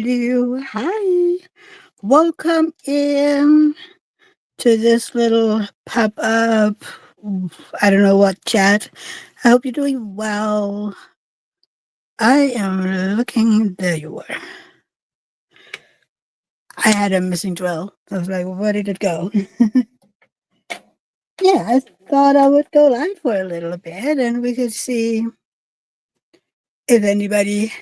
hello, hi. Welcome in to this little pop up. I don't know what chat. I hope you're doing well. I am looking. There you are. I had a missing drill. I was like, where did it go? Yeah, I thought I would go live for a little bit and we could see if anybody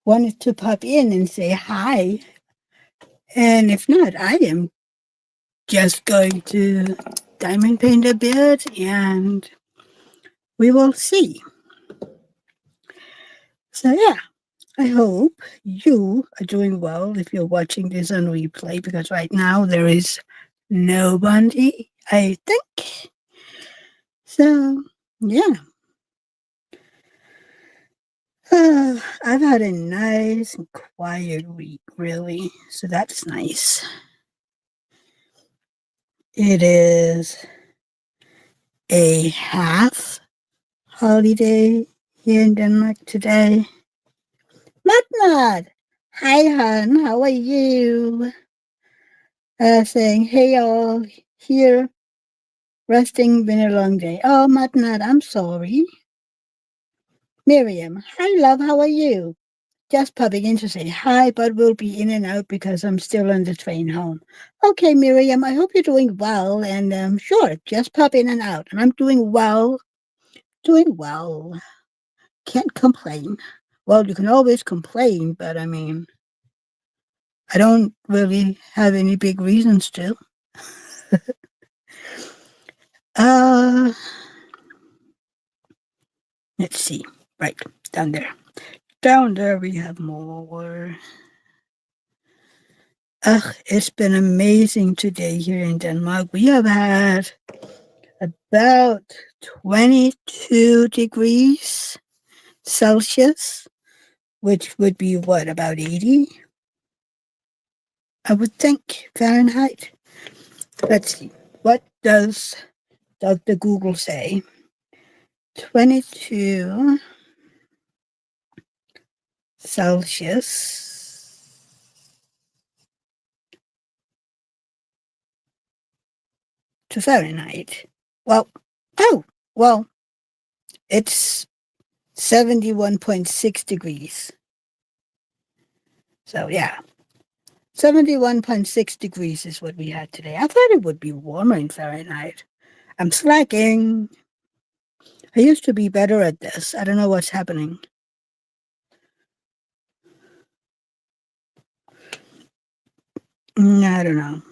wanted to pop in and say hi. And if not, I am just going to diamond paint a bit and we will see. So, yeah, I hope you are doing well if you're watching this on replay because right now there is nobody, I think. So, yeah, I've had a nice and quiet week, really. So, that's nice. It is a half holiday here in Denmark today. Matnad! Hi, hon. How are you? Saying, hey, all. Here, resting. Been a long day. Oh, Matnad, I'm sorry. Miriam. Hi, love. How are you? Just popping in to say hi, but we'll be in and out because I'm still on the train home. Okay, Miriam, I hope you're doing well. And sure, just pop in and out. And I'm doing well. Doing well. Can't complain. Well, you can always complain, but I mean, I don't really have any big reasons to. Uh, let's see. Right, down there. Down there we have more. Ugh, it's been amazing today here in Denmark. We have had about 22 degrees Celsius, which would be what, about 80? I would think Fahrenheit. Let's see. What does Dr. Google say? 22 Celsius to Fahrenheit. Well, oh, well, it's 71.6 degrees. So, yeah, 71.6 degrees is what we had today. I thought it would be warmer in Fahrenheit. I'm slacking. I used to be better at this. I don't know what's happening. I don't know.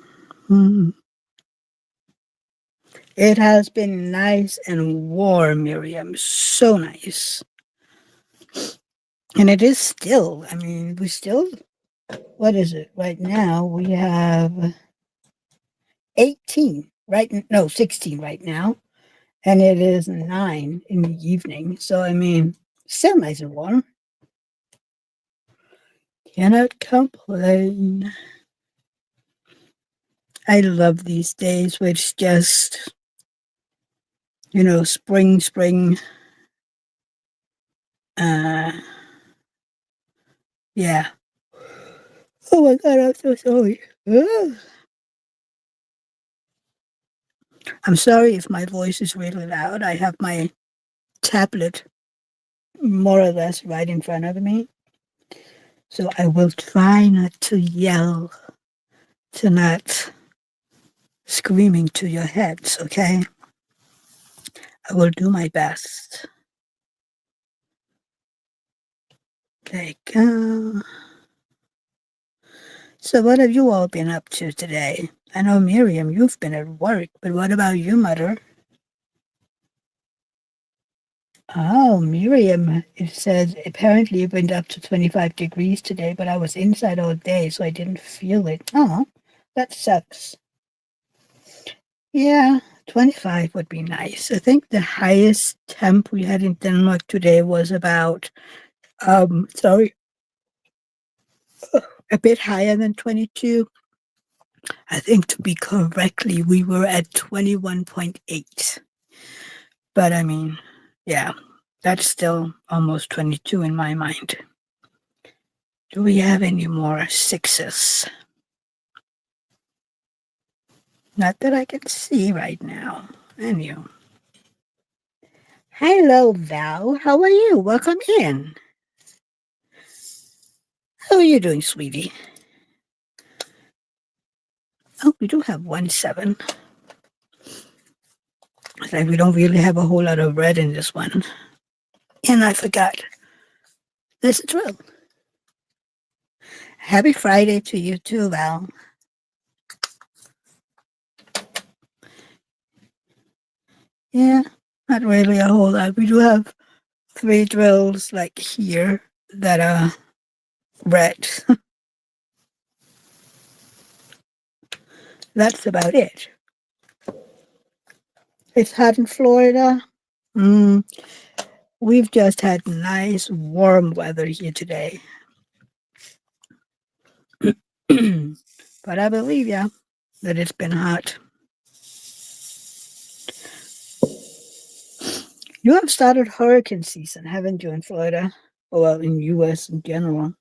Hmm. It has been nice and warm, Miriam. So nice. And it is still, I mean, we still, what is it? Right now, we have 18, right? No, 16 right now. And it is 9 in the evening. So, I mean, still nice and warm. Cannot complain. I love these days where it's just, spring. Uh, yeah. Oh my God, I'm so sorry. Ugh. I'm sorry if my voice is really loud. I have my tablet more or less right in front of me. So I will try not to yell, to not screaming to your heads, okay? I will do my best. There you go. So what have you all been up to today? I know, Miriam, you've been at work, but what about you, Mother? Oh, Miriam, it says apparently it went up to 25 degrees today, but I was inside all day, so I didn't feel it. Oh, that sucks. Yeah, 25 would be nice. I think the highest temp we had in Denmark today was about, sorry, a bit higher than 22. I think to be correctly, we were at 21.8. But I mean, yeah, that's still almost 22 in my mind. Do we have any more sixes? Not that I can see right now. Anyway. Hello, Val. How are you? Welcome in. How are you doing, sweetie? Oh, we do have 1 7. It's like we don't really have a whole lot of red in this one. And I forgot. There's a drill. Happy Friday to you too, Val. Yeah, not really a whole lot. We do have 3 drills like here that are red. That's about it. It's hot in Florida. Mm, we've just had nice warm weather here today. But I believe ya that it's been hot. You have started hurricane season, haven't you, in Florida? Well, in US in general.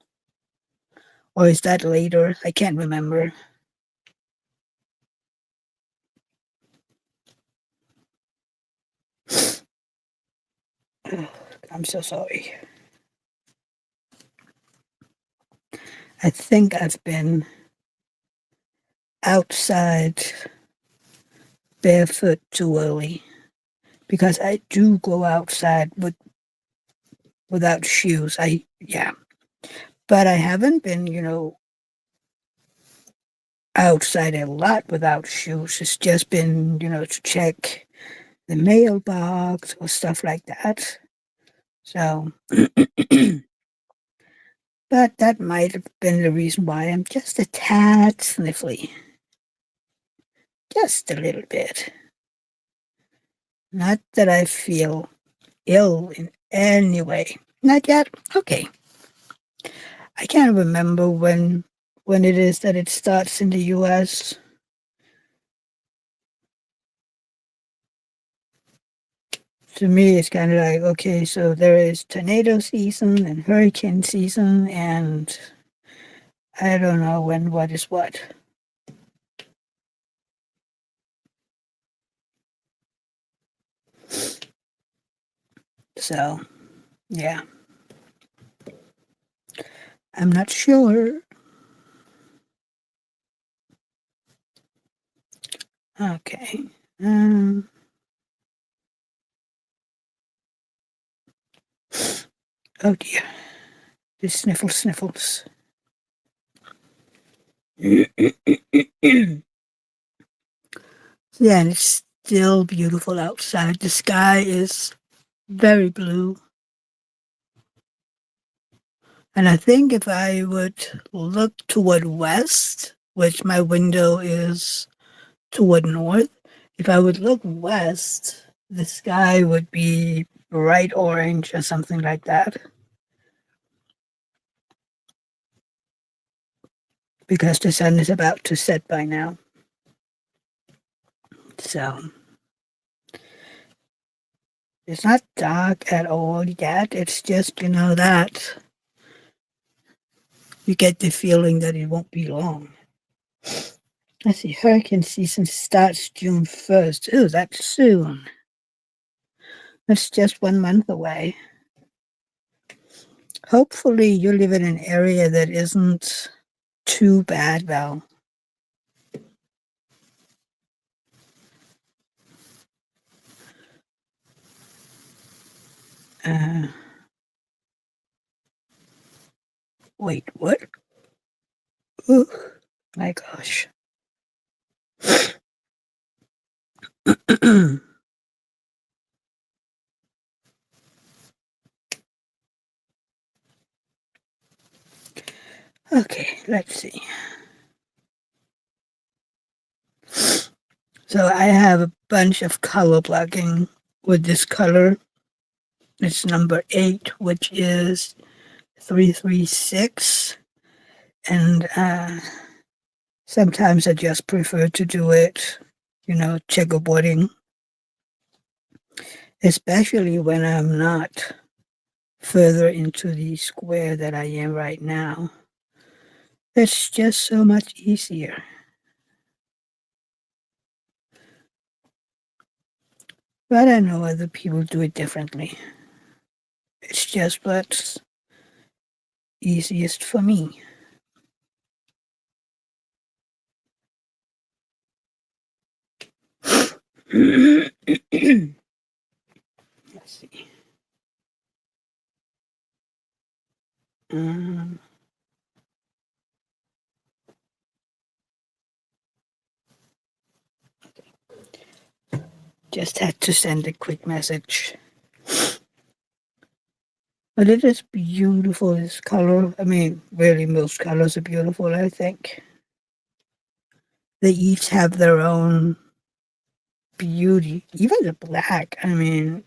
Or is that later? I can't remember. I'm so sorry. I think I've been outside barefoot too early because I do go outside without shoes. But I haven't been, outside a lot without shoes. It's just been, to check the mailbox or stuff like that. So, but that might have been the reason why I'm just a tad sniffly. Just a little bit. Not that I feel ill in any way. Not yet. Okay. I can't remember when it is that it starts in the US. To me, it's kind of like, okay, so there is tornado season and hurricane season, and I don't know when what is what. So, yeah. I'm not sure. Okay. Um, oh dear. The sniffles. Yeah, and it's still beautiful outside. The sky is very blue. And I think if I would look toward west, which my window is toward north, if I would look west, the sky would be bright orange or something like that. Because the sun is about to set by now. So it's not dark at all yet. It's just, that you get the feeling that it won't be long. Let's see, hurricane season starts June 1st. Ooh, that's soon. That's just 1 month away. Hopefully you live in an area that isn't too bad, Val. Uh, wait, what? Ooh, my gosh. Okay, let's see. So I have a bunch of color blocking with this color. It's number 8, which is 336. And sometimes I just prefer to do it, checkerboarding, especially when I'm not further into the square that I am right now. It's just so much easier. But I know other people do it differently. It's just what's easiest for me. Let's see. Um, just had to send a quick message. But it is beautiful, this color. I mean, really, most colors are beautiful, I think. They each have their own beauty. Even the black. I mean,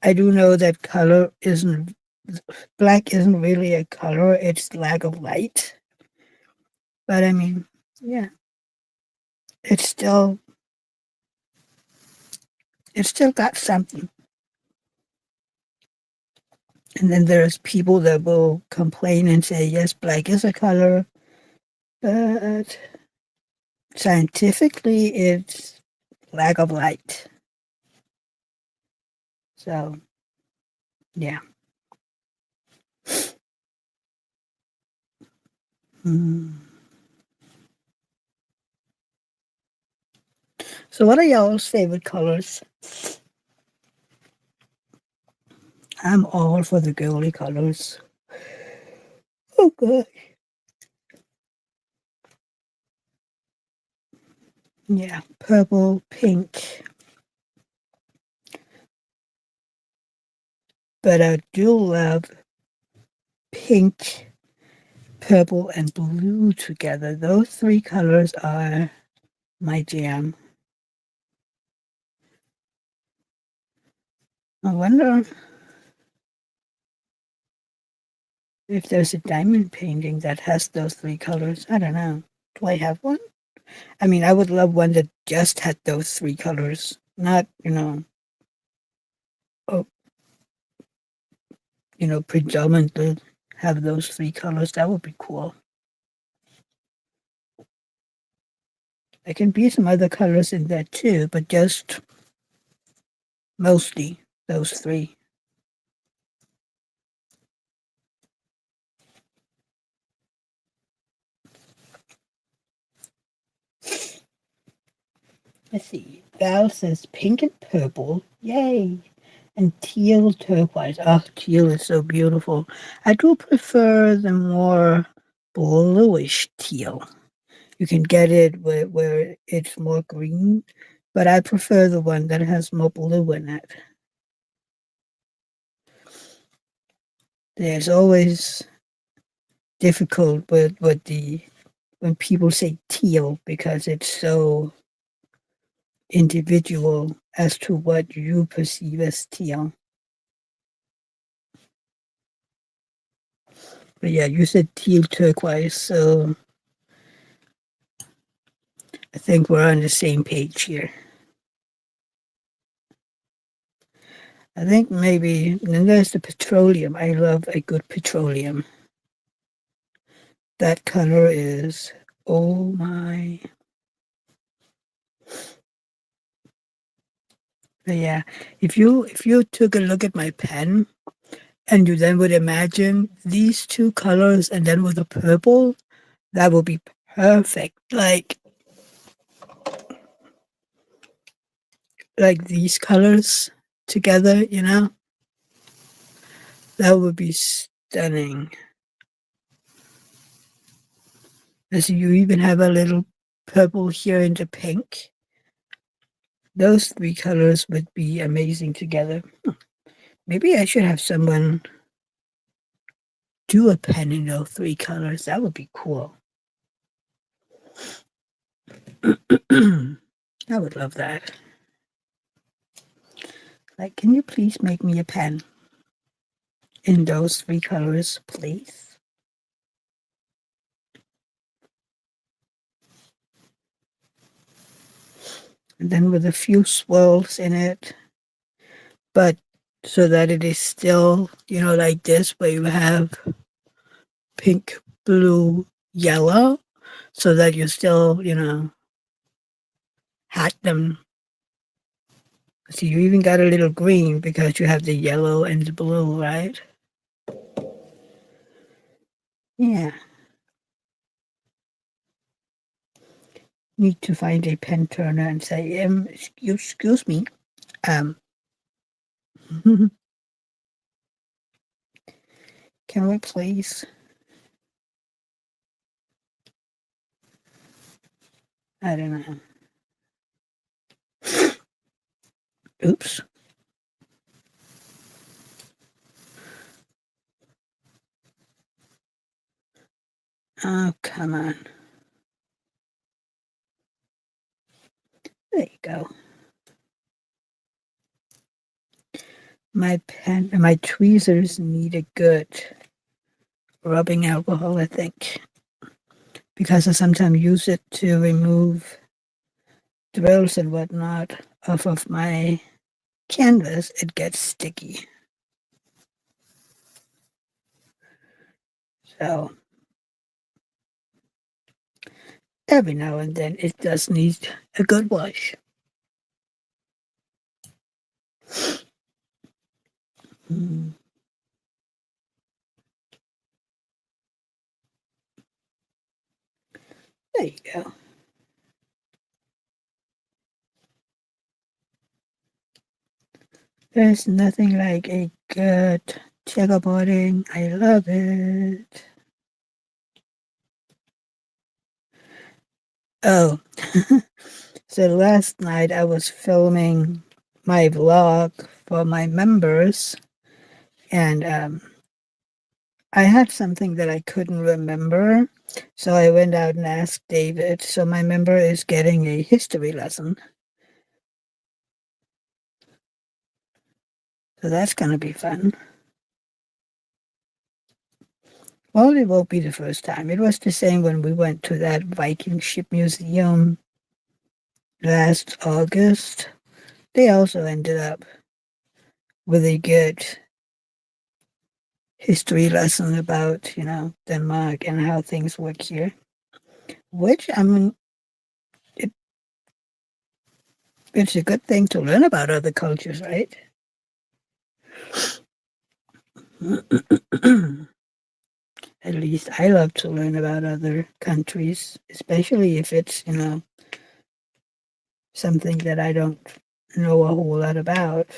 I do know that color isn't, black isn't really a color, it's lack of light. But I mean, yeah, it's still, it's still got something. And then there's people that will complain and say, yes, black is a color, but scientifically, it's lack of light. So, yeah. Mm. So, what are y'all's favorite colors? I'm all for the girly colors. Oh, God. Yeah, purple, pink. But I do love pink, purple, and blue together. Those three colors are my jam. I wonder if there's a diamond painting that has those three colors. I don't know. Do I have one? I mean, I would love one that just had those three colors, not, oh, predominantly have those three colors. That would be cool. There can be some other colors in there too, but just mostly those three. Let's see. Val says pink and purple. Yay. And teal turquoise. Oh, teal is so beautiful. I do prefer the more bluish teal. You can get it where it's more green, but I prefer the one that has more blue in it. There's always difficult with the when people say teal because it's so individual as to what you perceive as teal. But yeah, you said teal turquoise, so I think we're on the same page here. I think maybe, and then there's the petroleum. I love a good petroleum. That color is, oh my. But yeah, if you took a look at my pen and you then would imagine these two colors and then with a purple, that would be perfect. Like these colors together, that would be stunning. As you even have a little purple here in the pink. Those three colors would be amazing together. Maybe I should have someone do a pen in those three colors. That would be cool. I would love that. Like, can you please make me a pen in those three colors, please? And then with a few swirls in it, but so that it is still, like this, where you have pink, blue, yellow, so that you still, had them. So you even got a little green because you have the yellow and the blue, right? Yeah. Need to find a pen turner and say, excuse me, um, can we please? I don't know. Oops. Oh, come on. There you go. My tweezers need a good rubbing alcohol, I think, because I sometimes use it to remove drills and whatnot off of my canvas. It gets sticky. So every now and then it does need a good wash. Mm, there you go. There's nothing like a good checkerboarding. I love it. Oh, so last night I was filming my vlog for my members, and I had something that I couldn't remember, so I went out and asked David. So my member is getting a history lesson, so that's going to be fun. Well, it won't be the first time. It was the same when we went to that Viking ship museum last August. They also ended up with a good history lesson about, Denmark and how things work here. Which, I mean, it, it's a good thing to learn about other cultures, right? At least I love to learn about other countries, especially if it's, something that I don't know a whole lot about.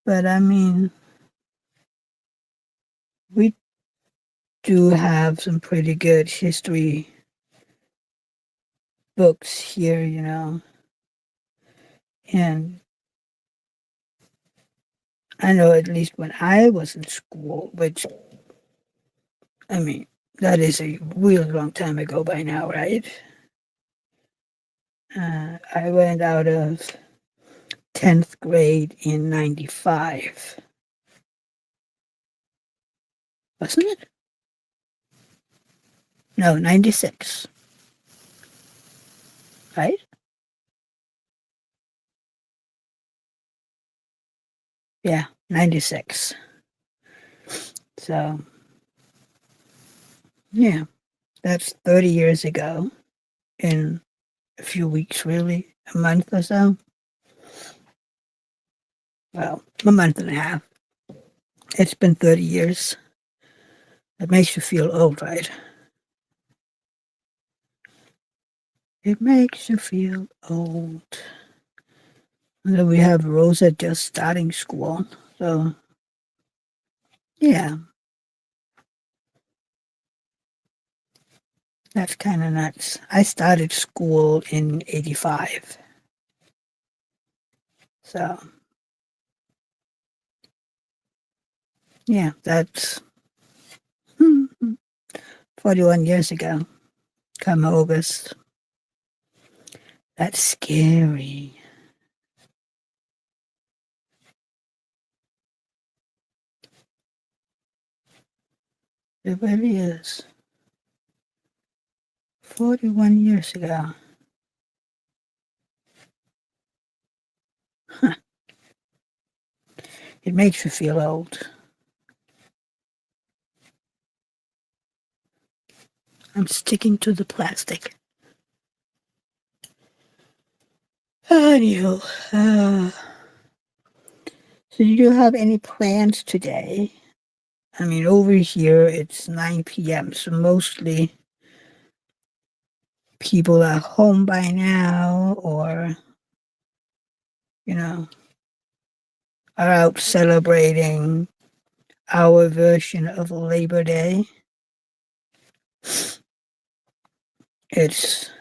But I mean, we do have some pretty good history books here, and I know at least when I was in school, which, I mean, that is a real long time ago by now, right? I went out of 10th grade in 95, wasn't it? No, 96, right? Yeah, 96. So, yeah, that's 30 years ago in a few weeks, really, a month or so. Well, a month and a half. It's been 30 years. It makes you feel old, right? It makes you feel old. And then we have Rosa just starting school. So, yeah, that's kind of nuts. I started school in 85. So, yeah, that's 41 years ago, come August. That's scary. It really is. 41 years ago. Huh. It makes you feel old. I'm sticking to the plastic. Anywho, so do you have any plans today? I mean, over here it's 9 p.m., so mostly people are home by now or, you know, are out celebrating our version of Labor Day. It's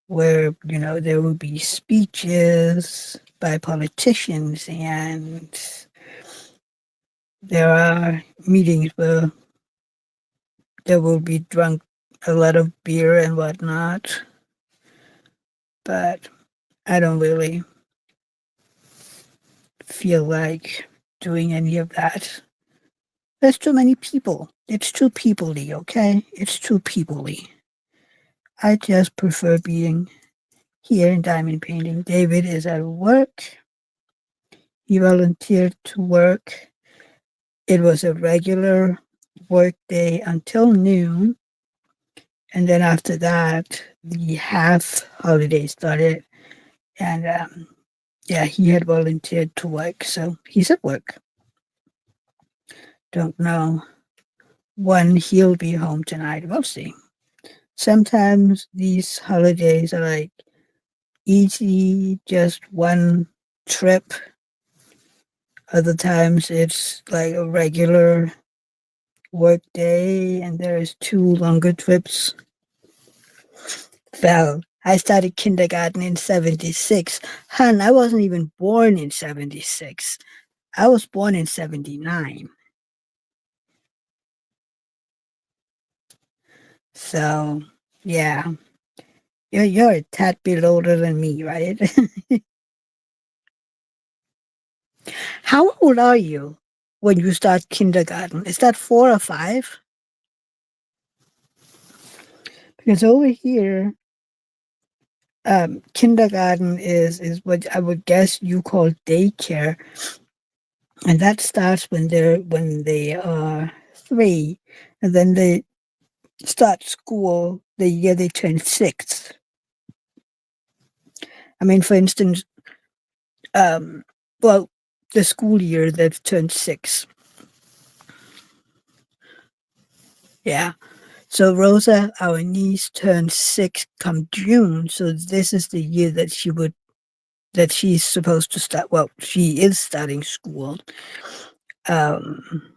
where, there will be speeches by politicians and there are meetings where there will be drunk a lot of beer and whatnot. But I don't really feel like doing any of that. There's too many people. It's too peoply, okay? It's too peoply. I just prefer being here in diamond painting. David is at work. He volunteered to work. It was a regular work day until noon. And then after that, the half holiday started. And yeah, he had volunteered to work. So he's at work. Don't know when he'll be home tonight. We'll see. Sometimes these holidays are like easy, just one trip. Other times it's like a regular work day and there's two longer trips. Well, I started kindergarten in 76. Hun, I wasn't even born in 76. I was born in 79. So, yeah, you're a tad bit older than me, right? How old are you when you start kindergarten? Is that 4 or 5? Because over here, kindergarten is what I would guess you call daycare, and that starts when they are 3, and then they start school the year they turn 6. I mean, for instance, um, well, the school year they've turned 6. Yeah. So Rosa, our niece, turned 6 come June. So this is the year that she's supposed to start. Well, she is starting school. Um,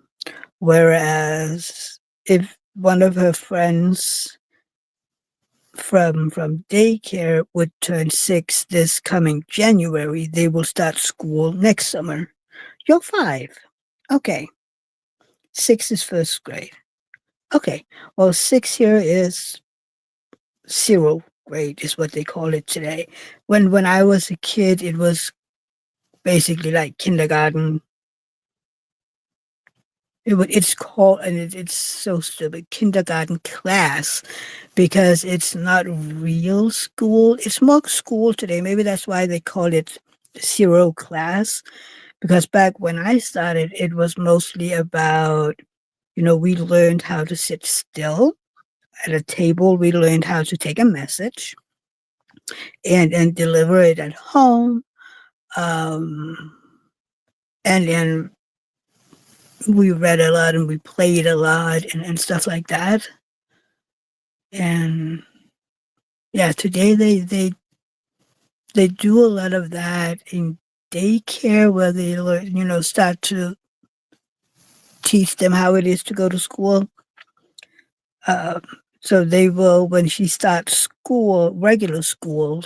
Whereas if one of her friends from daycare would turn 6 this coming January, they will start school next summer. You're 5. Okay. 6 is first grade. Okay. Well, 6 here is 0 grade is what they call it today. When I was a kid, it was basically like kindergarten. It's called, and it's so stupid, kindergarten class, because it's not real school. It's more school today. Maybe that's why they call it 0 class. Because back when I started, it was mostly about, we learned how to sit still at a table. We learned how to take a message and deliver it at home. Um, and then we read a lot and we played a lot and stuff like that. And yeah, today they do a lot of that in daycare where they learn, start to teach them how it is to go to school. Uh, so they will, when she starts school, regular school,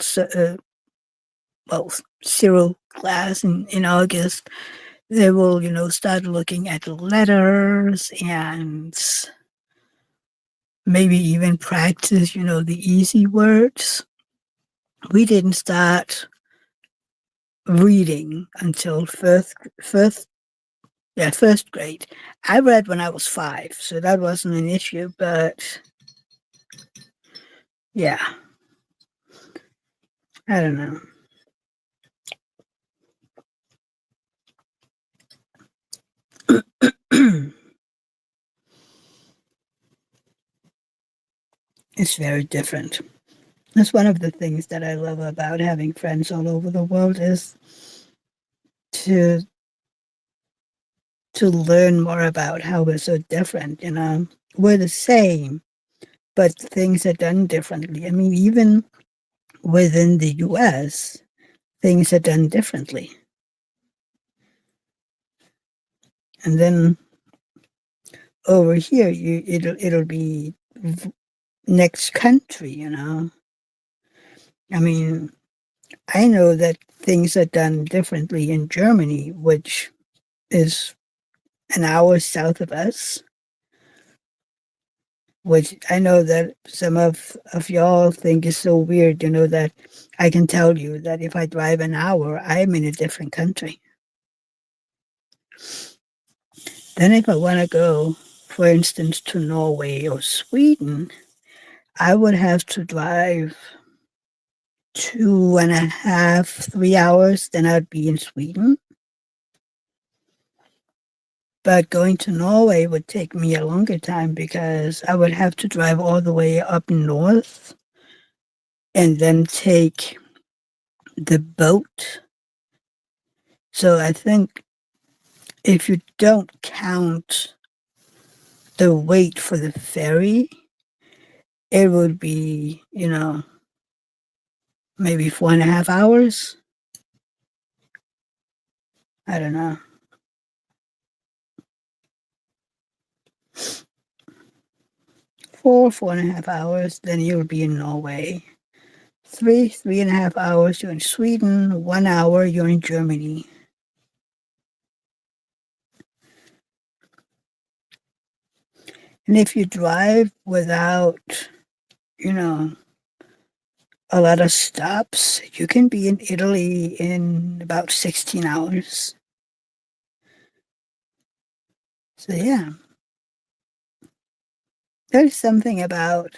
well, 0 class in August, they will, start looking at letters and maybe even practice, the easy words. We didn't start reading until first grade. I read when I was 5, so that wasn't an issue, but yeah, I don't know. It's very different. That's one of the things that I love about having friends all over the world is to to learn more about how we're so different, you know. We're the same, but things are done differently. I mean, even within the US, things are done differently. And then over here, it'll be next country, you know. I mean, I know that things are done differently in Germany, which is an hour south of us, which I know that some of y'all think is so weird, you know, that I can tell you that if I drive an hour, I'm in a different country. Then if I want to go, for instance, to Norway or Sweden, I would have to drive 2.5, 3 hours, then I'd be in Sweden. But going to Norway would take me a longer time because I would have to drive all the way up north and then take the boat. So I think if you don't count the wait for the ferry, it would be, you know, maybe 4.5 hours. I don't know. 4.5 hours, then you'll be in Norway. 3.5 hours, you're in Sweden. 1 hour, you're in Germany. And if you drive without, you know, a lot of stops, you can be in Italy in about 16 hours. So, yeah, there's something about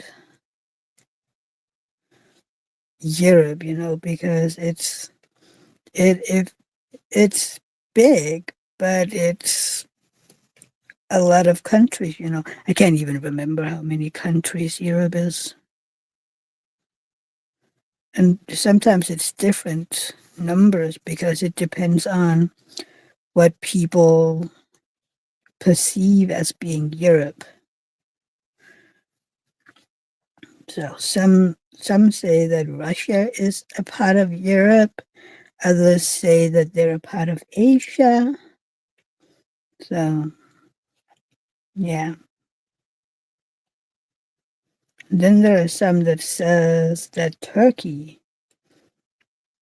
Europe, you know, because it it's big, but it's a lot of countries, you know. I can't even remember how many countries Europe is. And sometimes it's different numbers because it depends on what people perceive as being Europe. So some say that Russia is a part of Europe. Others say that they're a part of Asia. So yeah. Then there are some that says that Turkey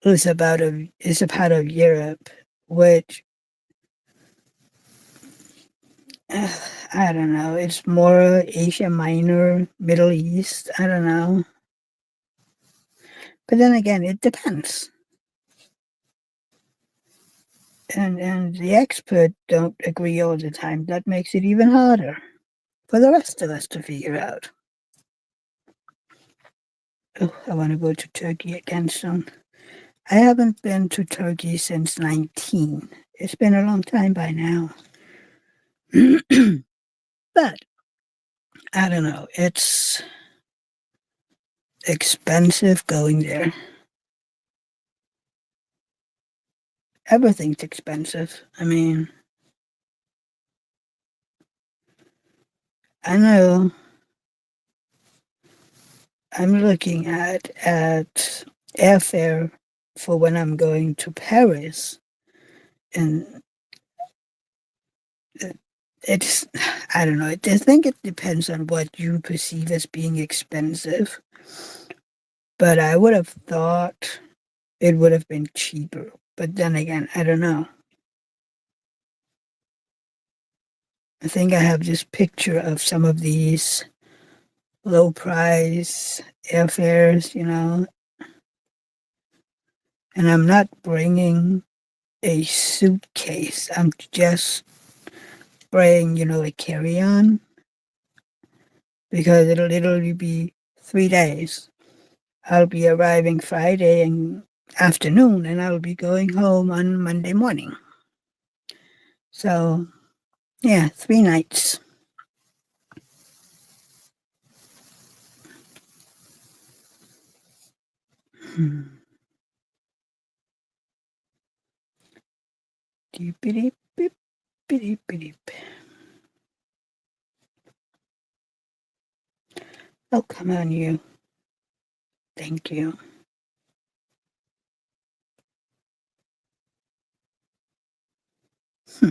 is a part of Europe, which I don't know. It's more Asia Minor, Middle East. I don't know. But then again, it depends. And the experts don't agree all the time. That makes it even harder for the rest of us to figure out. Oh, I want to go to Turkey again soon. I haven't been to Turkey since 19. It's been a long time by now. But I don't know. It's expensive going there. Everything's expensive. I mean, I know I'm looking at airfare for when I'm going to Paris, and it's I don't know. I think it depends on what you perceive as being expensive. But I would have thought it would have been cheaper. But then again, I don't know. I think I have this picture of some of these low price airfares, you know, and I'm not bringing a suitcase. I'm just bringing, you know, a carry on because it'll literally be 3 days. I'll be arriving Friday and afternoon and I'll be going home on Monday morning. So, yeah, 3 nights. Hmm. Deep, beep, beep, beep. Oh, come on, you. Thank you. Hmm.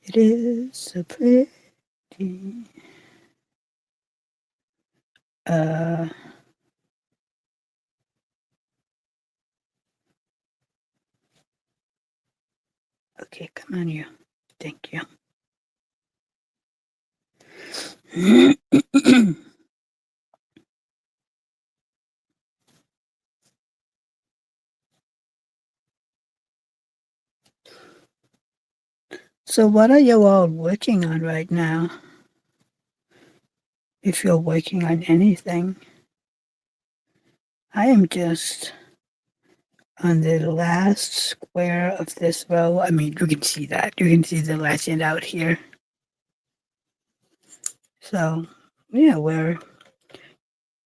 It is so pretty. Uh, okay, come on, you. Thank you. So, what are you all working on right now? If you're working on anything, I am just on the last square of this row. I mean, you can see that. You can see the last end out here. So, yeah, we're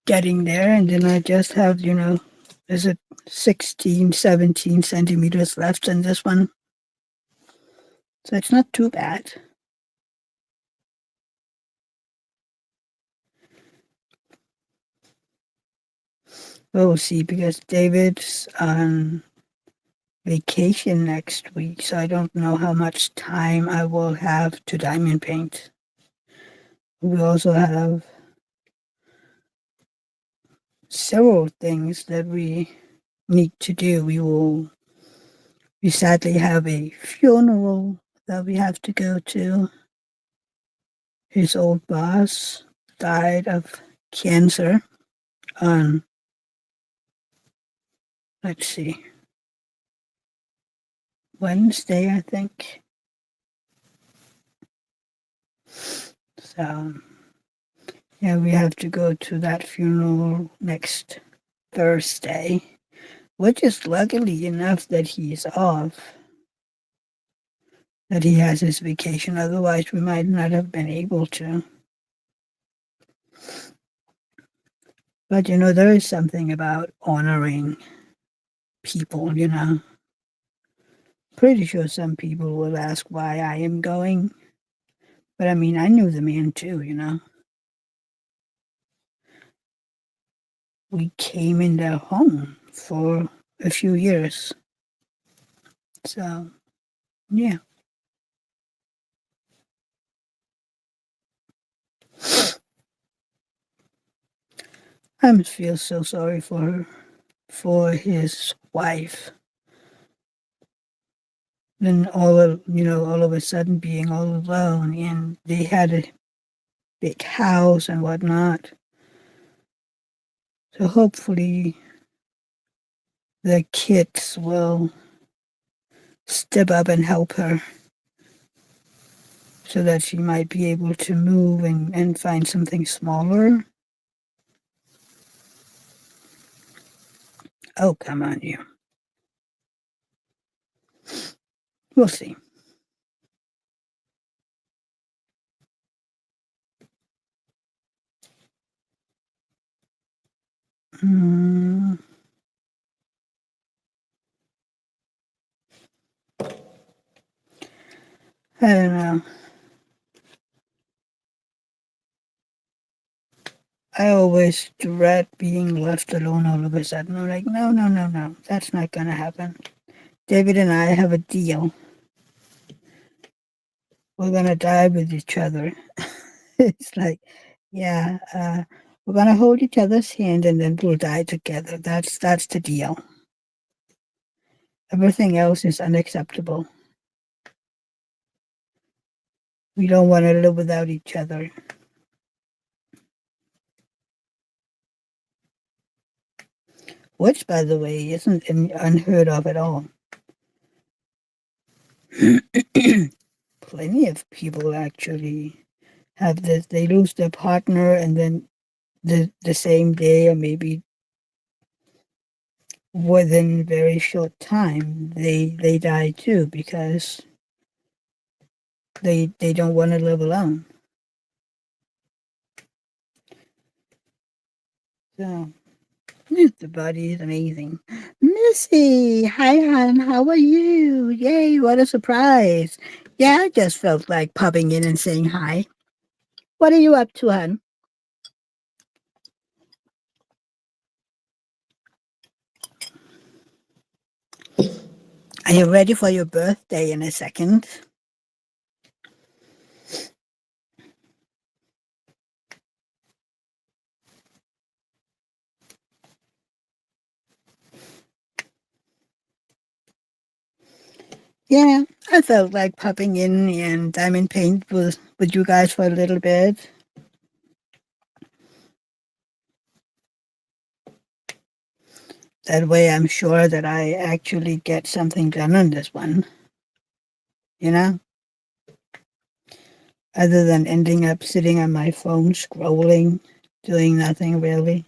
getting there. And then I just have, is it 16, 17 centimeters left in this one? So it's not too bad. We'll see because David's on vacation next week, so I don't know how much time I will have to diamond paint. We also have several things that we need to do. We sadly have a funeral that we have to go to. His old boss died of cancer on, let's see, Wednesday, I think. So, yeah, we have to go to that funeral next Thursday, which is luckily enough that he's off, that he has his vacation. Otherwise, we might not have been able to. But, there is something about honoring people. Pretty sure some people will ask why I am going. But I mean, I knew the man too. We came in their home for a few years. So, yeah. I feel so sorry for her, for his wife. Then all of a sudden being all alone, and they had a big house and whatnot. So hopefully the kids will step up and help her so that she might be able to move and find something smaller. Oh, come on, you. We'll see. Mm, I don't know. I always dread being left alone all of a sudden. I'm like, no, no, no, no. That's not going to happen. David and I have a deal. We're going to die with each other. It's like, yeah, we're going to hold each other's hand and then we'll die together. That's the deal. Everything else is unacceptable. We don't want to live without each other. Which, by the way, isn't unheard of at all. Plenty of people actually have this. They lose their partner and then the same day or maybe within very short time they die too because they don't want to live alone. So, the body is amazing. Missy, hi, hon. How are you? Yay, what a surprise. Yeah, I just felt like popping in and saying hi. What are you up to, hon? Are you ready for your birthday in a second? Yeah, I felt like popping in and diamond paint with you guys for a little bit. That way I'm sure that I actually get something done on this one, you know? Other than ending up sitting on my phone scrolling, doing nothing really.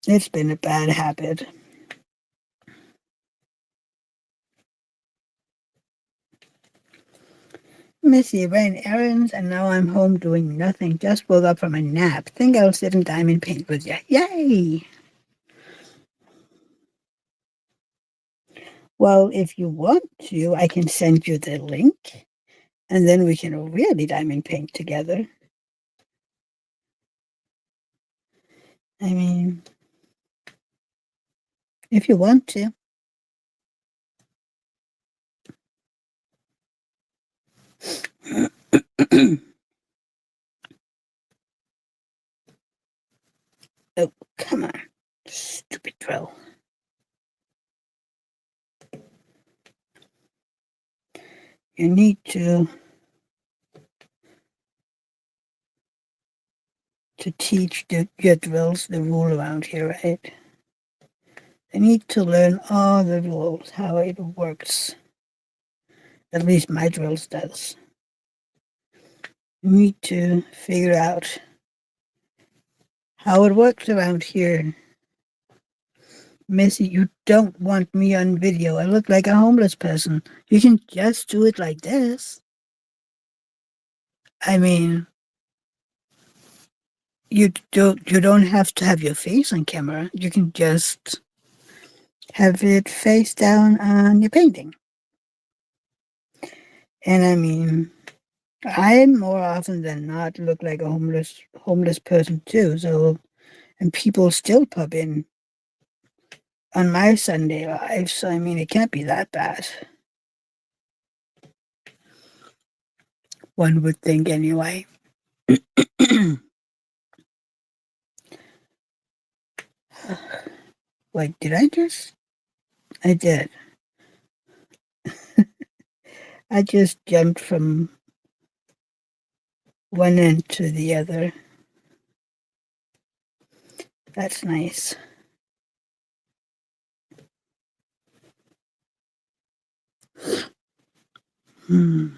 It's been a bad habit. Missy ran errands and now I'm home doing nothing. Just woke up from a nap. Think I'll sit and diamond paint with you. Yay! Well, if you want to, I can send you the link and then we can really diamond paint together. I mean, if you want to. Oh, come on. Stupid drill. You need to teach your drills the rule around here, right? They need to learn all the rules, how it works. At least my drills does. You need to figure out how it works around here. Missy, you don't want me on video. I look like a homeless person. You can just do it like this. I mean, you don't have to have your face on camera. You can just have it face down on your painting. And I mean, I more often than not look like a homeless person too. So, and people still pop in on my Sunday live. So I mean, it can't be that bad. One would think anyway. Wait, did I just? I did. I just jumped from one end to the other. That's nice. Hmm.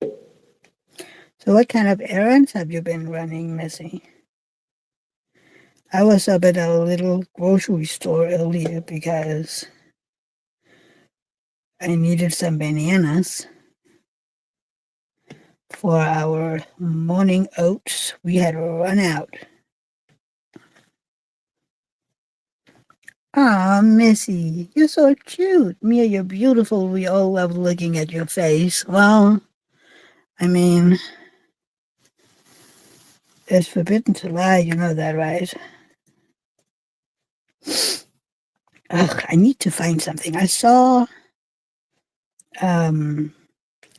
So, what kind of errands have you been running, Missy? I was up at a little grocery store earlier because I needed some bananas for our morning oats. We had run out. Ah, Missy, you're so cute. Mia, you're beautiful. We all love looking at your face. Well, I mean, it's forbidden to lie. You know that, right? Ugh, I need to find something. I saw um,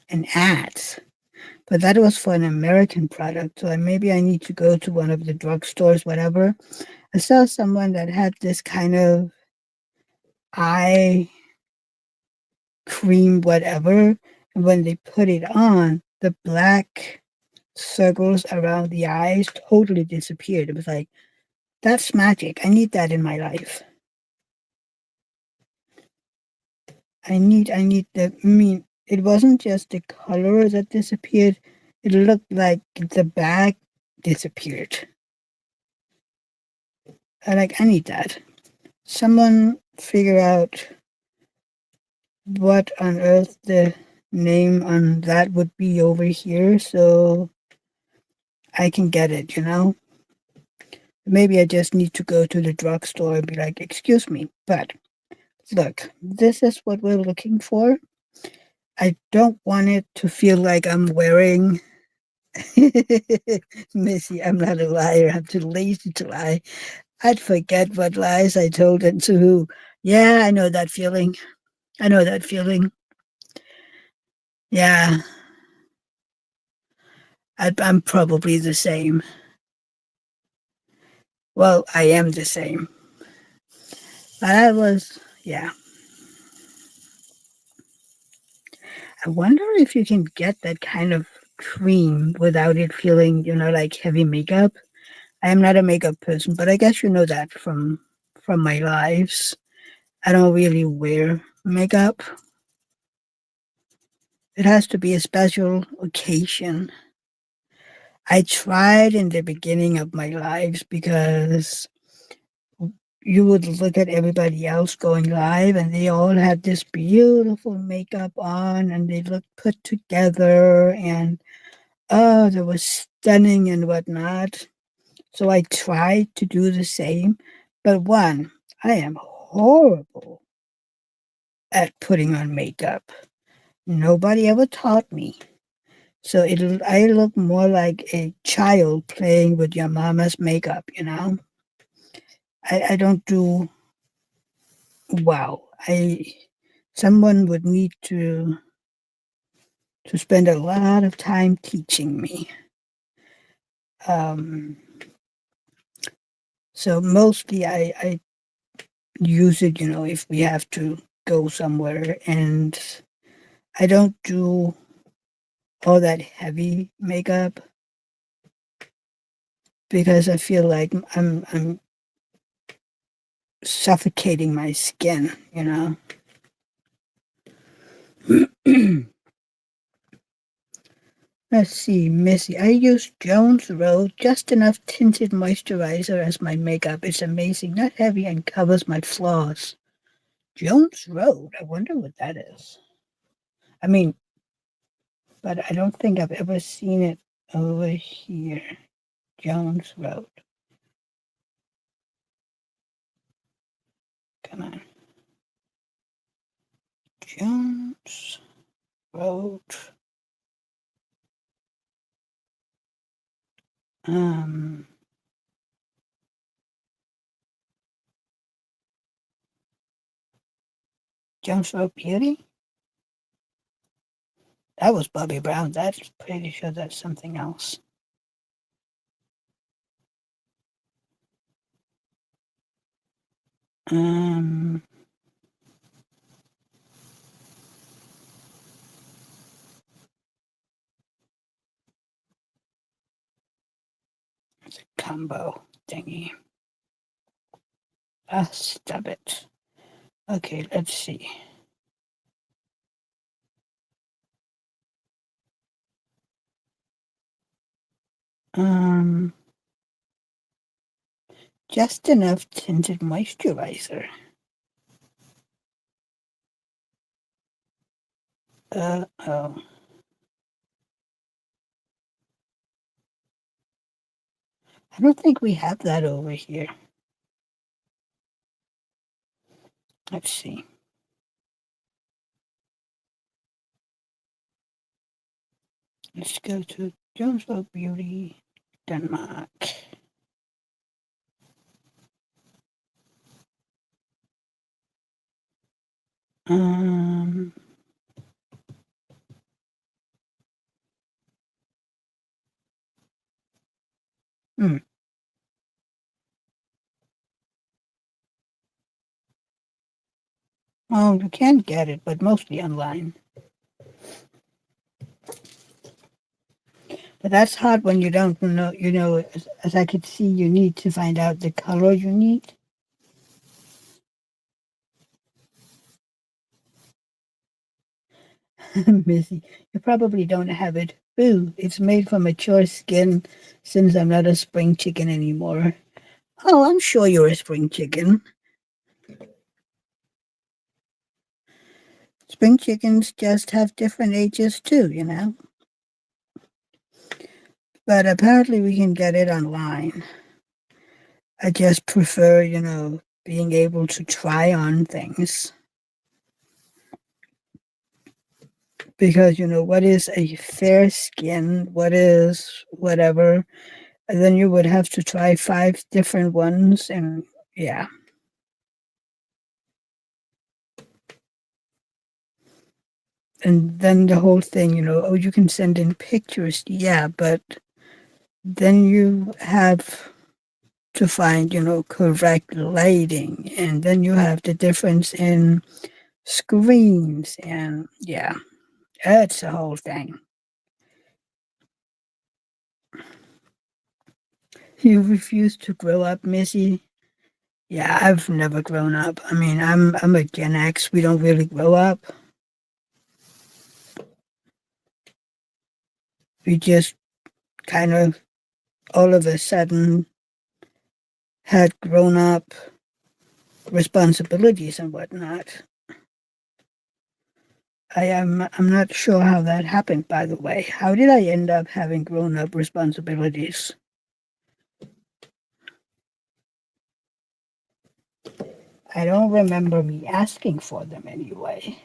an ad, but that was for an American product. So maybe I need to go to one of the drugstores, whatever. I saw someone that had this kind of eye cream, whatever. And when they put it on, the black circles around the eyes totally disappeared. It was like, that's magic. I need that in my life. I mean, it wasn't just the color that disappeared. It looked like the bag disappeared. I need that. Someone figure out what on earth the name on that would be over here so I can get it, you know? Maybe I just need to go to the drugstore and be like, excuse me, but look, this is what we're looking for. I don't want it to feel like I'm wearing. Missy, I'm not a liar. I'm too lazy to lie. I'd forget what lies I told and to who. Yeah, I know that feeling. I know that feeling. Yeah, I'm probably the same. Well, I am the same. But I was, yeah. I wonder if you can get that kind of cream without it feeling, like heavy makeup. I am not a makeup person, but I guess you know that from my lives. I don't really wear makeup. It has to be a special occasion. I tried in the beginning of my lives because you would look at everybody else going live and they all had this beautiful makeup on and they looked put together and oh, they were stunning and whatnot. So I tried to do the same. But one, I am horrible at putting on makeup. Nobody ever taught me. So I look more like a child playing with your mama's makeup. I don't do well. Someone would need to spend a lot of time teaching me. Um, so mostly I use it, if we have to go somewhere, and I don't do all that heavy makeup because I feel like I'm suffocating my skin. Let's see, Missy. I use Jones Road, just enough tinted moisturizer as my makeup. It's amazing, not heavy, and covers my flaws. Jones Road. I wonder what that is. I mean, but I don't think I've ever seen it over here. Jones Road. Come on. Jones Road. Um, Jones Road Beauty? That was Bobby Brown. That's pretty sure that's something else. Um, it's a combo thingy. Ah, stop it. Okay, let's see. Um, just enough tinted moisturizer. Oh. I don't think we have that over here. Let's see. Let's go to Jonesville Beauty, Denmark. Um, hmm. Oh, you can get it, but mostly online. But that's hard when you don't know, as I could see, you need to find out the color you need. Missy, you probably don't have it. Boo, it's made for mature skin since I'm not a spring chicken anymore. Oh, I'm sure you're a spring chicken. Spring chickens just have different ages too. But apparently we can get it online. I just prefer, being able to try on things because, what is a fair skin? What is whatever? And then you would have to try five different ones. And yeah. And then the whole thing, oh, you can send in pictures. Yeah, but then you have to find, correct lighting. And then you have the difference in screens. And yeah, that's the whole thing. You refuse to grow up, Missy? Yeah, I've never grown up. I mean, I'm a Gen X. We don't really grow up. We just kind of all of a sudden had grown up responsibilities and whatnot. I'm not sure how that happened, by the way. How did I end up having grown up responsibilities? I don't remember me asking for them anyway.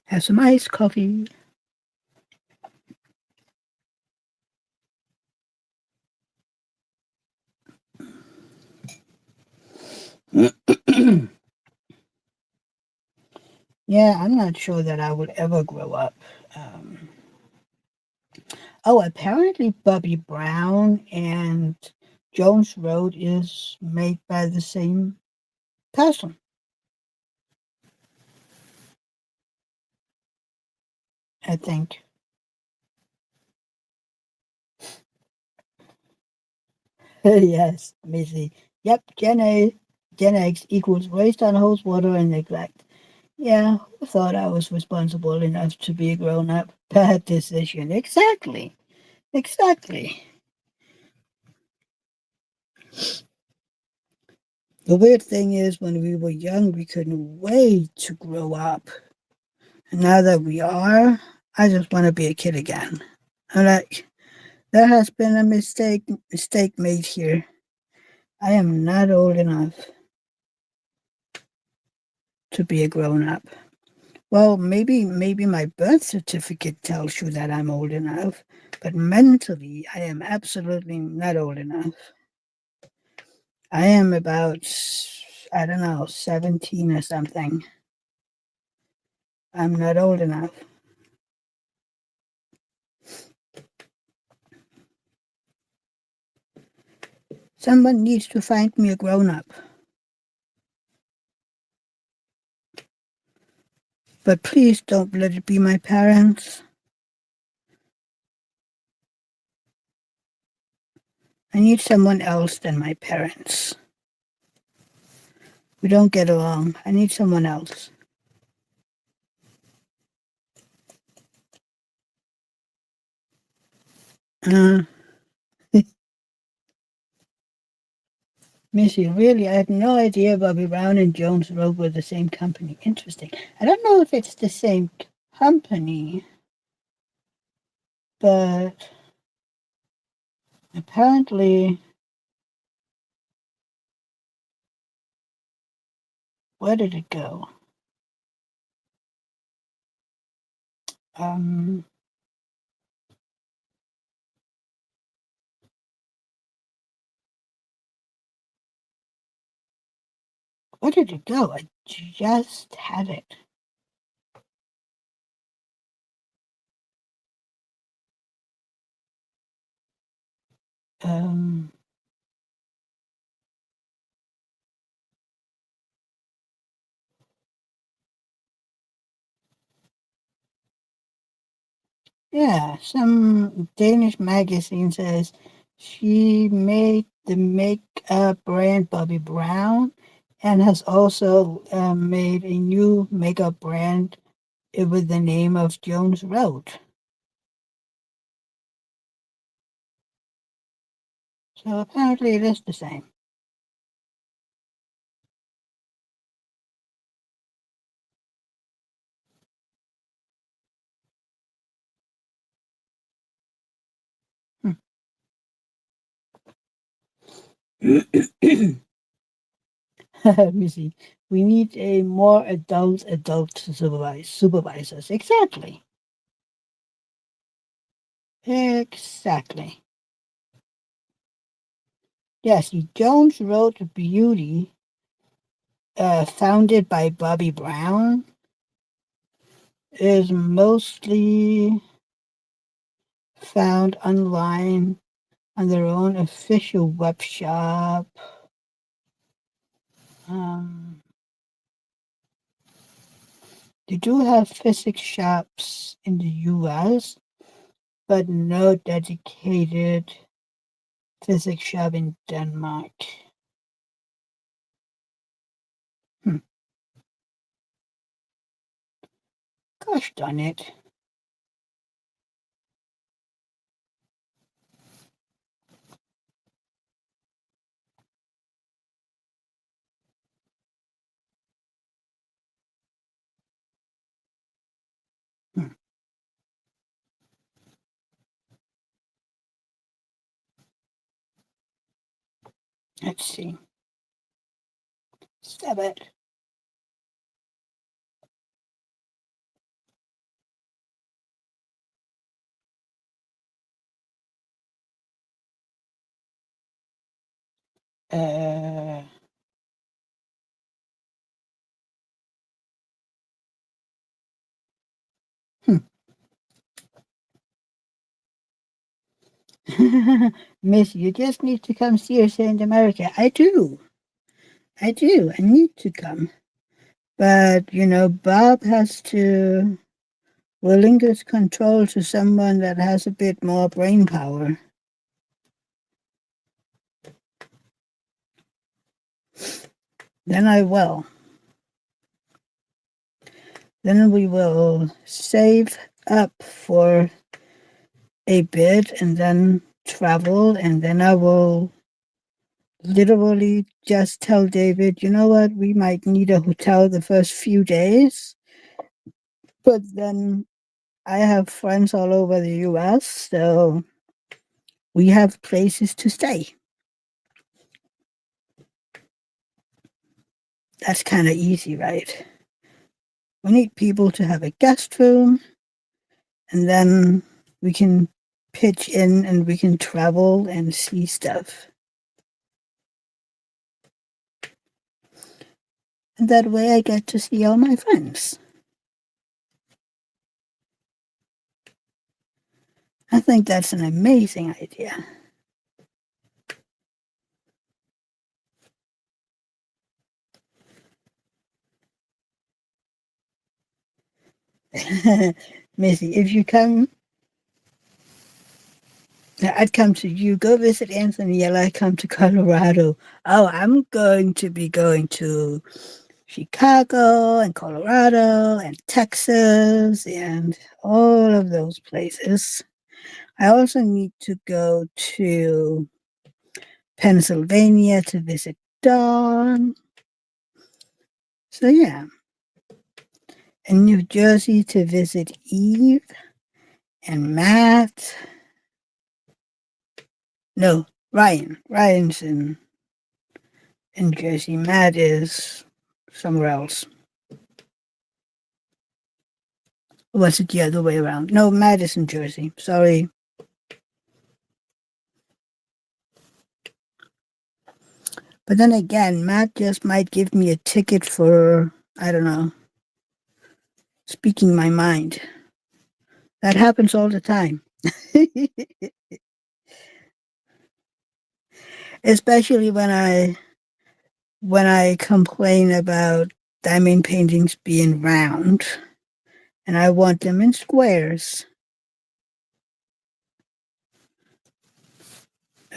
Have some iced coffee. Yeah, I'm not sure that I would ever grow up. Um, oh, apparently Bobby Brown and Jones Road is made by the same person, I think. Yes, Missy. Yep, Gen X equals waste on hose water and neglect. Yeah, who thought I was responsible enough to be a grown up? Bad decision. Exactly. Exactly. The weird thing is, when we were young, we couldn't wait to grow up. And now that we are, I just want to be a kid again. I'm like, there has been a mistake made here. I am not old enough to be a grown up. Well, maybe my birth certificate tells you that I'm old enough, but mentally I am absolutely not old enough. I am about, I don't know, 17 or something. I'm not old enough. Someone needs to find me a grown up. But please don't let it be my parents. I need someone else than my parents. We don't get along. I need someone else. Uh, Missy, really, I had no idea Bobby Brown and Jones Road were the same company. Interesting. I don't know if it's the same company, but apparently, where did it go? Um, where did it go? I just had it. Um, yeah, some Danish magazine says she made the makeup brand Bobby Brown and has also made a new makeup brand with the name of Jones Road. So apparently it is the same. Let me see. We need a more adult supervisors. Exactly. Exactly. Yes, the Jones Road Beauty, founded by Bobby Brown, is mostly found online on their own official web shop. Um, they do have physics shops in the US, but no dedicated physics shop in Denmark. Hmm. Gosh darn it. Hmm. Let's see. Stop it. Uh, hmm. Miss, you just need to come see us in America. I do. I do. I need to come. But, Bob has to relinquish control to someone that has a bit more brain power. Then I will. Then we will save up for a bit and then travel. And then I will literally just tell David, you know what, we might need a hotel the first few days. But then I have friends all over the US, so we have places to stay. That's kind of easy, right? We need people to have a guest room, and then we can pitch in and we can travel and see stuff. And that way I get to see all my friends. I think that's an amazing idea. Missy, if you come, I'd come to you. Go visit Anthony, and I come to Colorado. Oh, I'm going to be going to Chicago and Colorado and Texas and all of those places. I also need to go to Pennsylvania to visit Dawn. So, yeah, in New Jersey to visit Eve and Matt. No, Ryan. Ryan's in Jersey. Matt is somewhere else. Or was it the other way around? No, Matt is in Jersey. Sorry. But then again, Matt just might give me a ticket for, I don't know, speaking my mind. That happens all the time. Especially when I complain about diamond paintings being round and I want them in squares.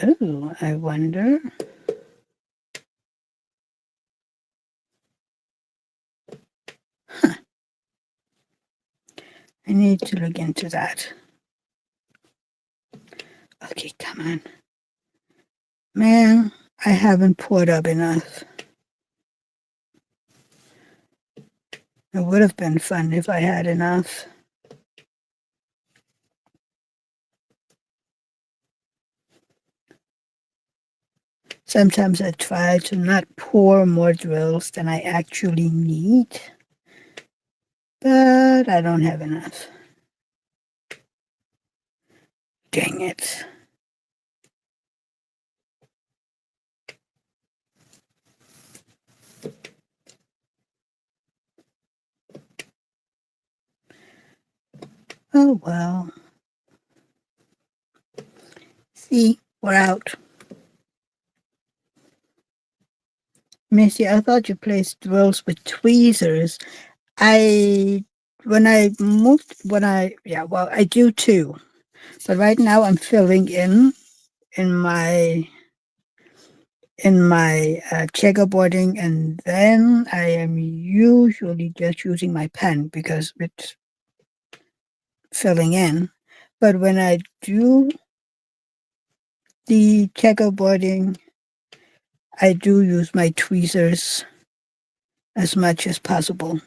Oh, I wonder. Huh, I need to look into that. Okay, come on. Man, I haven't poured up enough. It would have been fun if I had enough. Sometimes I try to not pour more drills than I actually need, but I don't have enough. Dang it. Oh well. See, we're out. Missy, I thought you placed drills with tweezers. I when I moved when I yeah, well I do too. But right now I'm filling in my checkerboarding, and then I am usually just using my pen because it's filling in. But when I do the checkerboarding, I do use my tweezers as much as possible.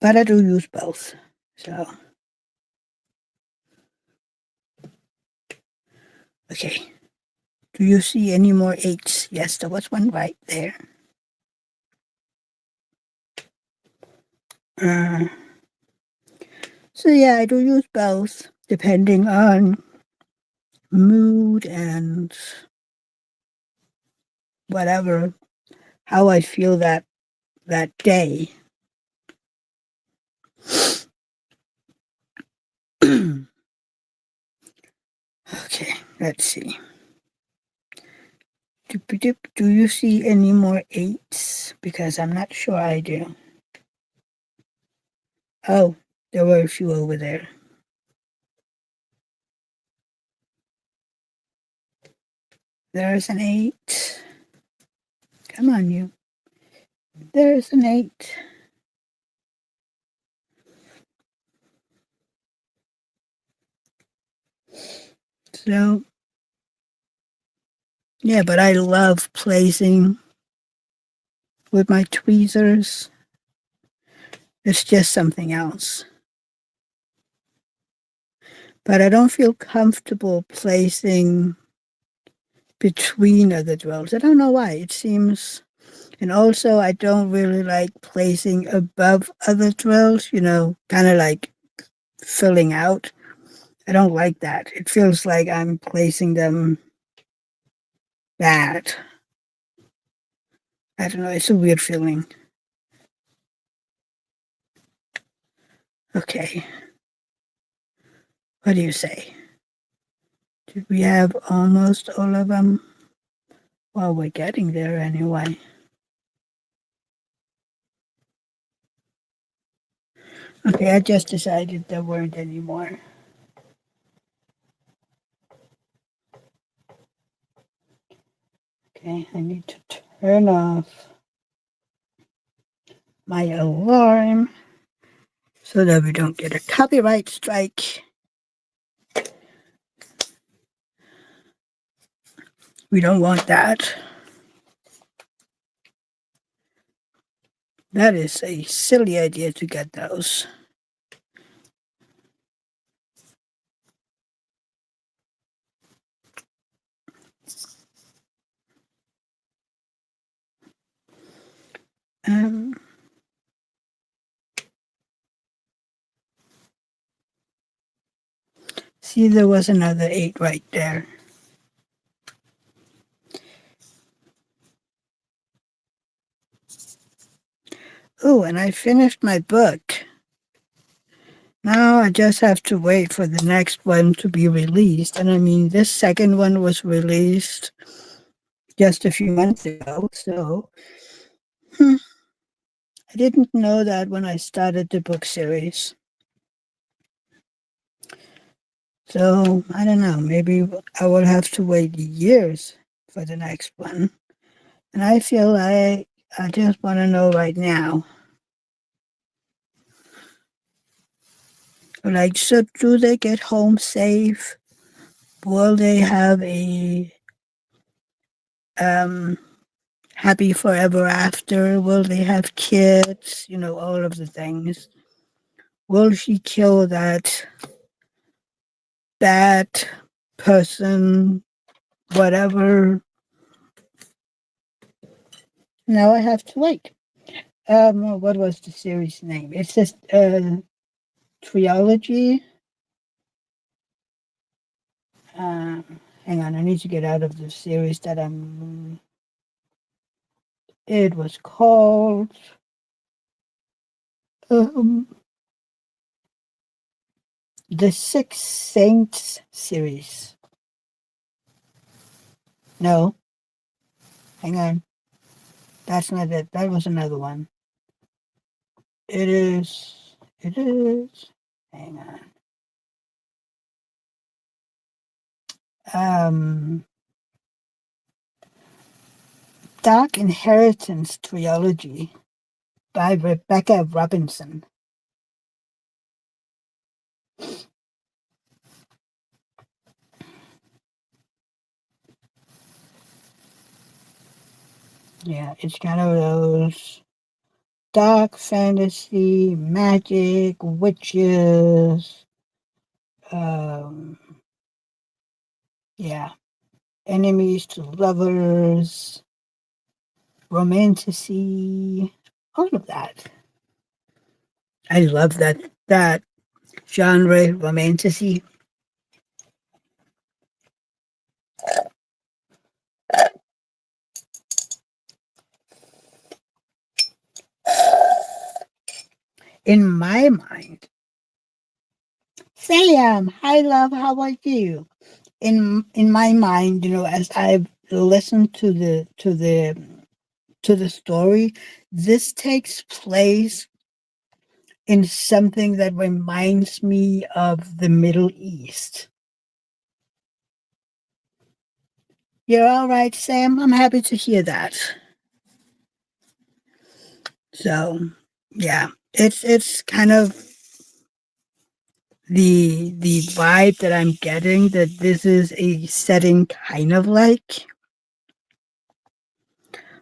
But I do use both. So, okay. Do you see any more eights? Yes, there was one right there. Uh, so, yeah, I do use both depending on mood and whatever, how I feel that day. Okay, let's see. Do you see any more eights? Because I'm not sure I do. Oh, there were a few over there. There's an eight. Come on, you. There's an eight. So, yeah, but I love placing with my tweezers. It's just something else. But I don't feel comfortable placing between other drills. I don't know why. It seems, and also I don't really like placing above other drills, kind of like filling out. I don't like that. It feels like I'm placing them bad. I don't know. It's a weird feeling. Okay. What do you say? Did we have almost all of them? Well, we're getting there anyway. Okay, I just decided there weren't any more. Okay, I need to turn off my alarm so that we don't get a copyright strike. We don't want that. That is a silly idea to get those. Um, See, there was another 8 right there. Oh, and I finished my book. Now I just have to wait for the next one to be released. And I mean, this second one was released just a few months ago. So I didn't know that when I started the book series. So I don't know. Maybe I will have to wait years for the next one. And I feel like I just want to know right now. Like, so do they get home safe? Will they have a happy forever after? Will they have kids? All of the things. Will she kill that bad person, whatever. Now I have to wait. What was the series name? It's just trilogy. Hang on, I need to get out of the series that I'm. It was called um, the Six Saints series. No, hang on, that's not it. That was another one. It is. It is. Hang on. Um, Dark Inheritance trilogy by Rebecca Robinson. Yeah, it's kind of those dark fantasy, magic, witches, um, yeah, enemies to lovers, romantasy, all of that. I love that genre, romantasy. In my mind, Sam, hi love, how are you? In my mind, as I've listened to the story, this takes place in something that reminds me of the Middle East. You're all right, Sam. I'm happy to hear that. So, yeah, it's kind of the vibe that I'm getting, that this is a setting kind of like,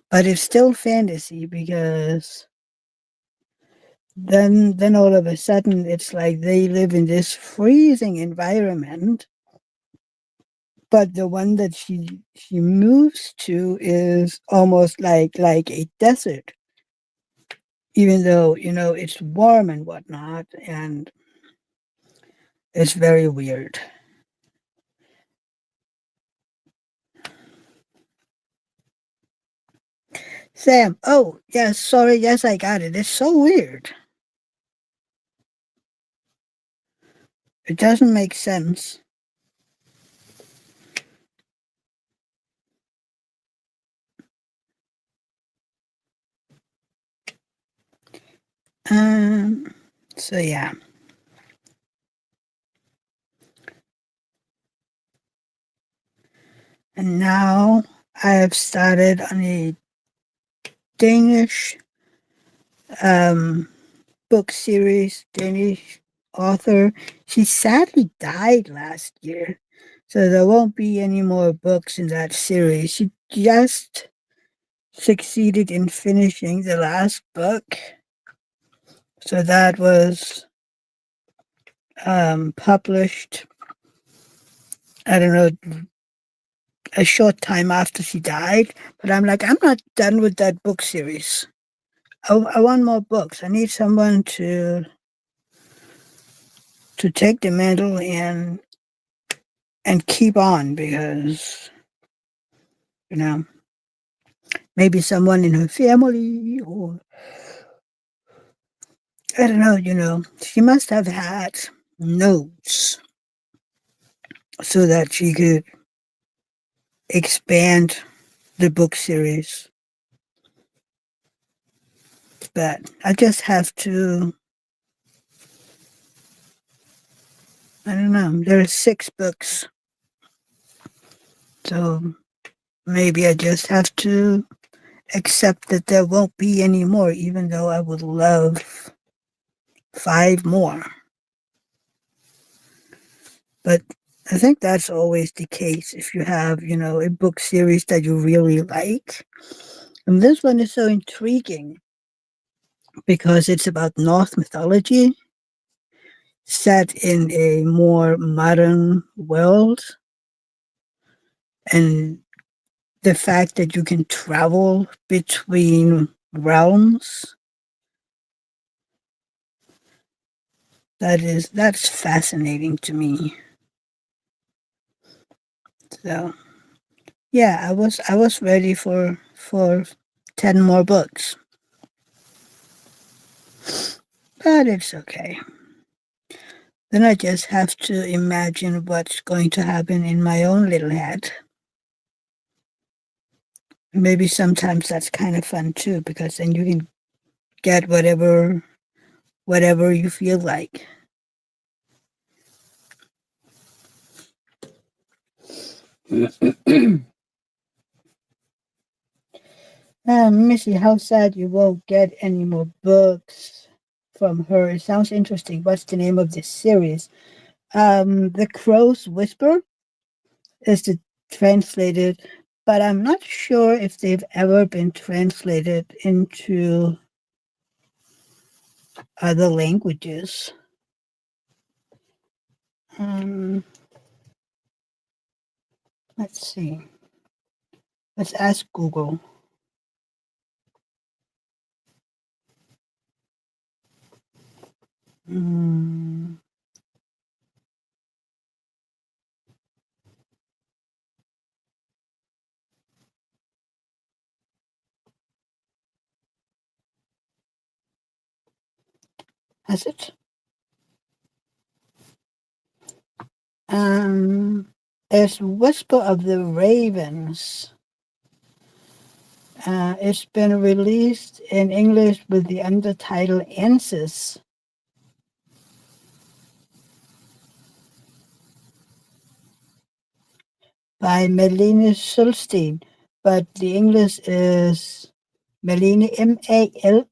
but it's still fantasy, because then all of a sudden it's like they live in this freezing environment, but the one that she moves to is almost like a desert, even though it's warm and whatnot, and it's very weird. Sam, oh yes, sorry, yes, I got it. It's so weird. It doesn't make sense. um so yeah, and now I have started on a Danish um book series, Danish author. She sadly died last year, so there won't be any more books in that series. She just succeeded in finishing the last book. So that was published, I don't know, a short time after she died. But I'm like, I'm not done with that book series. I want more books. I need someone to take the mantle and keep on, because you know maybe someone in her family, or I don't know. She must have had notes so that she could expand the book series. But I just have to. I don't know. There are 6 books, so maybe I just have to accept that there won't be any more, even though I would love 5 more. But I think that's always the case if you have, a book series that you really like. And this one is so intriguing because it's about Norse mythology set in a more modern world. And the fact that you can travel between realms, that's fascinating to me. So yeah, I was ready for 10 more books. But it's okay. Then I just have to imagine what's going to happen in my own little head. Maybe sometimes that's kind of fun too, because then you can get whatever you feel like. Missy, how sad you won't get any more books from her. It sounds interesting. What's the name of this series? The Crow's Whisper is the translated, but I'm not sure if they've ever been translated into other languages. Um, let's see. Let's ask Google. Mm, has it? It's Whisper of the Ravens. It's been released in English with the undertitle Answers by Melanie Sulstein, but the English is Melanie Malene.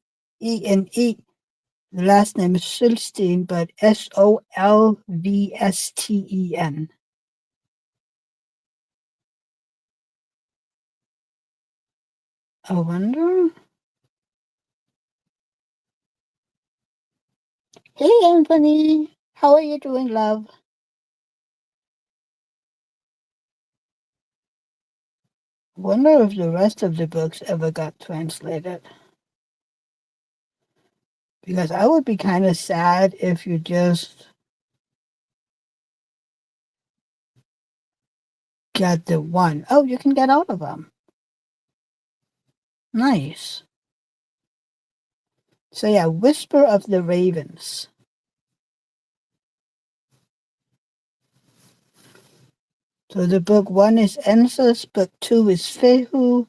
The last name is Sulstein, but Solvsten. I wonder. Hey, Anthony. How are you doing, love? Wonder if the rest of the books ever got translated. Because I would be kind of sad if you just got the one. Oh, you can get out of them. Nice. So yeah, Whisper of the Ravens. So the book one is Answers, book two is Fehu,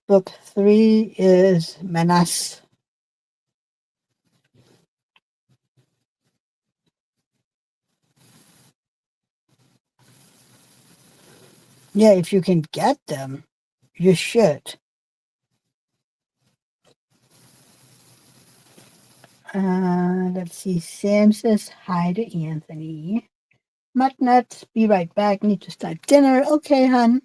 book three is Manas. Yeah, if you can get them, you should. Let's see. Sam says hi to Anthony. Mutt be right back. Need to start dinner. Okay, hun.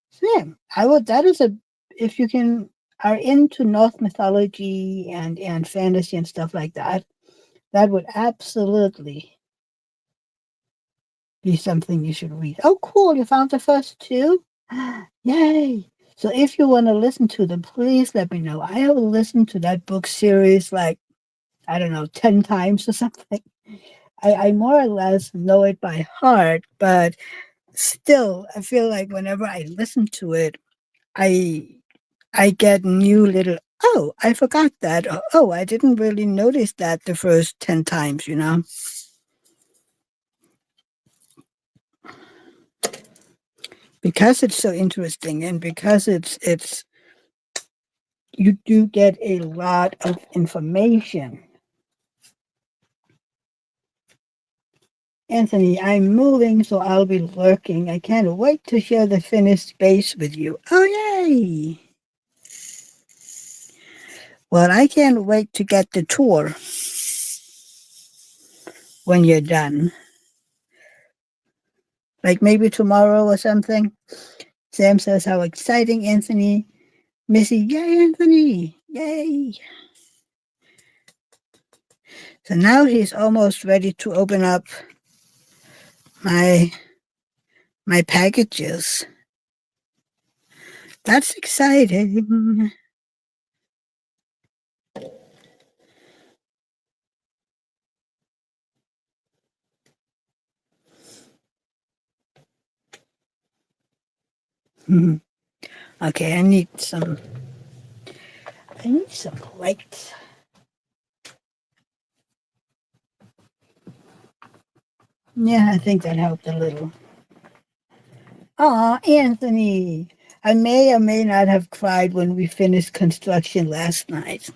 Sam, I would. That is a. If you can are into Norse mythology and fantasy and stuff like that, that would absolutely be something you should read. Oh, cool! You found the first two. Yay! So if you want to listen to them, please let me know. I have listened to that book series like I don't know 10 times or something. I more or less know it by heart, but still, I feel like whenever I listen to it, I I get new little. Oh, I forgot that. Or, oh, I didn't really notice that the first 10 times. Because it's so interesting and because it's you do get a lot of information. Anthony, I'm moving, so I'll be lurking. I can't wait to share the finished space with you. Oh, yay! Well, I can't wait to get the tour when you're done. Like maybe tomorrow or something. Sam says, how exciting, Anthony. Missy, yay, Anthony! Yay! So now he's almost ready to open up my my packages. That's exciting. Mhm. Okay, I need some light. Yeah, I think that helped a little. Aw, Anthony. I may or may not have cried when we finished construction last night.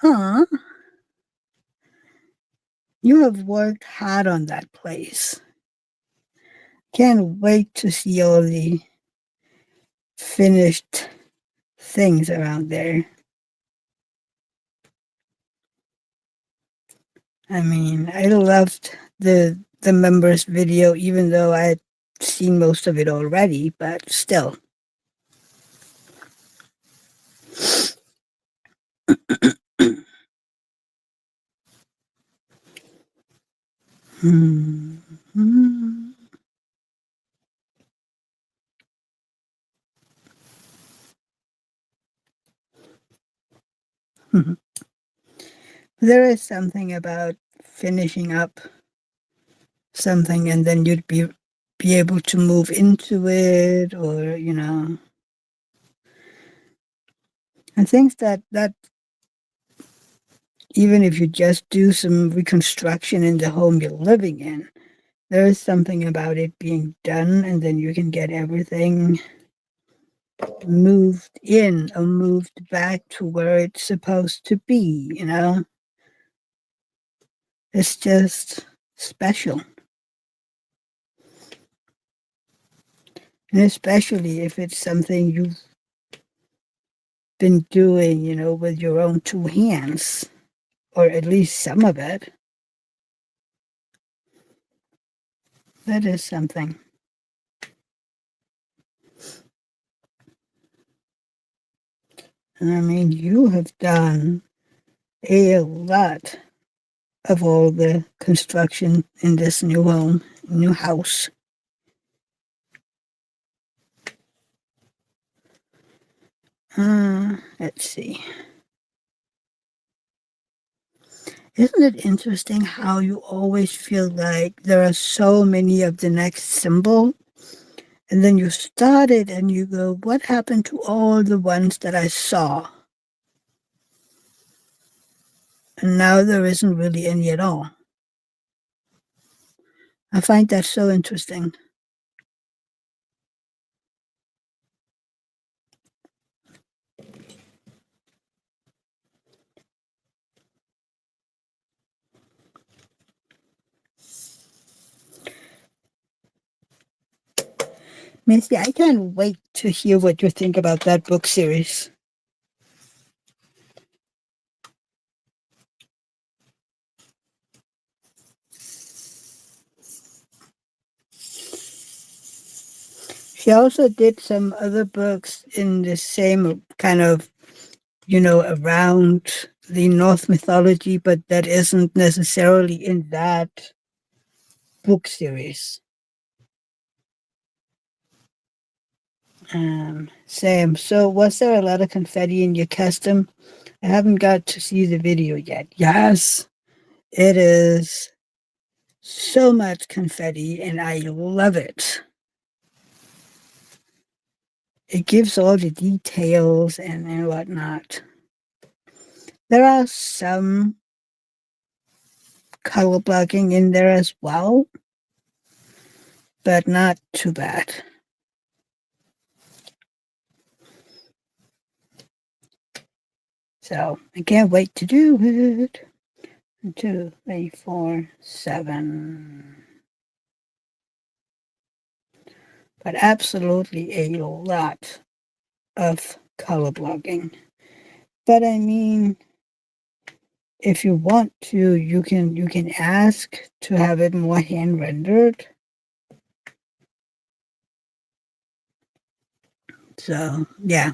Aw, you have worked hard on that place. Can't wait to see all the finished things around there. I mean, I loved the members video, even though I had seen most of it already, but still. Hmm. Hmm. There is something about finishing up something and then you'd be able to move into it, or I think that even if you just do some reconstruction in the home you're living in, there is something about it being done and then you can get everything moved in or moved back to where it's supposed to be. It's just special. And especially if it's something you've been doing, with your own two hands, or at least some of it. That is something. And I mean, you have done a lot of all the construction in this new home, new house. Let's see. Isn't it interesting how you always feel like there are so many of the next symbol? And then you start it and you go, what happened to all the ones that I saw? And now there isn't really any at all. I find that so interesting. Missy, I can't wait to hear what you think about that book series. She also did some other books in the same kind of, around the Norse mythology, but that isn't necessarily in that book series. Sam, so was there a lot of confetti in your custom? I haven't got to see the video yet. Yes, it is so much confetti, and I love it. It gives all the details and whatnot. There are some color blocking in there as well, but not too bad. So I can't wait to do it. 2, 3, 4, 7. But absolutely a lot of color blocking. But I mean, if you want to, you can ask to have it more hand rendered. So yeah.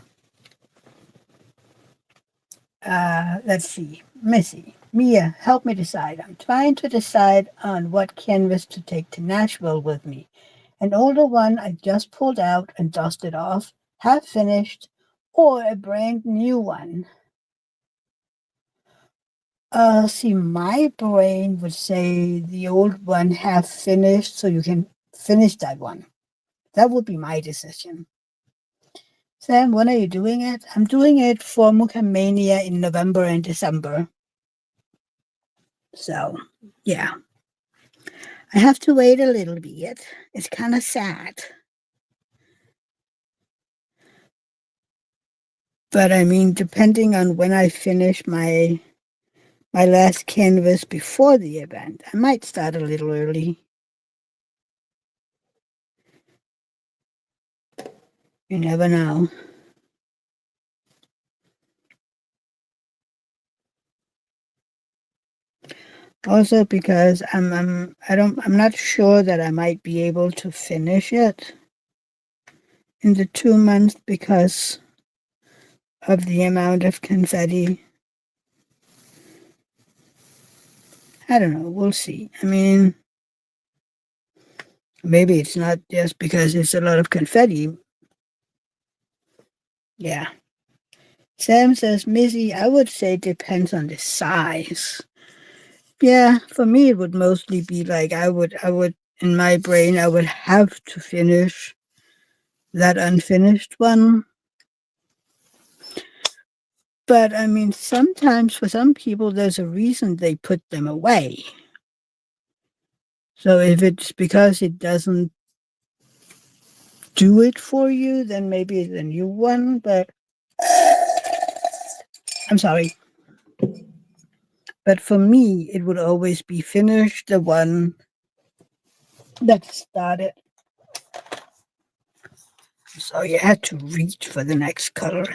Let's see. Missy, Mia, help me decide. I'm trying to decide on what canvas to take to Nashville with me. An older one I just pulled out and dusted off half finished or a brand new one? See, my brain would say the old one half finished, so you can finish that one. That would be my decision. Sam, when are you doing it? I'm doing it for Mukhamania in November and December. So, yeah. I have to wait a little bit. It's kind of sad. But I mean, depending on when I finish my last canvas before the event, I might start a little early. You never know. Also because I'm not sure that I might be able to finish it in the 2 months because of the amount of confetti. I don't know. We'll see. I mean, maybe it's not just because it's a lot of confetti. Yeah. Sam says, Missy, I would say depends on the size. Yeah, for me it would mostly be like I would in my brain I would have to finish that unfinished one. But I mean sometimes for some people there's a reason they put them away. So if it's because it doesn't do it for you, then maybe it's a new one, but I'm sorry. But for me it would always be finish the one that started. So you had to reach for the next color.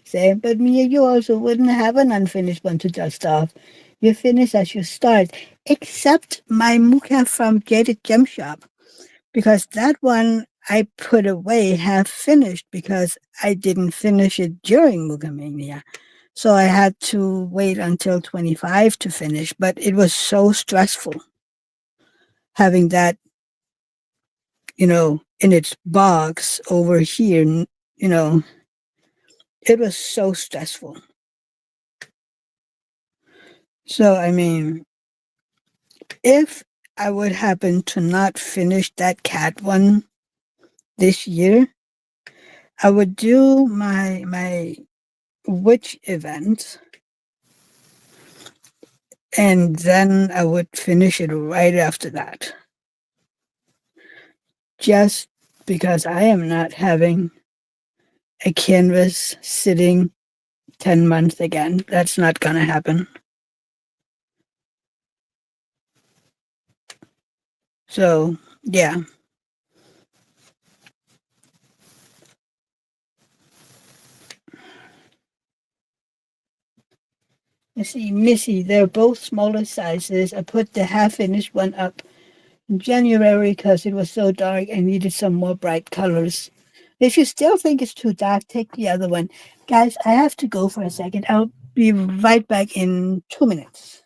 Same, but Mia, you also wouldn't have an unfinished one to dust off. You finish as you start, except my Muka from Jaded Gem Shop, because that one I put away half finished because I didn't finish it during Muka Mania. So I had to wait until 25 to finish, but it was so stressful having that, in its box over here, you know, it was so stressful. So, I mean, if I would happen to not finish that cat one this year, I would do my witch event and then I would finish it right after that. Just because I am not having a canvas sitting 10 months again. That's not going to happen. So, yeah. You see, Missy, they're both smaller sizes. I put the half finished one up in January because it was so dark I needed some more bright colors. If you still think it's too dark, take the other one. Guys, I have to go for a second. I'll be right back in 2 minutes.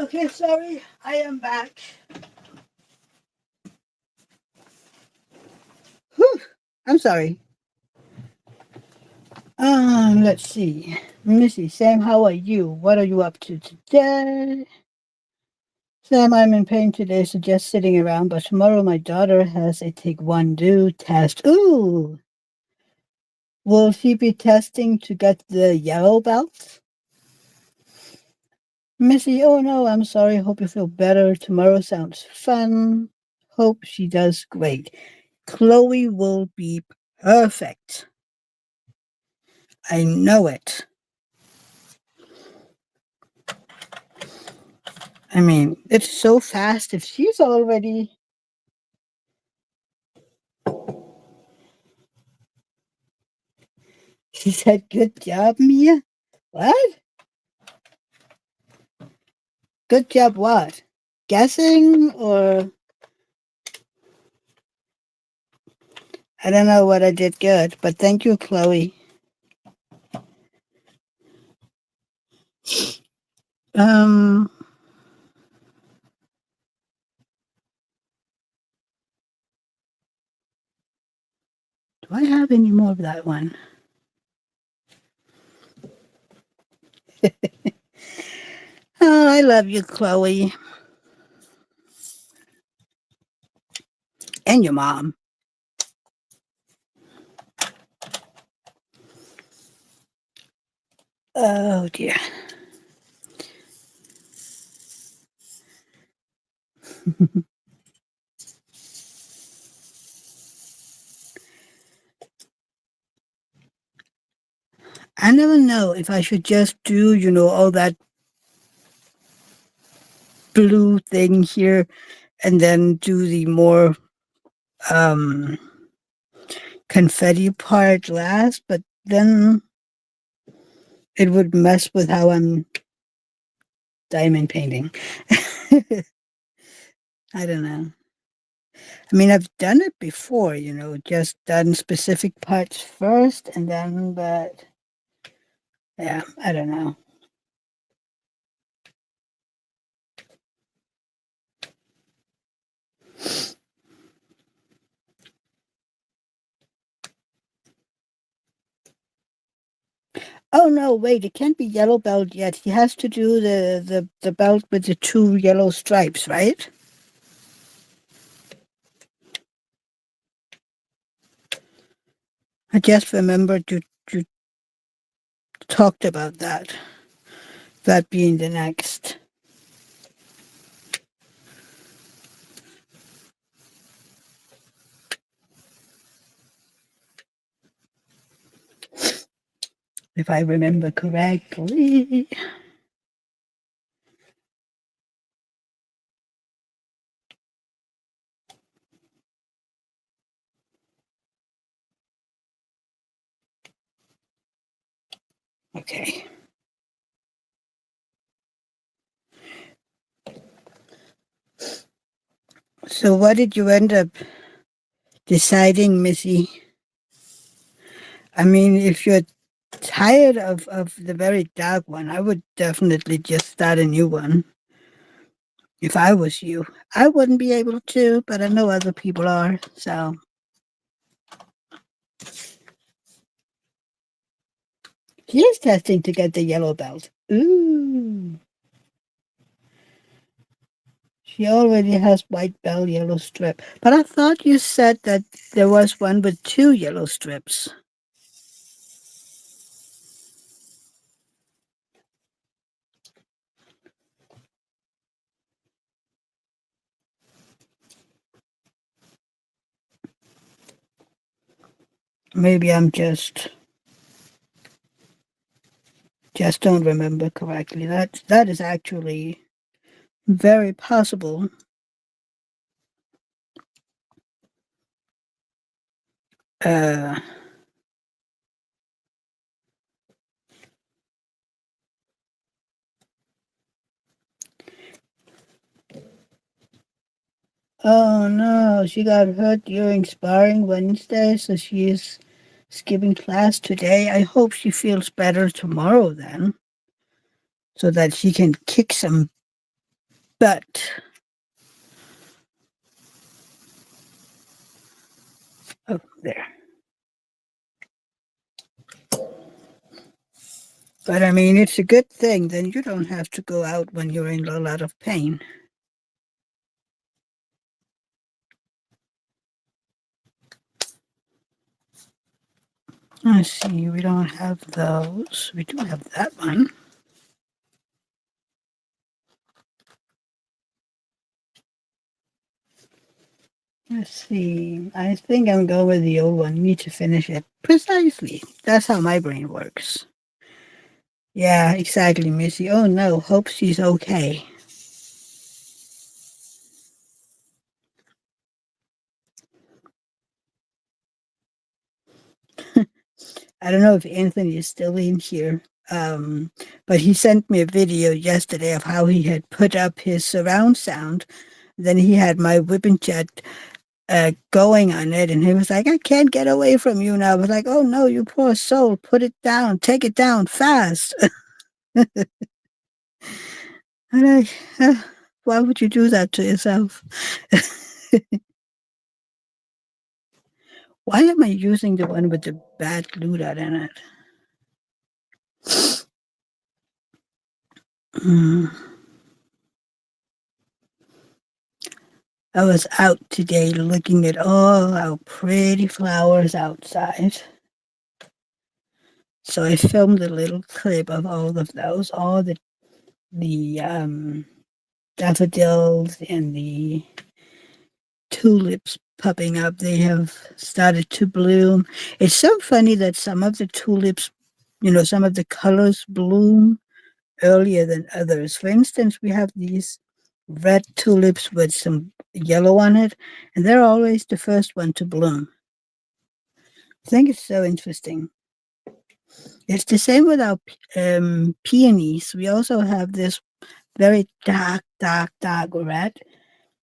Okay, sorry, I am back. Whew, I'm sorry. Let's see. Missy, Sam, how are you? What are you up to today? Sam, I'm in pain today, so just sitting around, but tomorrow my daughter has a take one do test. Ooh! Will she be testing to get the yellow belt? Missy, oh no, I'm sorry. Hope you feel better. Tomorrow sounds fun. Hope she does great. Chloe will be perfect. I know it. I mean, it's so fast. If she's already. She said, good job, Mia. What? Good job, what? Guessing or. I don't know what I did good, but thank you, Chloe. Um, do I have any more of that one? Oh, I love you, Chloe. And your mom. Oh, dear. I never know if I should just do, all that blue thing here and then do the more um, confetti part last, but then it would mess with how I'm diamond painting. I don't know. I mean, I've done it before, just done specific parts first and then, but yeah, I don't know. Oh no, wait, it can't be yellow belt yet. He has to do the belt with the two yellow stripes, right? I just remembered you talked about that being the next. If I remember correctly. Okay. So what did you end up deciding, Missy? I mean, if you're tired of the very dark one, I would definitely just start a new one. If I was you, I wouldn't be able to, but I know other people are. So she is testing to get the yellow belt. Ooh. She already has white belt, yellow strip. But I thought you said that there was one with two yellow strips. Maybe I'm just don't remember correctly. That is actually very possible. Uh, oh no, she got hurt during sparring Wednesday, so she is skipping class today. I hope she feels better tomorrow then, so that she can kick some But oh, there. But I mean, it's a good thing. Then you don't have to go out when you're in a lot of pain. Let's see, we don't have those. We do have that one. Let's see. I think I'm going with the old one. Need to finish it. Precisely. That's how my brain works. Yeah, exactly, Missy. Oh no, hope she's okay. I don't know if Anthony is still in here, but he sent me a video yesterday of how he had put up his surround sound. Then he had my whipping chat going on it, and he was like, "I can't get away from you now." I was like, "Oh no, you poor soul! Put it down, take it down fast." And why would you do that to yourself? Why am I using the one with the bad glue dot in it? Mm. I was out today looking at all our pretty flowers outside. So I filmed a little clip of all of those, all the daffodils and the tulips popping up. They have started to bloom. It's so funny that some of the tulips, some of the colors bloom earlier than others. For instance, we have these red tulips with some yellow on it, and they're always the first one to bloom. I think it's so interesting. It's the same with our peonies. We also have this very dark, dark, dark red.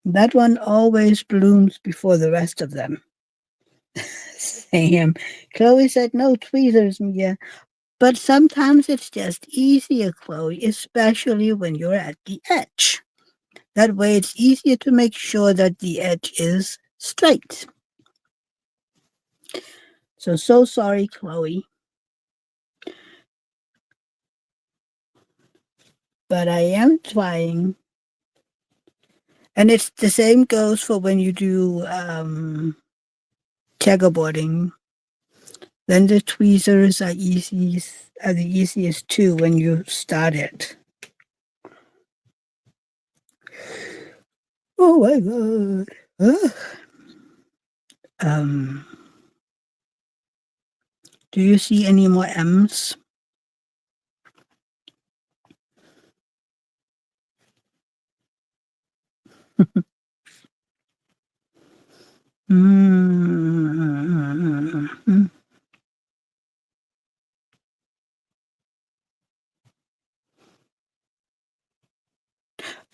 That one always blooms before the rest of them. Same. Chloe said no tweezers, Mia. But sometimes it's just easier, Chloe, especially when you're at the edge. That way it's easier to make sure that the edge is straight. So sorry, Chloe. But I am trying. And it's the same goes for when you do checkerboarding. Then the tweezers are the easiest too when you start it. Oh my god. Ugh. Um, do you see any more M's? Mm.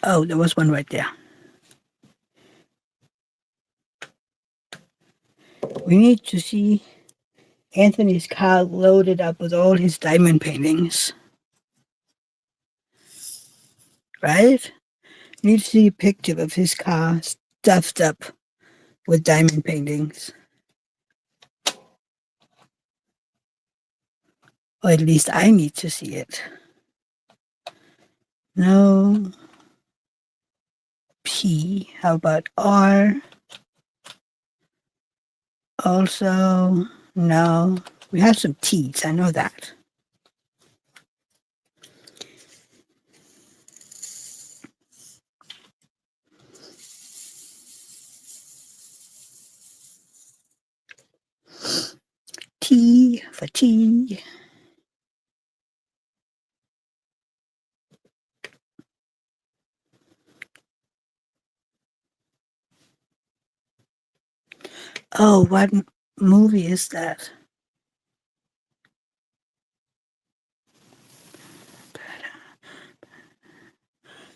Oh, there was one right there. We need to see Anthony's car loaded up with all his diamond paintings. Right? We need to see a picture of his car stuffed up with diamond paintings. Or at least I need to see it. No. P. How about R? Also, no. We have some T's, I know that. T for T. Oh, what movie is that?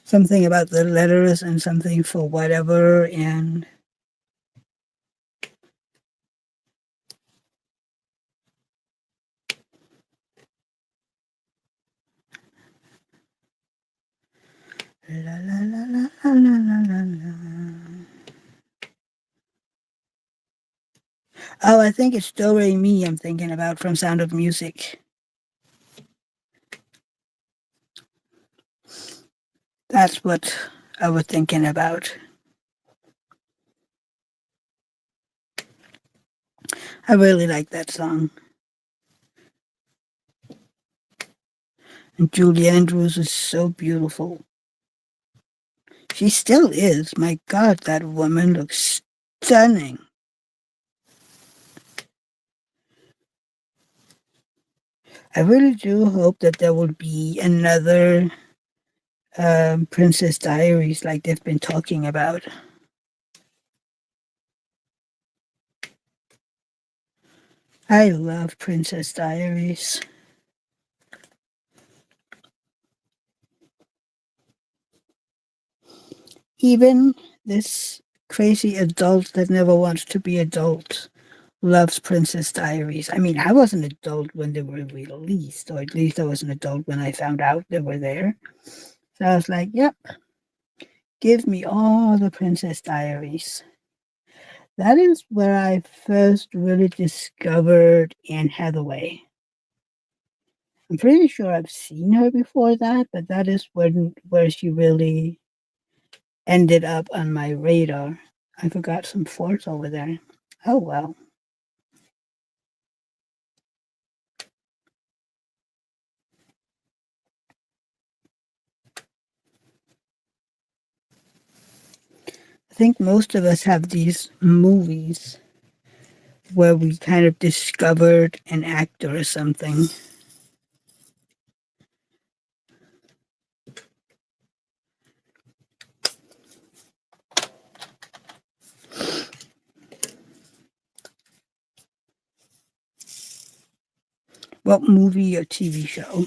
Something about the letters and something for whatever and la la la la Oh, I think it's Do Re Mi I'm thinking about from Sound of Music. That's what I was thinking about. I really like that song. And Julie Andrews is so beautiful. She still is. My God, that woman looks stunning. I really do hope that there will be another Princess Diaries like they've been talking about. I love Princess Diaries. Even this crazy adult that never wants to be adult loves Princess Diaries. I mean, I was an adult when they were released, or at least I was an adult when I found out they were there. So I was like, yep, give me all the Princess Diaries. That is where I first really discovered Anne Hathaway. I'm pretty sure I've seen her before that, but that is where she really ended up on my radar. I forgot some forts over there. Oh well. I think most of us have these movies where we kind of discovered an actor or something. What movie or TV show?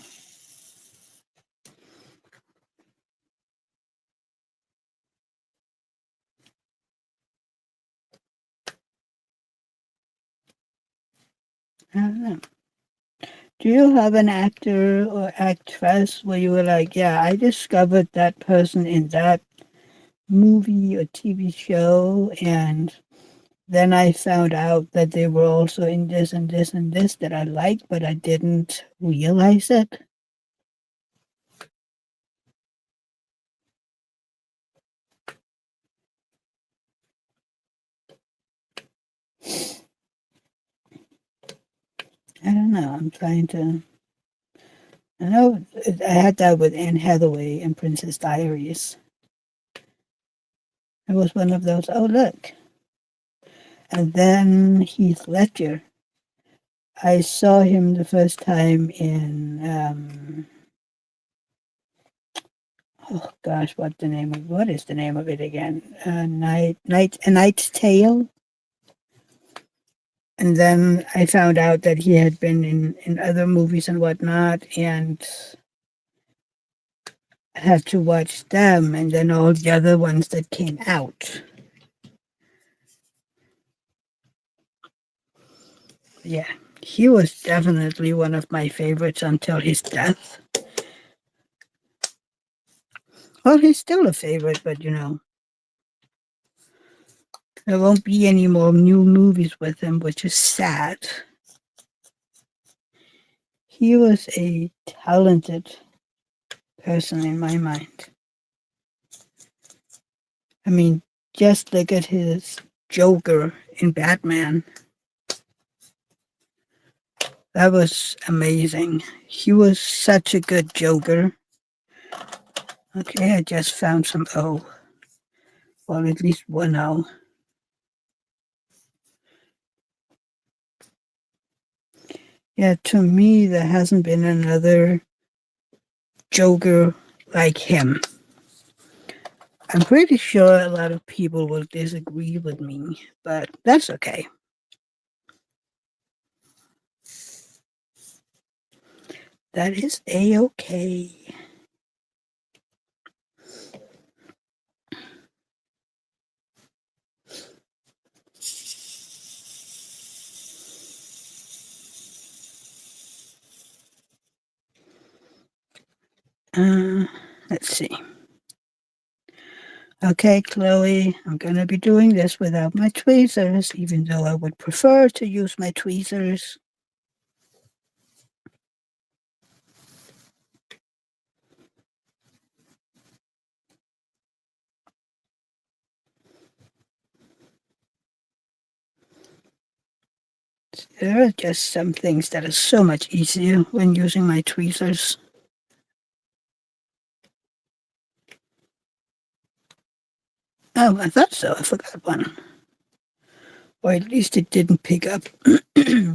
I don't know. Do you have an actor or actress where you were like, yeah, I discovered that person in that movie or TV show, and then I found out that they were also in this and this and this that I liked, but I didn't realize it? I don't know. I'm trying to. I know I had that with Anne Hathaway and Princess Diaries. It was one of those, oh, look. And then Heath Ledger. I saw him the first time in, oh gosh, what is the name of it again? A Knight's Tale. And then I found out that he had been in other movies and whatnot, and I had to watch them and then all the other ones that came out. Yeah, he was definitely one of my favorites until his death. Well, he's still a favorite, but there won't be any more new movies with him, which is sad. He was a talented person in my mind. I mean, just look at his Joker in Batman. That was amazing. He was such a good Joker. Okay, I just found some O. Well, at least one O. Yeah, to me, there hasn't been another Joker like him. I'm pretty sure a lot of people will disagree with me, but that's okay. That is A-okay. Uh, let's see. Okay, Chloe, I'm going to be doing this without my tweezers, even though I would prefer to use my tweezers. There are just some things that are so much easier when using my tweezers. Oh, I thought so. I forgot one. Or at least it didn't pick up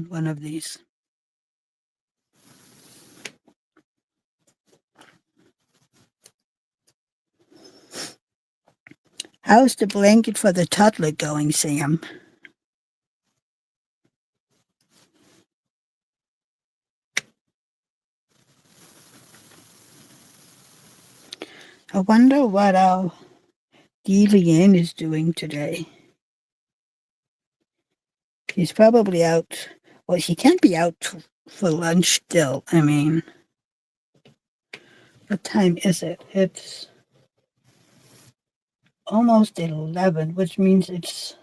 one of these. How's the blanket for the toddler going, Sam? I wonder what our Delian is doing today. She's probably out. Well, she can't be out for lunch still. I mean, what time is it? It's almost 11, which means it's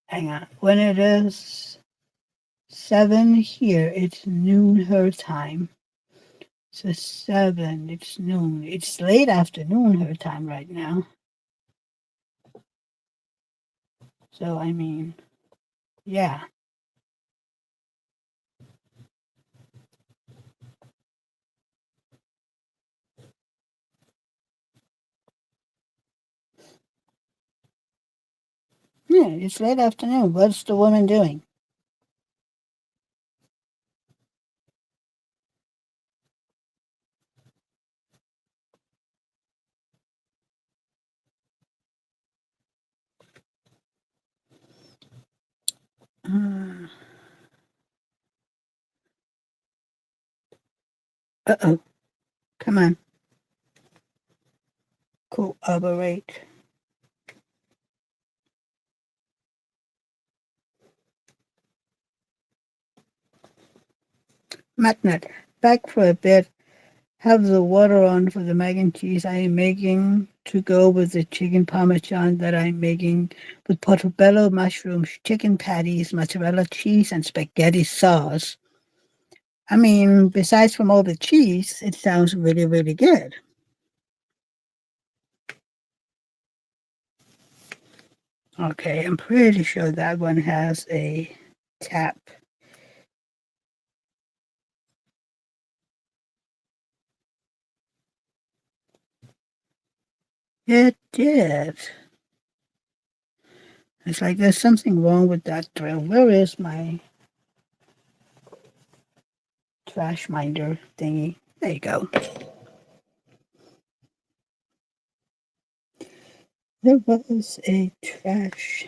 hang on. When it is 7 here, it's noon her time. So 7, it's noon. It's late afternoon her time right now. So, I mean, yeah. Yeah, it's late afternoon. What's the woman doing? Uh oh. Come on. Cooperate. Magnet. Back for a bit. Have the water on for the mac and cheese I am making to go with the chicken parmesan that I'm making with portobello mushrooms, chicken patties, mozzarella cheese, and spaghetti sauce. I mean, besides from all the cheese, it sounds really, really good. Okay, I'm pretty sure that one has a tap. It did. It's like there's something wrong with that drill. Where is my trash minder thingy? There you go. There was a trash.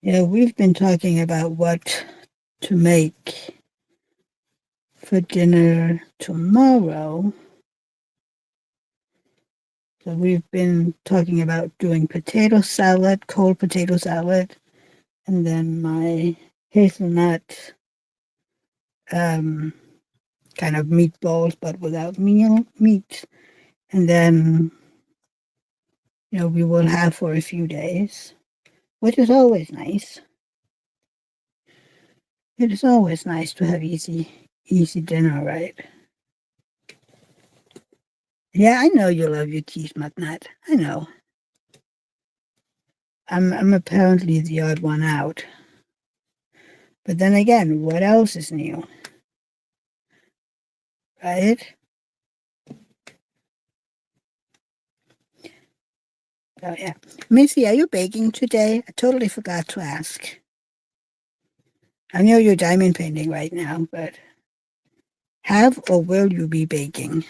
Yeah, we've been talking about what to make for dinner tomorrow. So we've been talking about doing potato salad, cold potato salad, and then my hazelnut um, kind of meatballs, but without meat. And then, we will have for a few days, which is always nice. It is always nice to have easy dinner, right? Yeah, I know you love your cheese McNutt. I know. I'm apparently the odd one out. But then again, what else is new? Right? Oh yeah. Missy, are you baking today? I totally forgot to ask. I know you're diamond painting right now, but have or will you be baking?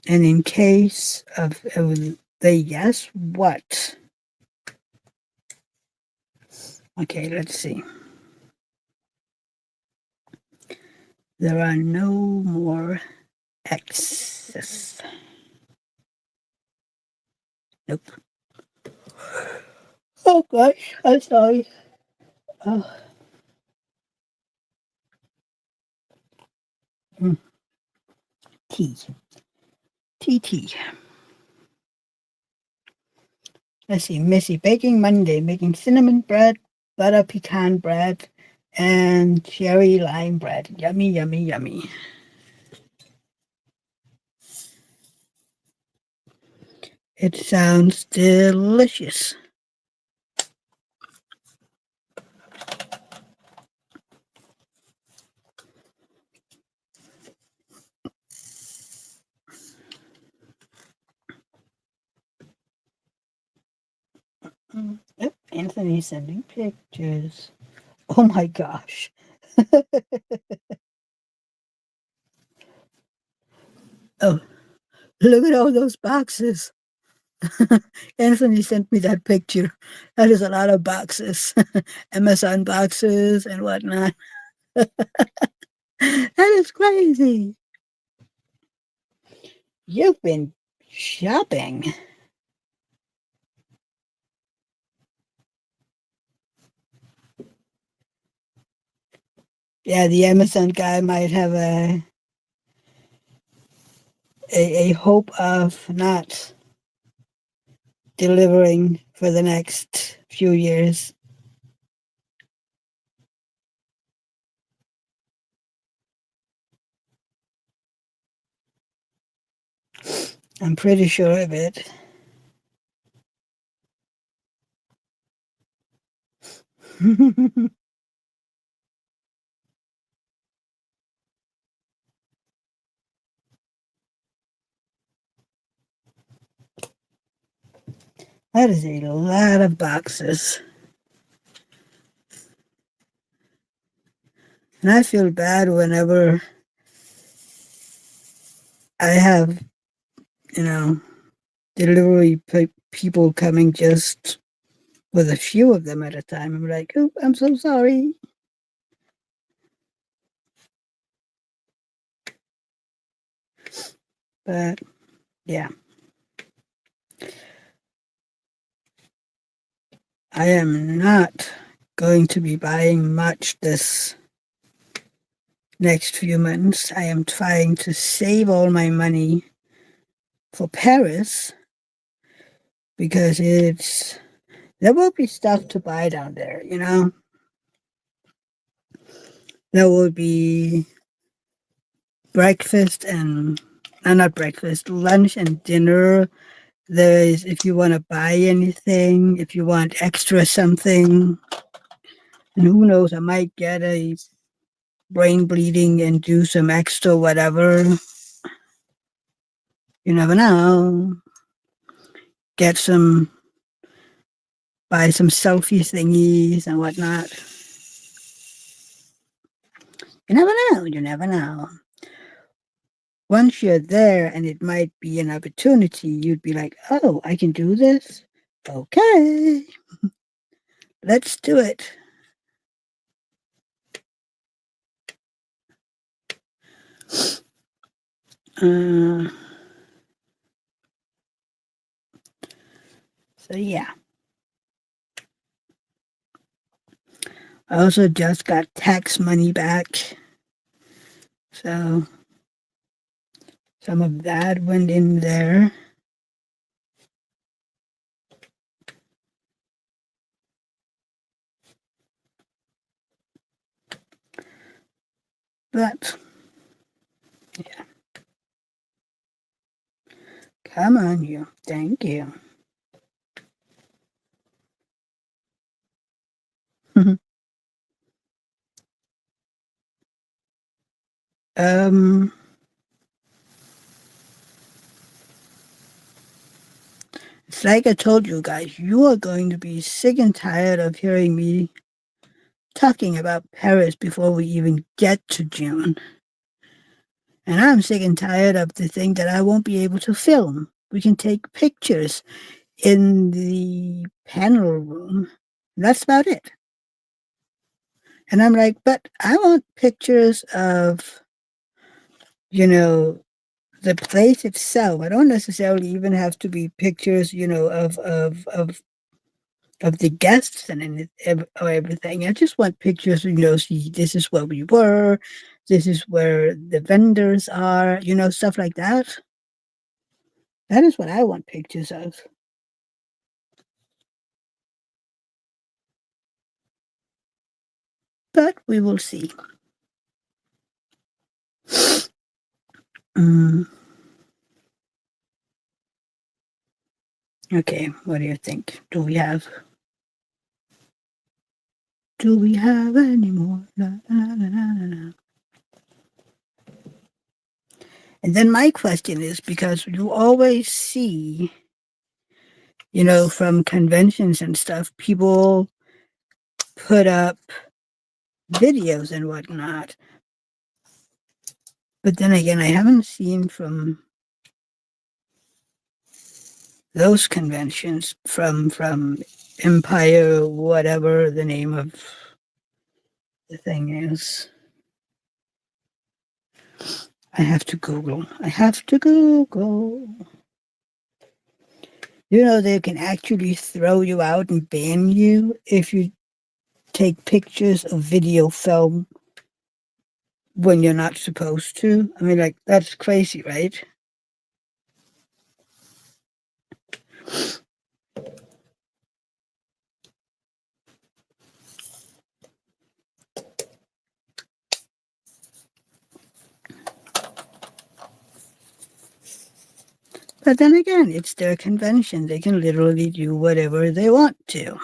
And in case of the yes, what? Okay, let's see. There are no more X's. Nope. Oh gosh, I'm sorry. Oh, mm, tea. Tea, tea. Let's see, Missy, baking Monday, making cinnamon bread, butter pecan bread, and cherry lime bread. Yummy, yummy, yummy. It sounds delicious. Yep, Anthony's sending pictures. Oh my gosh. Oh, look at all those boxes. Anthony sent me that picture. That is a lot of boxes. Amazon boxes and whatnot. That is crazy. You've been shopping. Yeah, the Amazon guy might have a hope of not delivering for the next few years. I'm pretty sure of it. That is a lot of boxes. And I feel bad whenever I have, you know, delivery people coming just with a few of them at a time. I'm like, oh, I'm so sorry. But yeah, I am not going to be buying much this next few months. I am trying to save all my money for Paris because there will be stuff to buy down there, you know. There will be breakfast and not breakfast, lunch and dinner. There is if you want to buy anything, if you want extra something, and who knows, I might get a brain bleeding and do some extra whatever. You never know. Get some buy some selfie thingies and whatnot. You never know. You never know. Once you're there and it might be an opportunity, you'd be like, oh, I can do this? Okay, let's do it. Uh, so, yeah. I also just got tax money back. So, some of that went in there. But, yeah. Come on, you. Thank you. um, it's like I told you guys, you are going to be sick and tired of hearing me talking about Paris before we even get to June. And I'm sick and tired of the thing that I won't be able to film. We can take pictures in the panel room. That's about it. And I'm like, but I want pictures of, you know, the place itself. I don't necessarily even have to be pictures, of of the guests and or everything. I just want pictures, see this is where we were, this is where the vendors are, stuff like that. That is what I want pictures of. But we will see. Mm, okay, what do you think? Do we have any more? La, la, la, la, la. And then my question is, because you always see, from conventions and stuff, people put up videos and whatnot. But then again, I haven't seen from those conventions, from Empire, whatever the name of the thing is. I have to Google. They can actually throw you out and ban you if you take pictures of video film when you're not supposed to. I mean, like, that's crazy, right? But then again, it's their convention. They can literally do whatever they want to.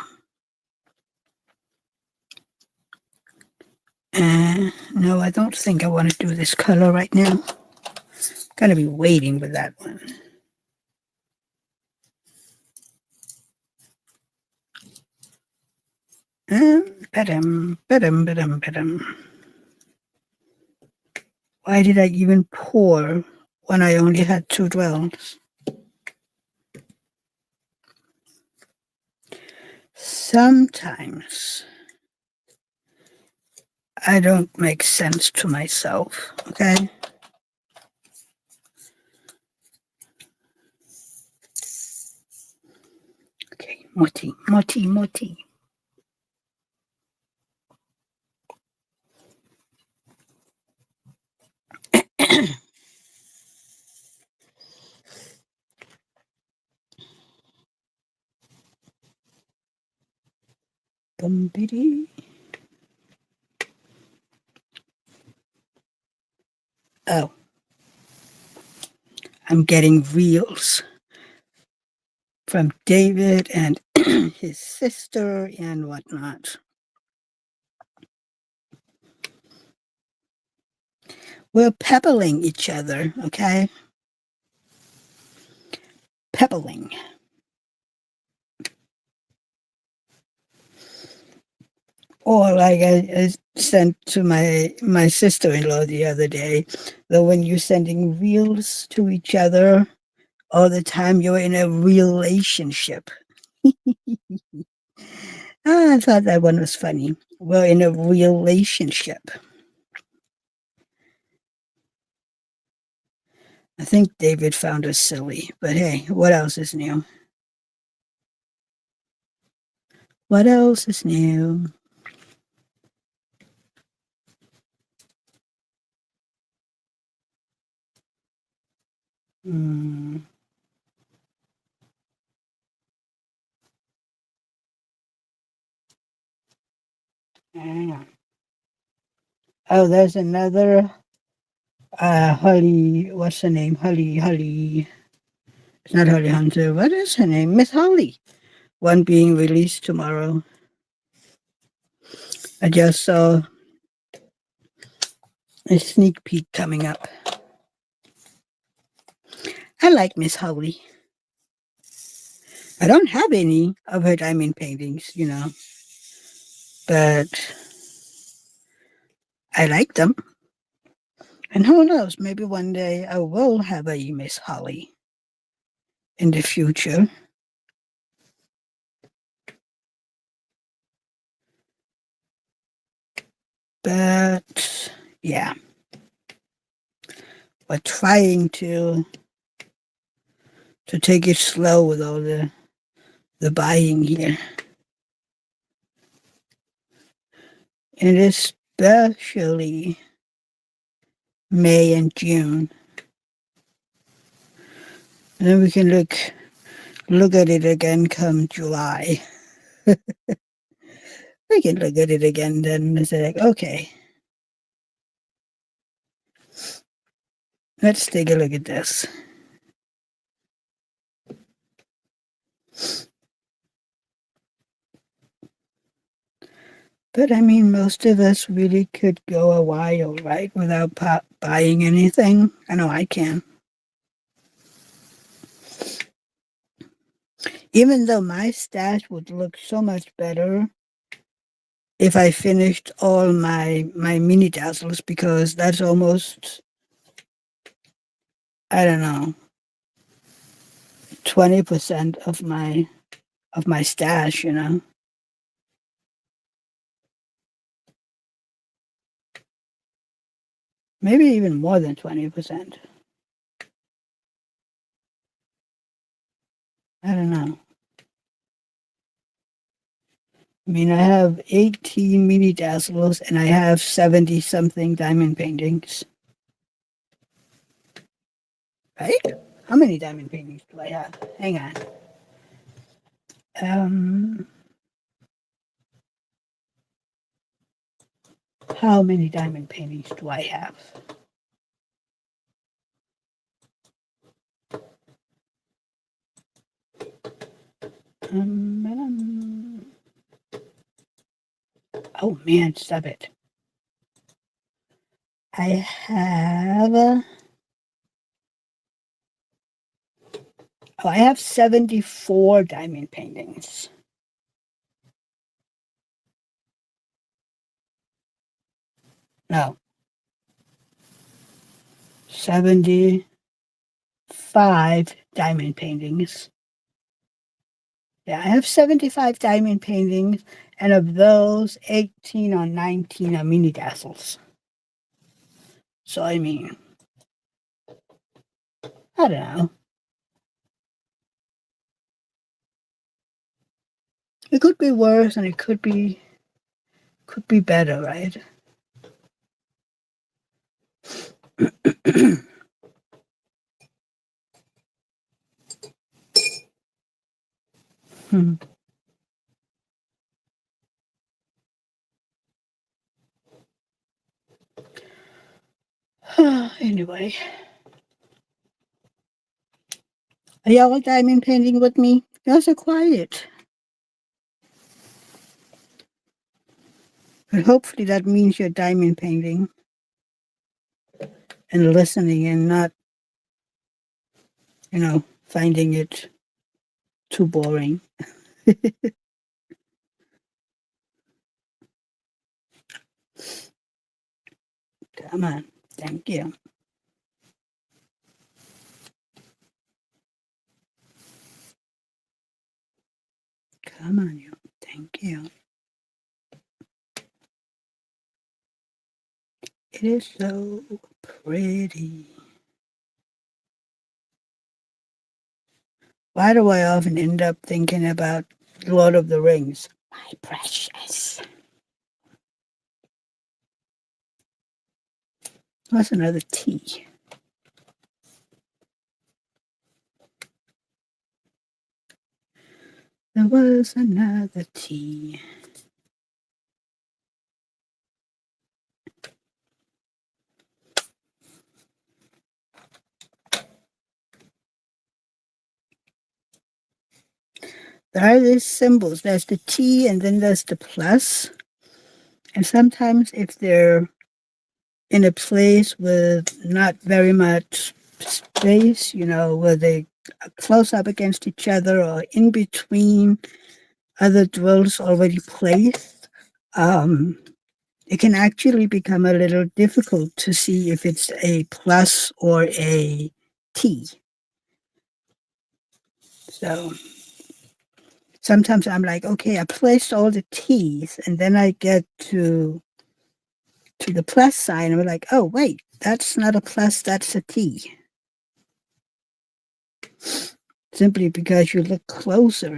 No, I don't think I want to do this color right now. Gonna be waiting for that one. Ba-dum, ba-dum, ba-dum, ba-dum. Why did I even pour when I only had 2 dwells? Sometimes I don't make sense to myself, okay? Okay, moti, moti, moti. Bumbidi. Oh, I'm getting reels from David and his sister and whatnot. We're pebbling each other, okay? Pebbling. Or like I sent to my sister-in-law the other day, that when you're sending reels to each other all the time, you're in a relationship. I thought that one was funny. We're in a relationship. I think David found us silly, but hey, what else is new? What else is new? Hmm. I don't know. Oh, there's another Holly. What's her name? Holly. It's not Holly Hunter. What is her name? Miss Holly. One being released tomorrow. I just saw a sneak peek coming up. I like Miss Holly. I don't have any of her diamond paintings, but I like them. And who knows, maybe one day I will have a Miss Holly in the future. But yeah, we're trying to take it slow with all the buying here. and especially May and June. And then we can look at it again come July. We can look at it again then and say, like, okay, let's take a look at this. But I mean, most of us really could go a while, right, without buying anything. I know I can. Even though my stash would look so much better if I finished all my mini dazzles, because that's almost, I don't know, 20% of my stash, you know. Maybe even more than 20%. I don't know. I mean, I have 18 mini dazzles and I have 70 something diamond paintings. Right? How many diamond paintings do I have? Hang on. Um, how many diamond paintings do I have? Um, oh man, stop it. I have, I have 74 diamond paintings. No, 75 diamond paintings. Yeah, I have 75 diamond paintings, and of those, 18 or 19 are mini dazzles. So, I mean, I don't know. It could be worse and it could be better, right? Hmm. Anyway, are y'all diamond painting with me? Y'all so quiet. But hopefully that means you're diamond painting and listening and not, finding it too boring. Come on. Thank you. Come on, you. Thank you. It is so pretty. Why do I often end up thinking about Lord of the Rings? My precious. What's another T? There was another T. There are these symbols. There's the T and then there's the plus. And sometimes if they're in a place with not very much space, where they are close up against each other or in between other drills already placed, it can actually become a little difficult to see if it's a plus or a T. So sometimes I'm like, okay, I placed all the T's, and then I get to the plus sign, and we're like, oh wait, that's not a plus, that's a T. Simply because you look closer.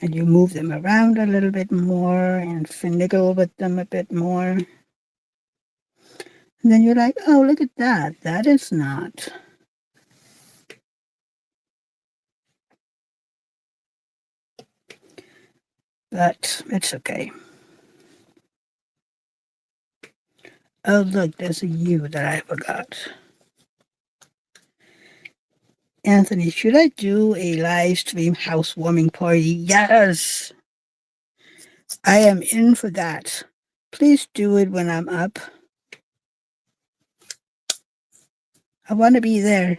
And you move them around a little bit more and finagle with them a bit more. And then you're like, oh, look at that. That is not. But it's okay. Oh, look, there's a U that I forgot. Anthony, should I do a live stream housewarming party? Yes, I am in for that. Please do it when I'm up. I want to be there.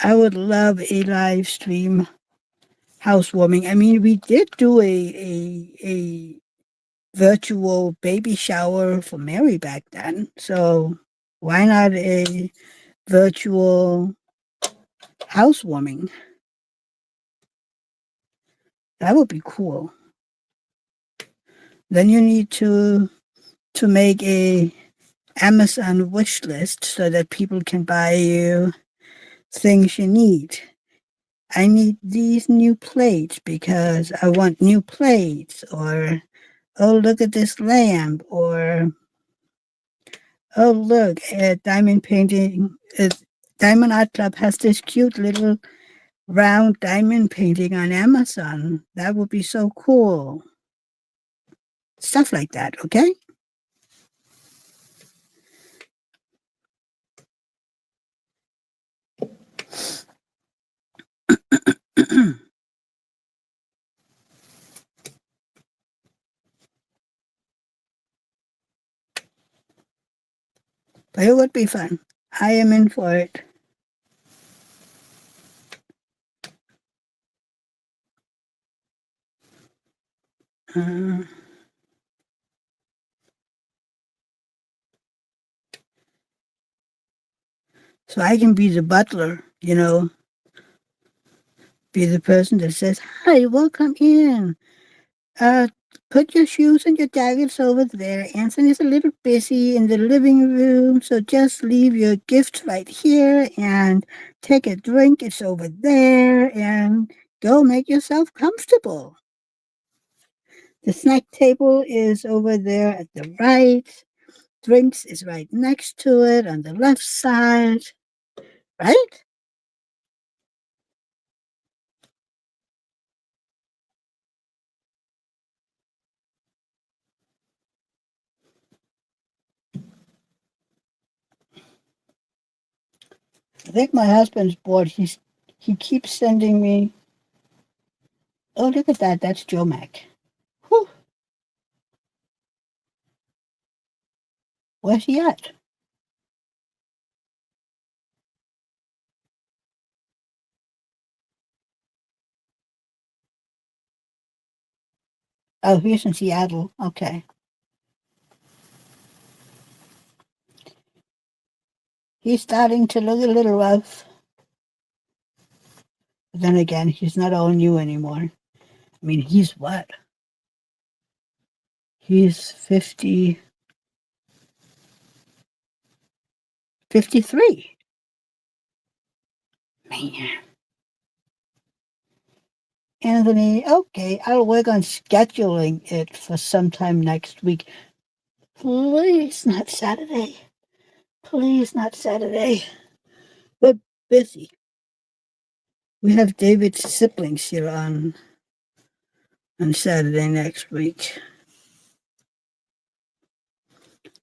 I would love a live stream housewarming. I mean, we did do a virtual baby shower for Mary back then. So why not a virtual housewarming? That would be cool. Then you need to make a Amazon wish list so that people can buy you things you need. I need these new plates because I want new plates, or oh, look at this lamp, or oh, look at diamond painting. Diamond Art Club has this cute little round diamond painting on Amazon. That would be so cool. Stuff like that, okay? But it would be fun. I am in for it. Uh, so I can be the butler, be the person that says, "Hi, welcome in. Uh, put your shoes and your jackets over there. Anthony's a little busy in the living room, so just leave your gifts right here and take a drink. It's over there, and go make yourself comfortable. The snack table is over there at the right. Drinks is right next to it on the left side, right?" I think my husband's bored. He keeps sending me. Oh, look at that! That's Joe Mac. Whew, where's he at? Oh, he's in Seattle. Okay. He's starting to look a little rough. But then again, he's not all new anymore. I mean, he's what? He's 50, 53. Man. Anthony, okay, I'll work on scheduling it for sometime next week. Please, not Saturday. Please, not Saturday. We're busy. We have David's siblings here on Saturday next week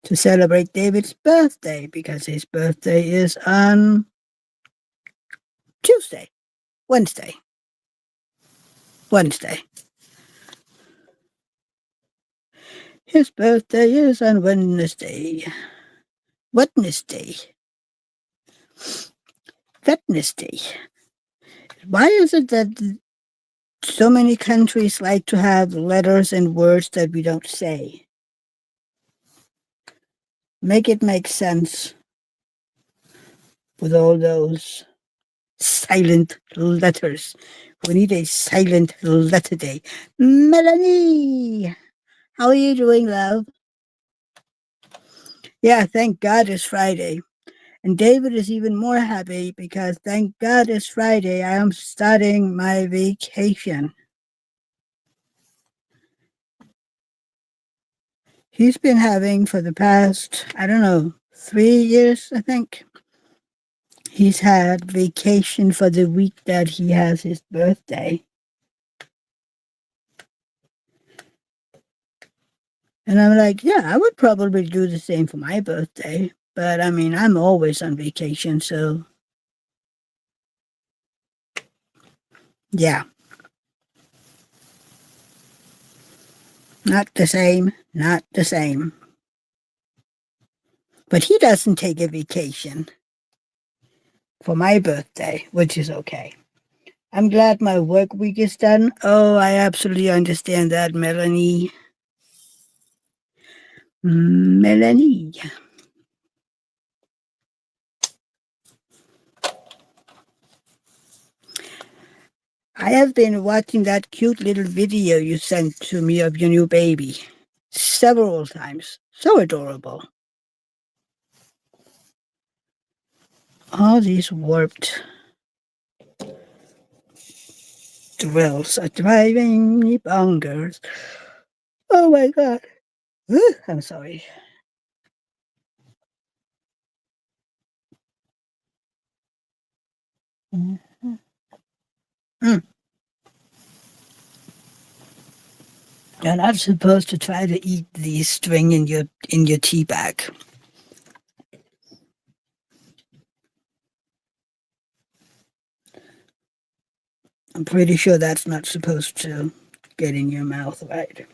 to celebrate David's birthday because his birthday is on Tuesday, Wednesday, Wednesday. His birthday is on Wednesday. Wednesday. Wednesday. Why is it that so many countries like to have letters and words that we don't say? Make it make sense with all those silent letters. We need a silent letter day. Melanie, how are you doing, love? Yeah, thank God it's Friday. And David is even more happy because thank God it's Friday. I am starting my vacation. He's been having for the past, I don't know, 3 years, I think. He's had vacation for the week that he has his birthday. And I'm like, yeah, I would probably do the same for my birthday. But I mean, I'm always on vacation, so yeah, not the same, not the same. But he doesn't take a vacation for my birthday, which is okay. I'm glad my work week is done. Oh, I absolutely understand that, Melanie. Melanie. I have been watching that cute little video you sent to me of your new baby several times. So adorable. All these warped drills are driving me bonkers. Oh my god. I'm sorry. Mhm. Mm. You're not supposed to try to eat the string in your tea bag. I'm pretty sure that's not supposed to get in your mouth, right?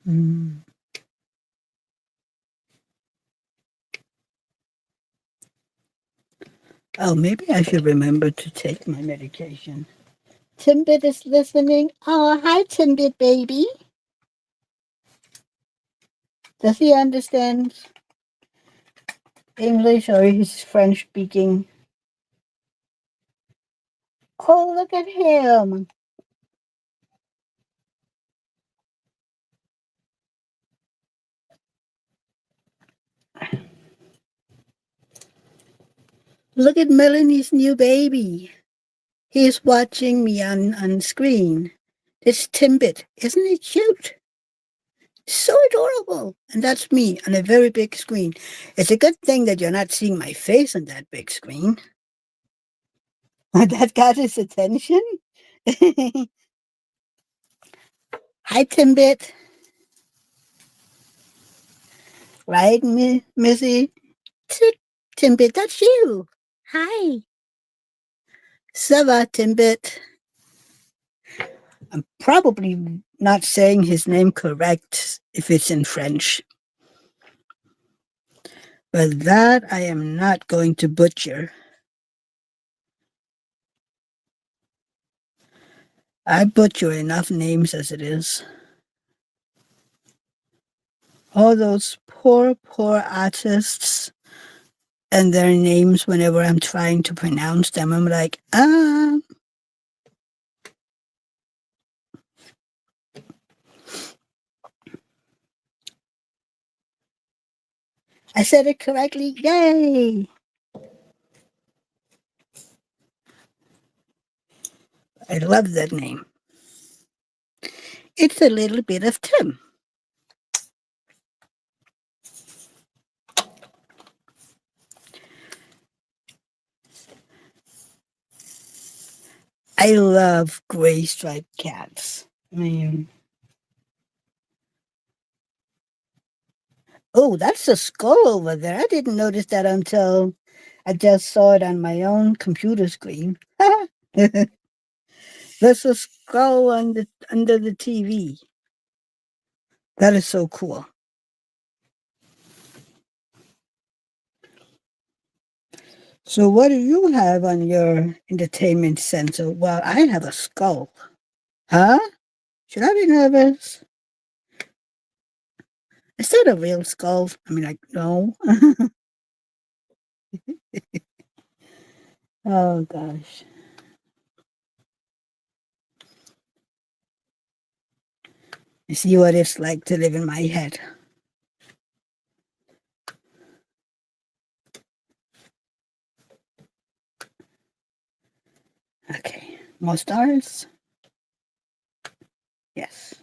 Mm. Oh, maybe I should remember to take my medication. Timbit is listening. Oh, hi, Timbit baby. Does he understand English or is French speaking? Oh, look at him. Look at Melanie's new baby. He's watching me on screen. It's Timbit. Isn't it cute? So adorable. And that's me on a very big screen. It's a good thing that you're not seeing my face on that big screen. That got his attention. Hi, Timbit. Right, Missy? Timbit, that's you. Hi. Sava, Timbit. I'm probably not saying his name correct if it's in French, but that I am not going to butcher. I butcher enough names as it is. All those poor, poor artists and their names whenever I'm trying to pronounce them. I'm like, I said it correctly. Yay! I love that name. It's a little bit of Tim. I love gray striped cats. I mean, oh, that's a skull over there. I didn't notice that until I just saw it on my own computer screen. There's a skull under the TV. That is so cool. So, what do you have on your entertainment center? Well, I have a skull. Huh? Should I be nervous? Is that a real skull? I mean, like, no. Oh, gosh. See what it's like to live in my head. Okay, more stars. Yes.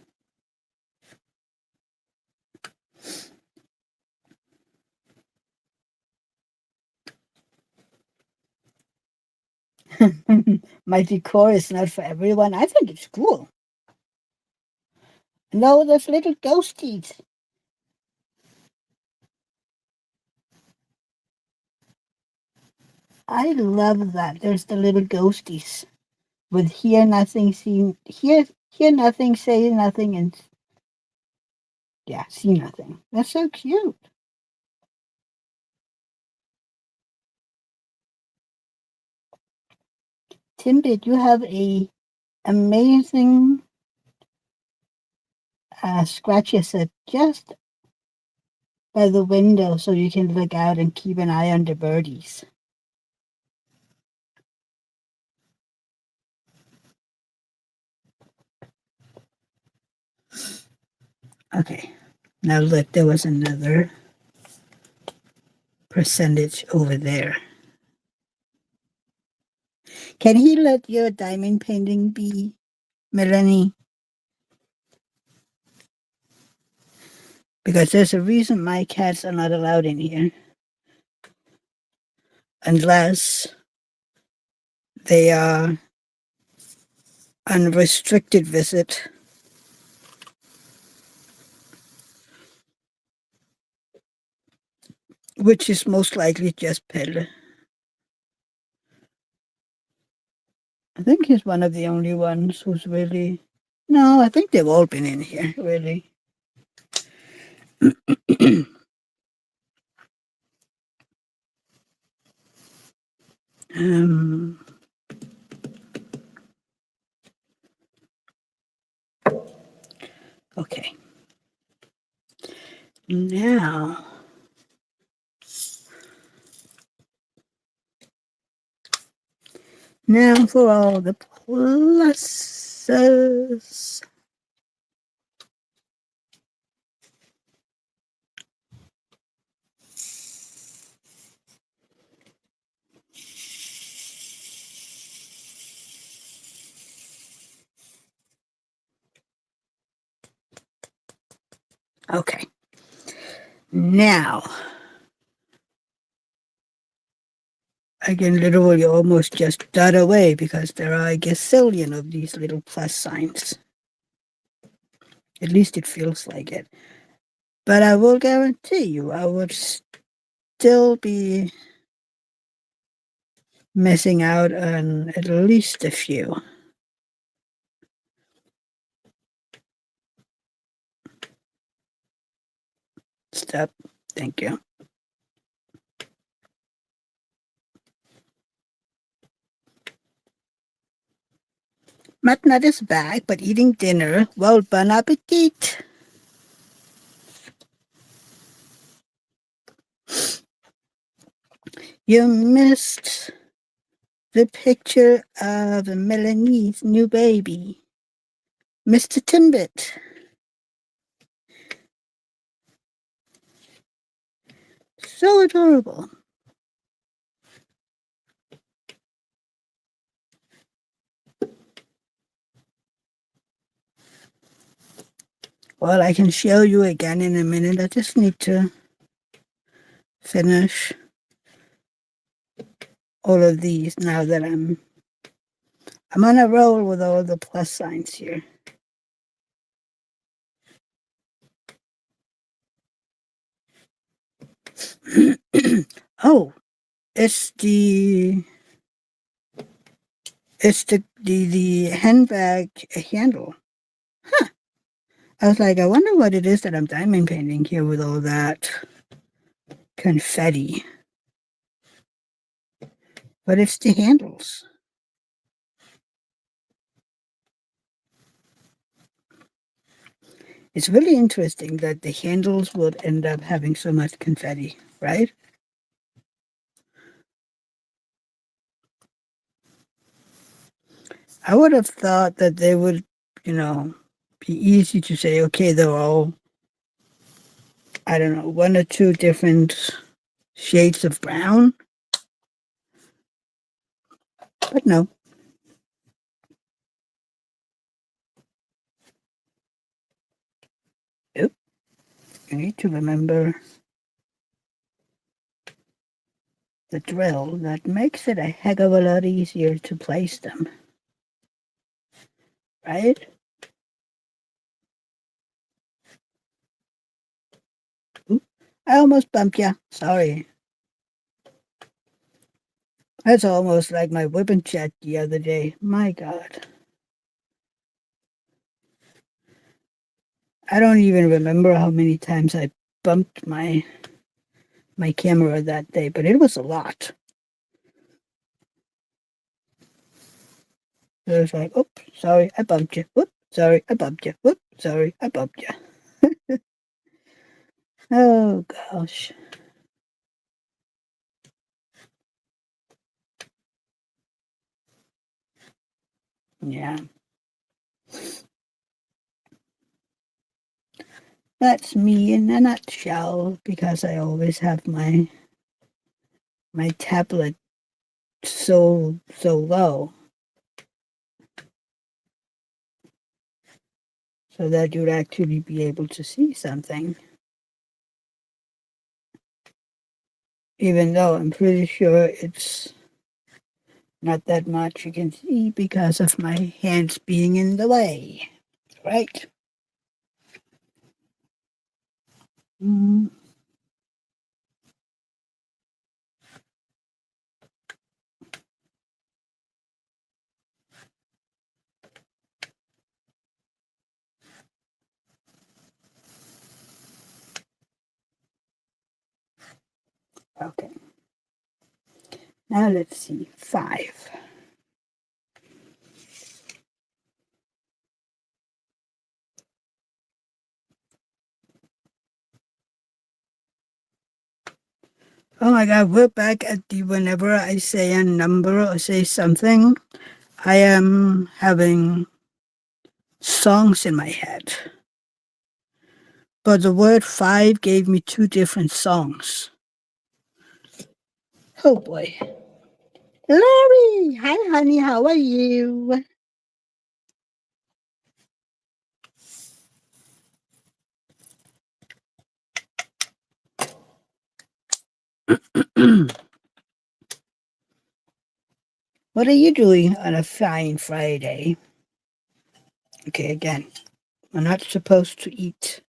My decor is not for everyone. I think it's cool. No, there's little ghosties. I love that. There's the little ghosties with hear nothing, see hear nothing, say nothing, and yeah, see nothing. That's so cute. Timbit, you have a amazing scratcher set just by the window so you can look out and keep an eye on the birdies. Okay, now look, there was another percentage over there. Can he let your diamond painting be, Melanie? Because there's a reason my cats are not allowed in here. Unless they are unrestricted visit. Which is most likely just Pelle. I think he's one of the only ones who's really. No, I think they've all been in here, really. um, okay. Now, now for all the pluses. Okay. Now, I can literally almost just dot away because there are a gazillion of these little plus signs. At least it feels like it. But I will guarantee you, I would still be missing out on at least a few. Stop. Thank you. Matnat is back, but eating dinner. Well, bon appetit. You missed the picture of Melanie's new baby, Mr. Timbit. So adorable. Well, I can show you again in a minute. I just need to finish all of these now that I'm on a roll with all the plus signs here. Oh, it's the the handbag handle. Huh. I was like, I wonder what it is that I'm diamond painting here with all that confetti. But it's the handles. It's really interesting that the handles would end up having so much confetti, right? I would have thought that they would, you know, be easy to say, okay, they're all, I don't know, one or two different shades of brown. But no. Oop, I need to remember the drill that makes it a heck of a lot easier to place them. Right? Oop, I almost bumped you. Sorry. That's almost like my whipping chat the other day. My God. I don't even remember how many times I bumped my camera that day, but it was a lot. It was like, oops, sorry, I bumped you. Whoop, sorry, I bumped you. Whoop, sorry, I bumped you. Oh, gosh. Yeah. That's me in a nutshell because I always have my tablet so low so that you'd actually be able to see something. Even though I'm pretty sure it's not that much you can see because of my hands being in the way. Right? Mm, okay. Now let's see. 5. Oh my God, we're back at the whenever I say a number or say something, I am having songs in my head. But the word 5 gave me 2 different songs. Oh boy. Lori! Hi, honey, how are you? What are you doing on a fine Friday? Okay, again, we're not supposed to eat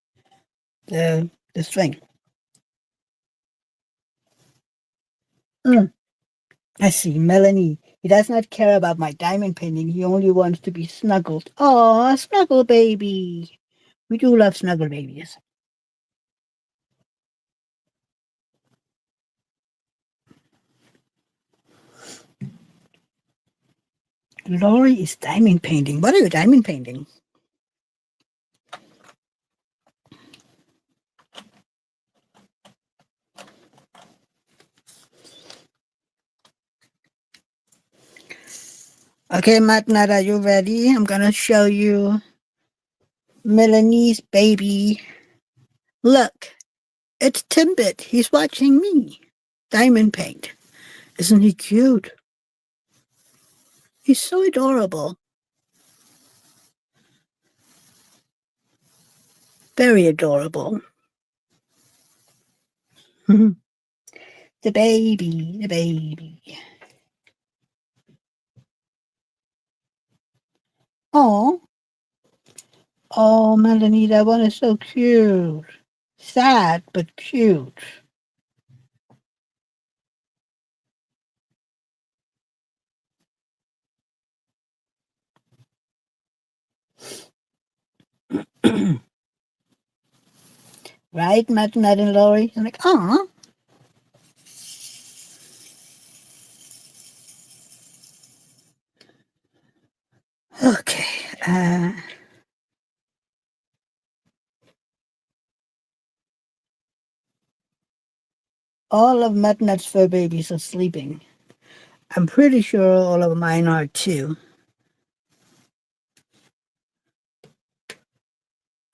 the thing. Mm, I see, Melanie. He does not care about my diamond painting. He only wants to be snuggled. Aw, snuggle baby. We do love snuggle babies. Lori is diamond painting. What are you diamond painting? Okay, Matnat, are you ready? I'm gonna show you Melanie's baby. Look, it's Timbit. He's watching me. Diamond paint. Isn't he cute? He's so adorable. Very adorable. The baby, the baby. Oh, oh, Melanie, that one is so cute. Sad, but cute. Right, Matt and Laurie? I'm like, oh. Okay. All of Matt fur babies are sleeping. I'm pretty sure all of mine are too.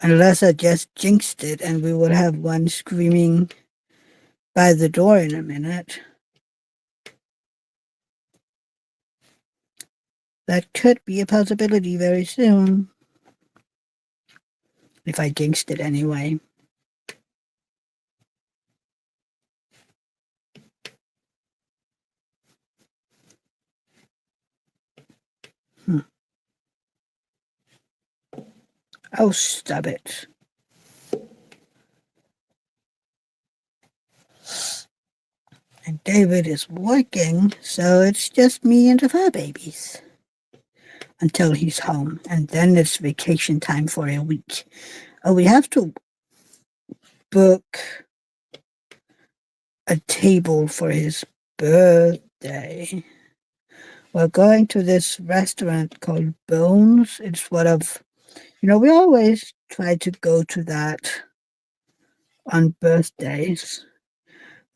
Unless I just jinxed it and we will have one screaming by the door in a minute. That could be a possibility very soon. If I jinxed it anyway. Hmm. Oh, stop it. And David is working, so it's just me and the fur babies until he's home. And then it's vacation time for a week. Oh, we have to book a table for his birthday. We're going to this restaurant called Bones. It's one of, we always try to go to that on birthdays.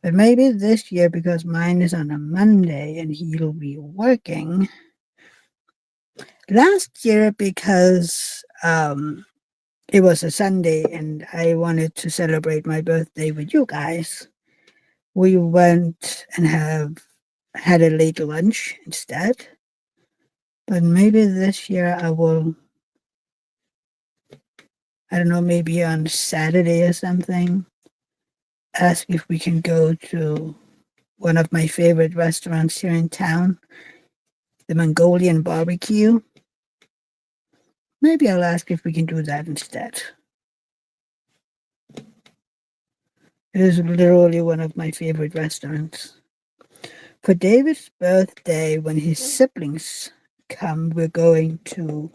But maybe this year, because mine is on a Monday and he'll be working. Last year, because it was a Sunday and I wanted to celebrate my birthday with you guys, we went and have had a late lunch instead. But maybe this year I don't know, maybe on Saturday or something, ask if we can go to one of my favorite restaurants here in town, the Mongolian barbecue. Maybe I'll ask if we can do that instead. It is literally one of my favorite restaurants. For David's birthday, when his siblings come, we're going to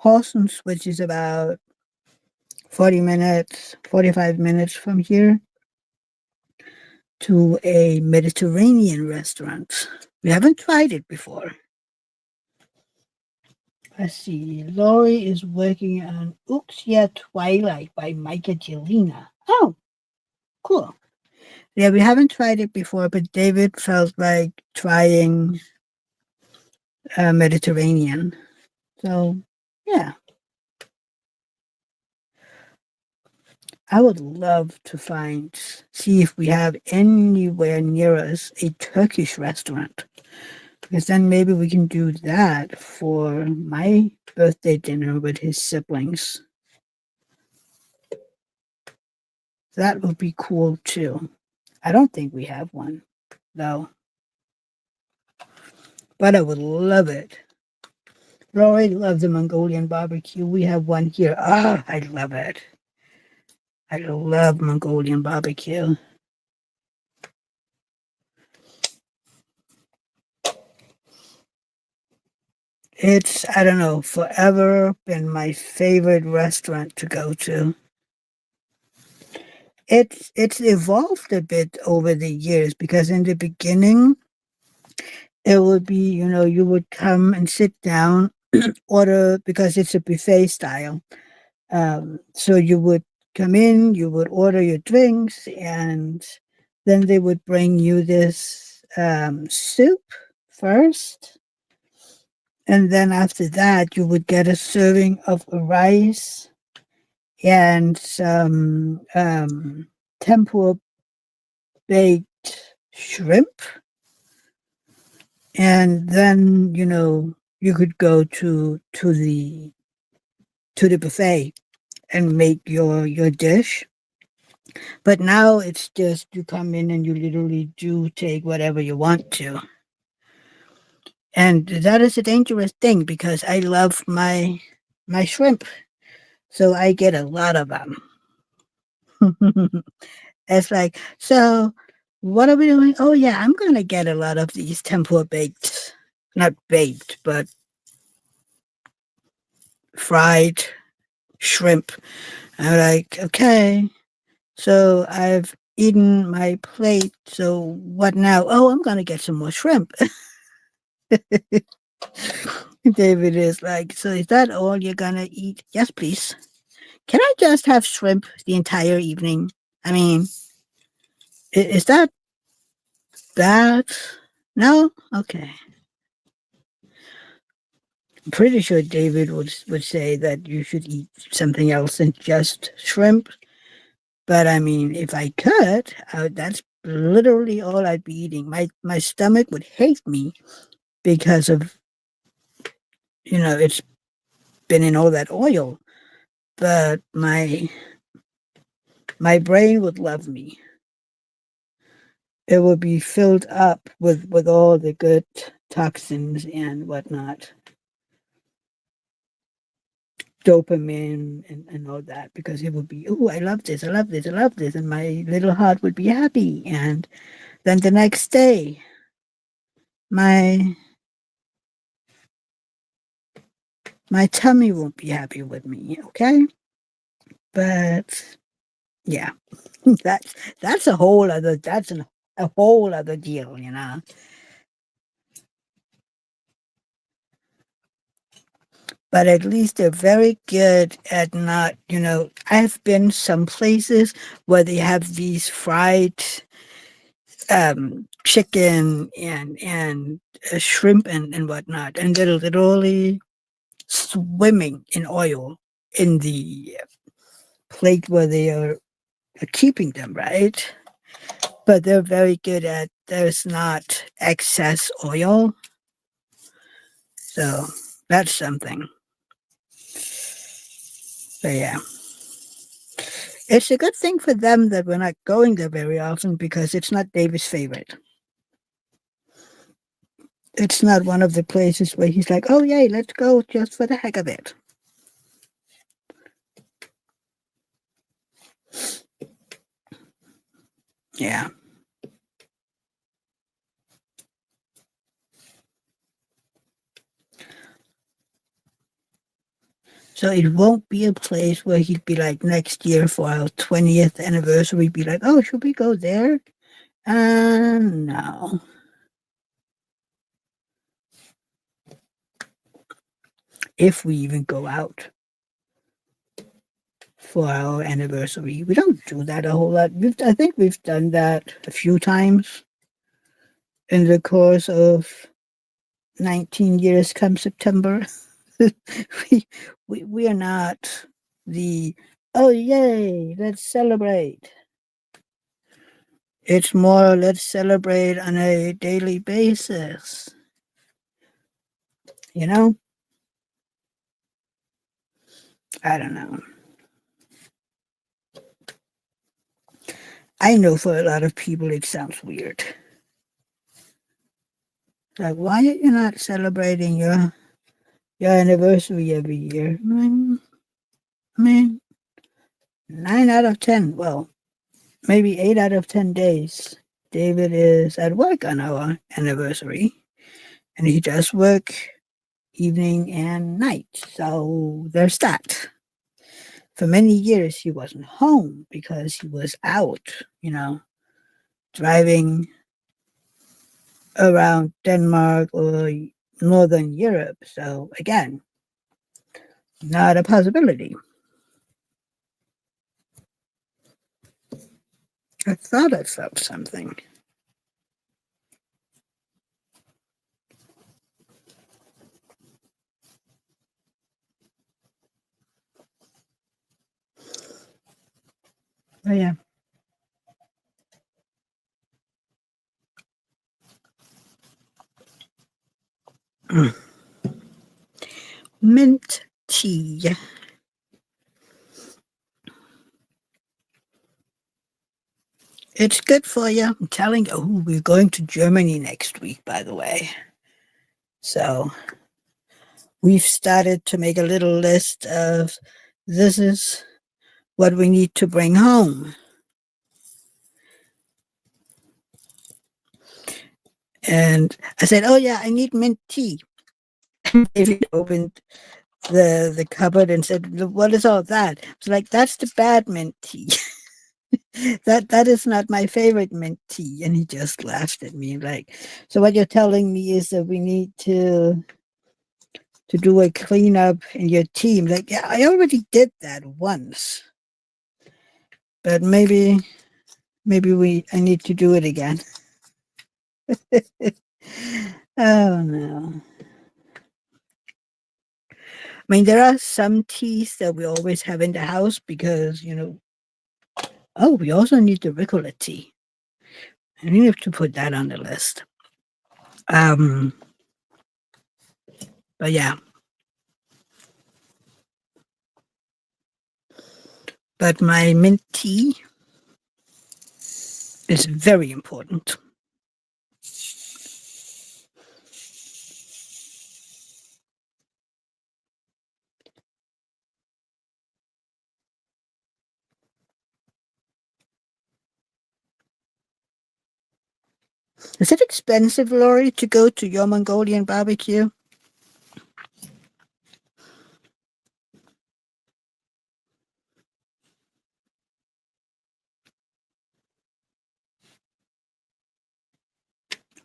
Horsens, which is about 40 minutes, 45 minutes from here, to a Mediterranean restaurant. We haven't tried it before. Let's see. Laurie is working on Uxia Twilight by Micah Jelena. Oh, cool. Yeah, we haven't tried it before, but David felt like trying Mediterranean. So, yeah. I would love to see if we have anywhere near us a Turkish restaurant. Because then maybe we can do that for my birthday dinner with his siblings. That would be cool too. I don't think we have one, though. But I would love it. Roy loves the Mongolian barbecue. We have one here. Ah, I love it. I love Mongolian barbecue. It's, I don't know, forever been my favorite restaurant to go to. It's evolved a bit over the years because in the beginning it would be, you would come and sit down, order because it's a buffet style. So you would come in, you would order your drinks, and then they would bring you this soup first. And then after that, you would get a serving of rice and some tempura baked shrimp. And then, you could go to the buffet and make your dish. But now it's just you come in and you literally do take whatever you want to. And that is a dangerous thing because I love my shrimp. So I get a lot of them. It's like, so what are we doing? Oh yeah, I'm gonna get a lot of these tempura baked, not baked, but fried shrimp. I'm like, okay. So I've eaten my plate. So what now? Oh, I'm gonna get some more shrimp. David is like, so is that all you're gonna eat? Yes, please. Can I just have shrimp the entire evening? I mean, is that bad? No? Okay. Pretty sure David would say that you should eat something else than just shrimp. But I mean, if I could, that's literally all I'd be eating. My stomach would hate me because of it's been in all that oil. But my brain would love me. It would be filled up with all the good toxins and whatnot, dopamine and all that, because it would be, oh, I love this, I love this, I love this, and my little heart would be happy. And then the next day, my my tummy won't be happy with me, okay? But yeah, that's a whole other a whole other deal. But at least they're very good at not, I've been some places where they have these fried chicken and shrimp and whatnot, and they're literally swimming in oil in the plate where they are keeping them, right? But they're very good at there's not excess oil, so that's something. So yeah, it's a good thing for them that we're not going there very often because it's not David's favorite. It's not one of the places where he's like, "Oh yay, let's go just for the heck of it." Yeah. So it won't be a place where he'd be like next year for our 20th anniversary, be like, "Oh, should we go there?" No. If we even go out for our anniversary, we don't do that a whole lot. I think we've done that a few times in the course of 19 years come September. we, we are not the, oh, yay, let's celebrate. It's more, let's celebrate on a daily basis. You know? I don't know. I know for a lot of people it sounds weird. Like, why are you not celebrating your anniversary every year? I mean, 9 out of 10, well, maybe 8 out of 10 days, David is at work on our anniversary, and he does work evening and night. So there's that. For many years, he wasn't home because he was out, driving around Denmark or Northern Europe. So again, not a possibility. I thought I felt something. Oh, yeah. Mint tea. It's good for you. I'm telling you. Oh, we're going to Germany next week, by the way. So we've started to make a little list of this is what we need to bring home. And I said, oh, yeah, I need mint tea. David opened the cupboard and said, what is all that? It's like, that's the bad mint tea. That is not my favorite mint tea. And he just laughed at me like, so what you're telling me is that we need to do a cleanup in your team. Like, yeah, I already did that once. But maybe I need to do it again. Oh no. I mean, there are some teas that we always have in the house because, oh, we also need the Ricola tea. I need to put that on the list. Um, but yeah, but my mint tea is very important. Is it expensive, Lori, to go to your Mongolian barbecue?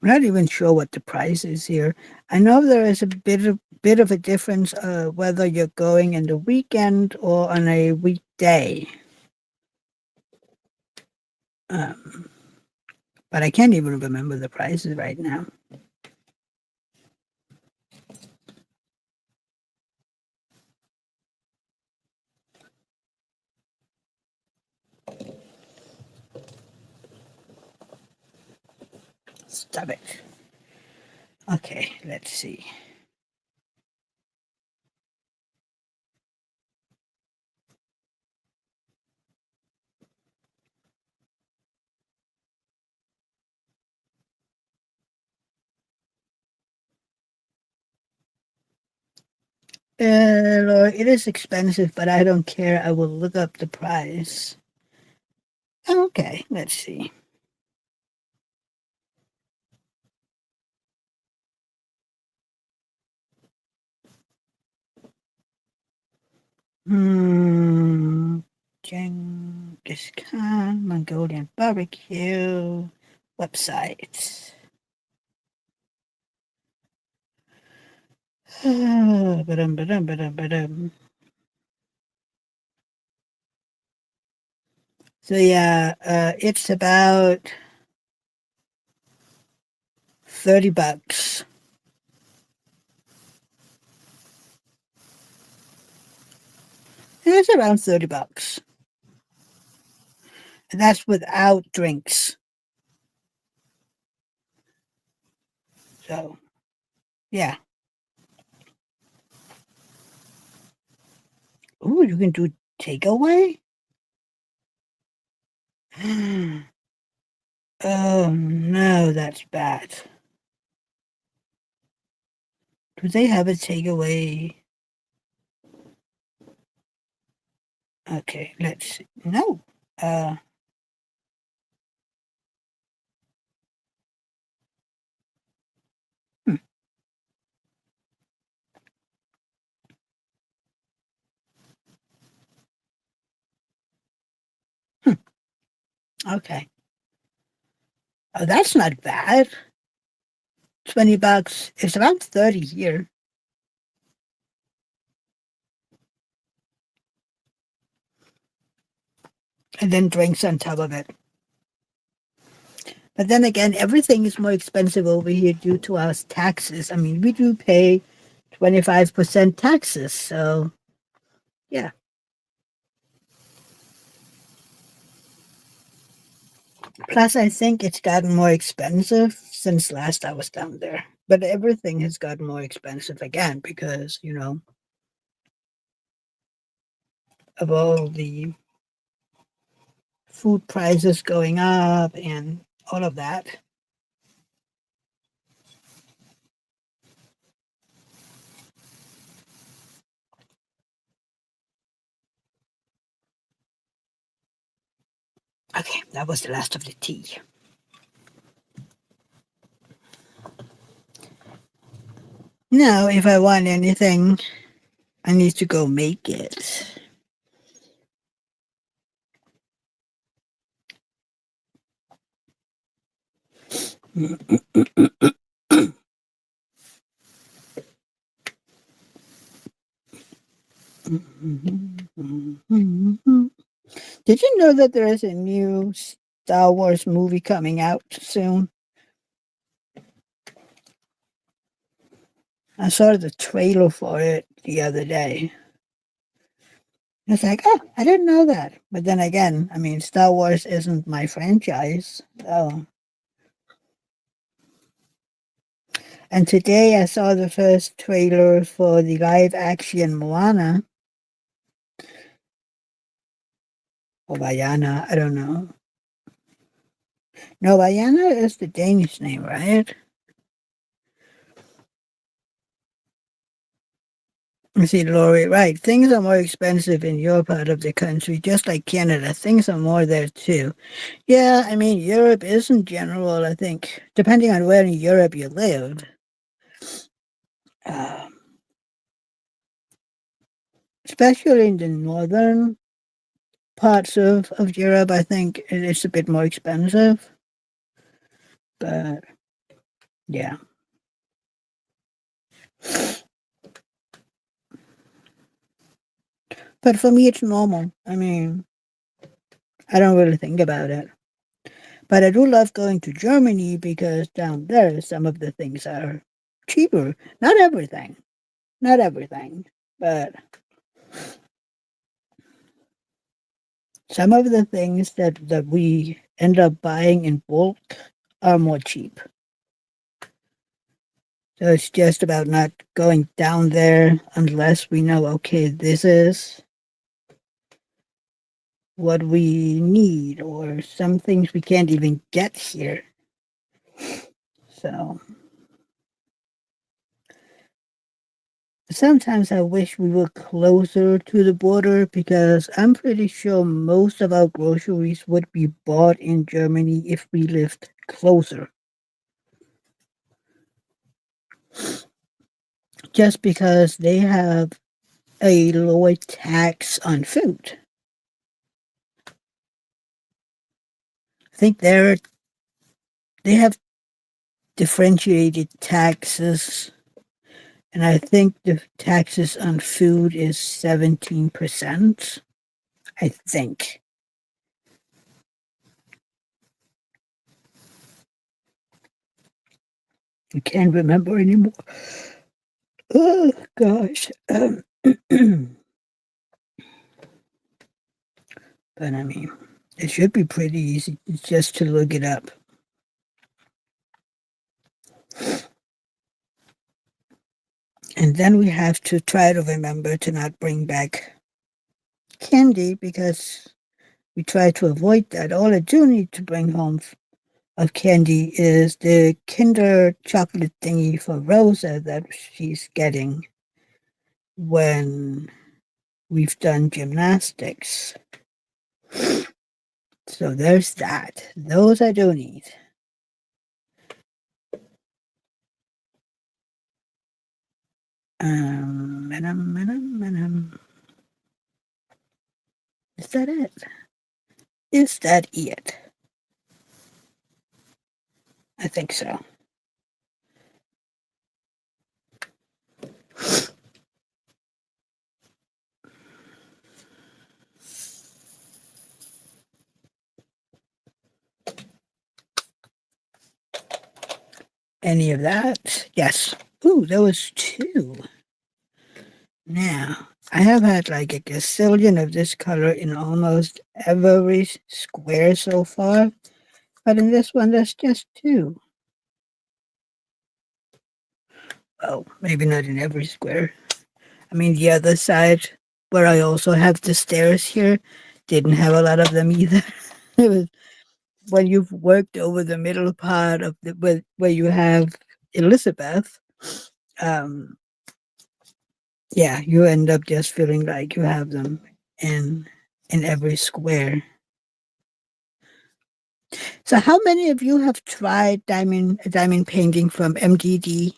I'm not even sure what the price is here. I know there is a bit of a difference whether you're going in the weekend or on a weekday. Um, but I can't even remember the prices right now. Stop it. Okay, let's see. Lord, it is expensive, but I don't care. I will look up the price. Okay, let's see. Genghis Khan, Mongolian barbecue website. Ba-dum. So yeah, it's about $30. It's around $30, and that's without drinks. So yeah. Ooh, you can do takeaway. Oh no, that's bad. Do they have a takeaway? Okay, let's see. No. Uh, hmm, hmm, okay. Oh, that's not bad. $20. It's around 30 here. And then drinks on top of it. But then again, everything is more expensive over here due to our taxes. I mean, we do pay 25% taxes. So, yeah. Plus, I think it's gotten more expensive since last I was down there. But everything has gotten more expensive again because, of all the food prices going up and all of that. Okay, that was the last of the tea. Now, if I want anything, I need to go make it. Did you know that there is a new Star Wars movie coming out soon? I saw the trailer for it the other day. It's like, oh, I didn't know that. But then again, I mean, Star Wars isn't my franchise. So, and today I saw the first trailer for the live action Moana or Vaiana. I don't know. No, Vaiana is the Danish name, right? I see, Lori, right. Things are more expensive in your part of the country, just like Canada. Things are more there too. Yeah, I mean, Europe is in general, I think, depending on where in Europe you live. Uh, Especially in the northern parts of Europe, I think it's a bit more expensive. But yeah. But for me, it's normal. I mean, I don't really think about it. But I do love going to Germany because down there, some of the things are cheaper. Not everything. Not everything. But some of the things that we end up buying in bulk are more cheap. So it's just about not going down there unless we know, okay, this is what we need, or some things we can't even get here. So sometimes I wish we were closer to the border because I'm pretty sure most of our groceries would be bought in Germany if we lived closer. Just because they have a lower tax on food. I think they have differentiated taxes, and I think the taxes on food is 17%. I think. I can't remember anymore. Oh gosh. But I mean, it should be pretty easy just to look it up. And then we have to try to remember to not bring back candy because we try to avoid that. All I do need to bring home of candy is the Kinder chocolate thingy for Rosa that she's getting when we've done gymnastics. So there's that. Those I do need. Um, is that it? Is that it? I think so. Any of that? Yes. Ooh, there was two. Now, I have had like a gazillion of this color in almost every square so far, but in this one, there's just two. Oh, maybe not in every square. I mean, the other side, where I also have the stairs here, didn't have a lot of them either. It was when you've worked over the middle part of the where you have Elizabeth, um, yeah, you end up just feeling like you have them in every square. So, how many of you have tried diamond painting from MDD?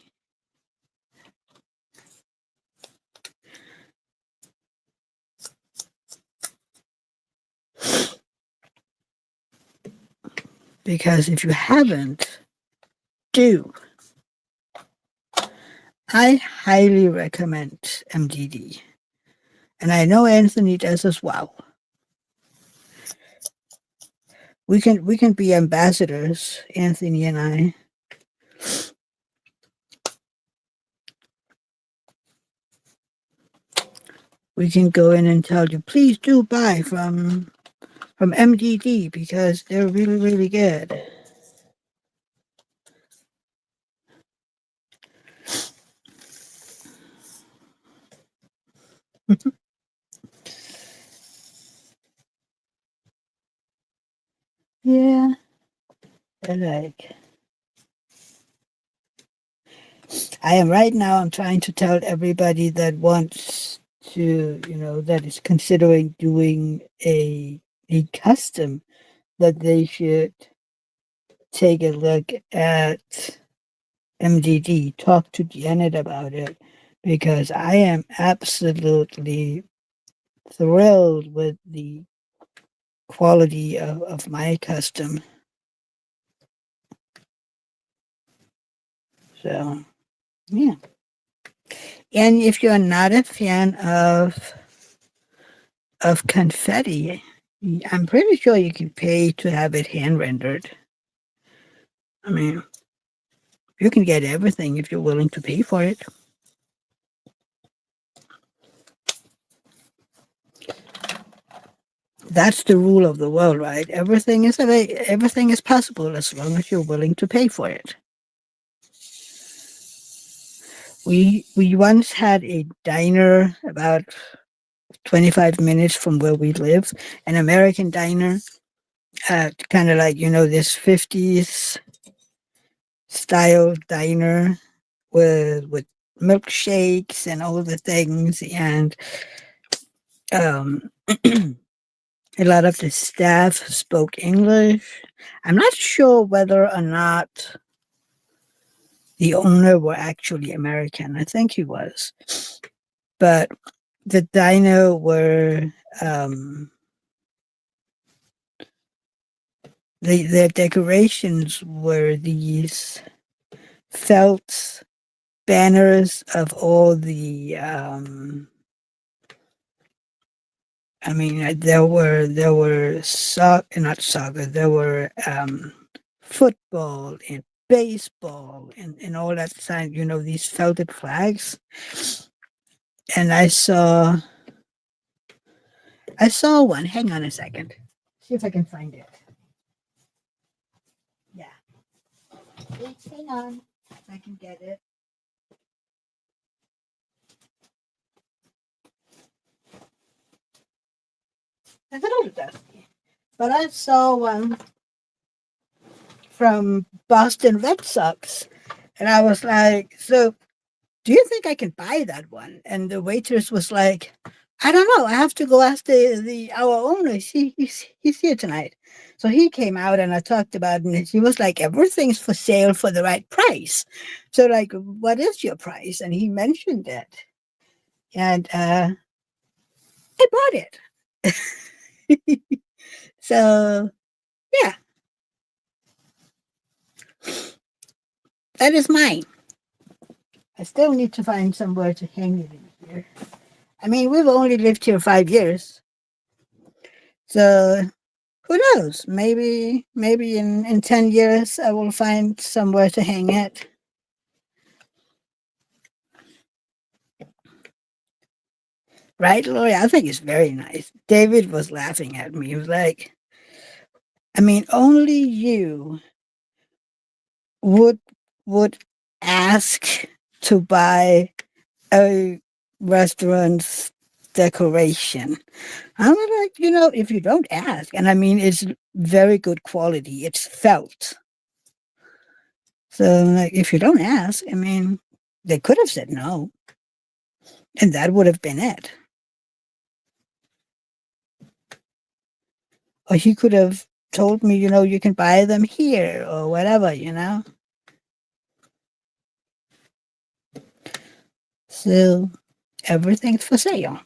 Because if you haven't, do. I highly recommend MDD, and I know Anthony does as well. We can be ambassadors, Anthony and I. we can go in and tell you, please do buy from MDD because they're really, really good. Yeah, I like. I am right now. I'm trying to tell everybody that wants to, that is considering doing a custom that they should take a look at MDD. Talk to Janet about it because I am absolutely thrilled with the quality of my custom. So yeah. And if you're not a fan of confetti, I'm pretty sure you can pay to have it hand rendered. I mean, you can get everything if you're willing to pay for it. That's the rule of the world, right? Everything is possible as long as you're willing to pay for it. We once had a diner about 25 minutes from where we live, an American diner, kind of like this 50s style diner with milkshakes and all the things, and um, a lot of the staff spoke English. I'm not sure whether or not the owner were actually American. I think he was, but the diner were their decorations were these felt banners of all the there were not soccer, there were football and baseball and all that kind, these felted flags. And I saw one. Hang on a second. See if I can find it. Yeah. Please hang on. If I can get it. It's a little dusty. But I saw one from Boston Red Sox. And I was like, so do you think I can buy that one? And the waitress was like, I don't know. I have to go ask the our owner. He's here tonight. So he came out and I talked about it. And he was like, everything's for sale for the right price. So like, what is your price? And he mentioned it. And I bought it. So yeah, that is mine. I still need to find somewhere to hang it in here. I mean, we've only lived here 5 years. So who knows? Maybe in 10 years I will find somewhere to hang it. Right, Lori? I think it's very nice. David was laughing at me. He was like, I mean, only you would would ask to buy a restaurant's decoration. I'm like, if you don't ask, and I mean, it's very good quality. It's felt. So, like, if you don't ask, I mean, they could have said no, and that would have been it. Or he could have told me, you can buy them here or whatever. So, everything's for sale.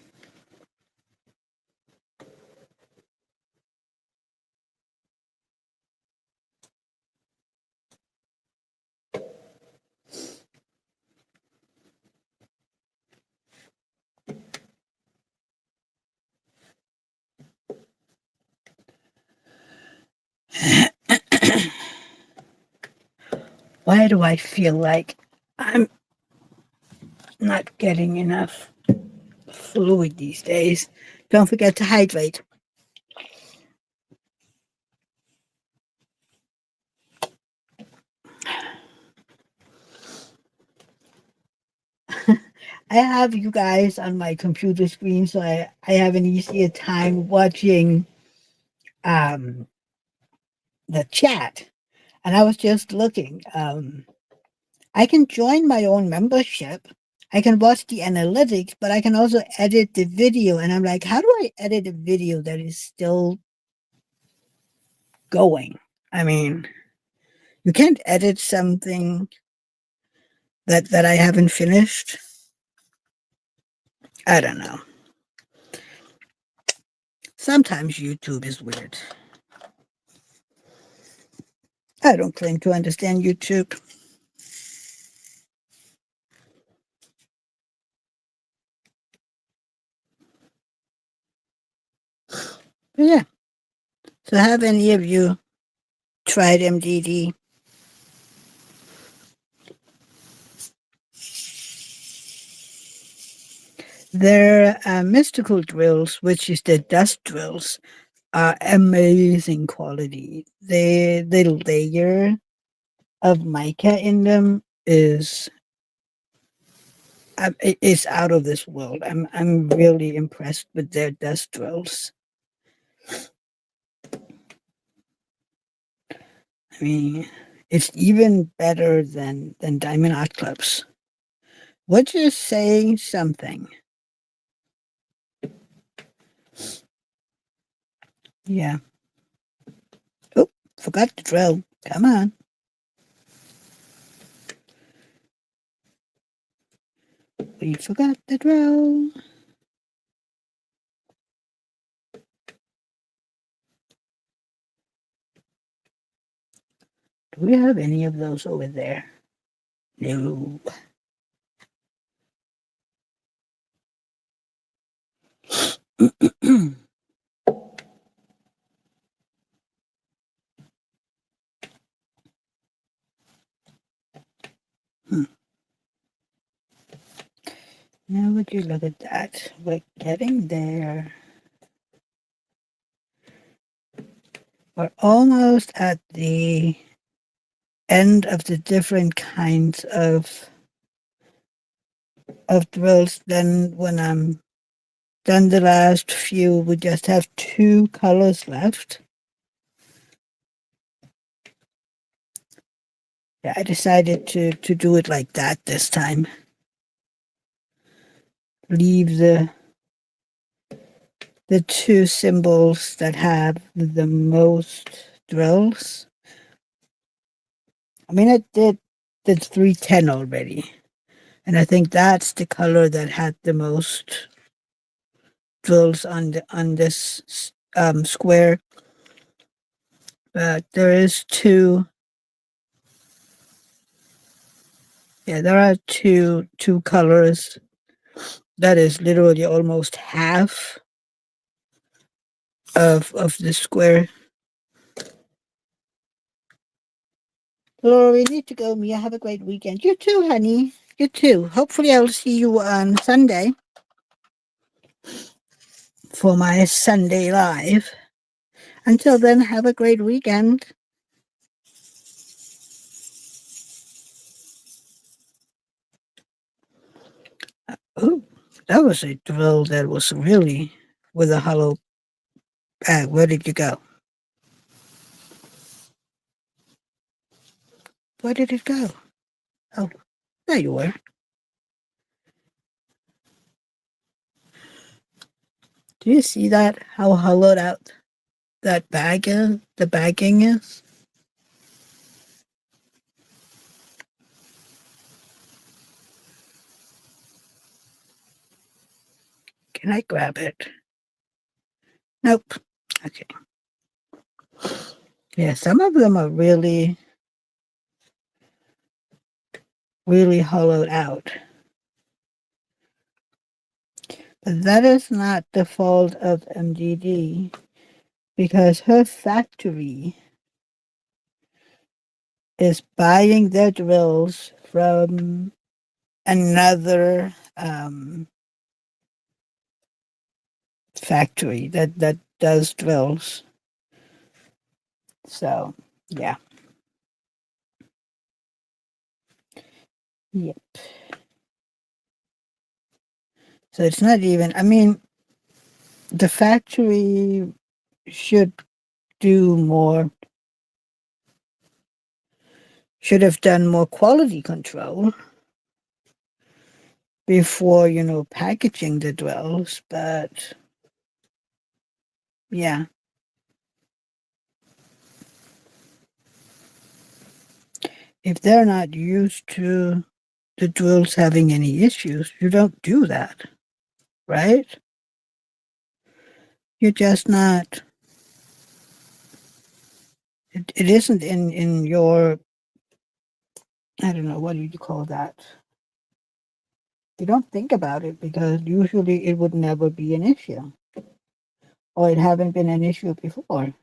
Why do I feel like I'm not getting enough fluid these days. Don't forget to hydrate. I have you guys on my computer screen, so I have an easier time watching um, the chat. And I was just looking. I can join my own membership. I can watch the analytics, but I can also edit the video. And I'm like, how do I edit a video that is still going? I mean, you can't edit something that I haven't finished. I don't know. Sometimes YouTube is weird. I don't claim to understand YouTube. But yeah. So have any of you tried MDD? Their mystical drills, which is the dust drills, are amazing quality. The layer of mica in them is out of this world. I'm really impressed with their dust drills. I mean, it's even better than diamond art clubs. Would you say something? Yeah. Oh, forgot the drill. Come on. We forgot the drill. Do we have any of those over there? No. Hmm. Now would you look at that? We're getting there. We're almost at the end of the different kinds of drills. Then when I'm done the last few, we just have two colors left. Yeah, I decided to do it like that this time. Leave the two symbols that have the most drills. I mean, I did the 310 already, and I think that's the color that had the most drills on this square. But there is two. Yeah, there are two colors. That is literally almost half of the square. Laura, we need to go. Mia, have a great weekend. You too, honey. You too. Hopefully, I'll see you on Sunday for my Sunday live. Until then, have a great weekend. Oh, that was a drill that was really with a hollow bag. Where did you go? Where did it go? Oh, there you were. Do you see that? How hollowed out that bag is? The bagging is? Can I grab it? Nope. Okay. Yeah, some of them are really, really hollowed out. But that is not the fault of MDD because her factory is buying their drills from another factory that does drills. So yeah, yeah. So it's not even. I mean, the factory should do more. Should have done more quality control before packaging the drills. But yeah, if they're not used to the drills having any issues, you don't do that, right? You're just not. It isn't in your. I don't know what do you call that. You don't think about it because usually it would never be an issue, or it haven't been an issue before.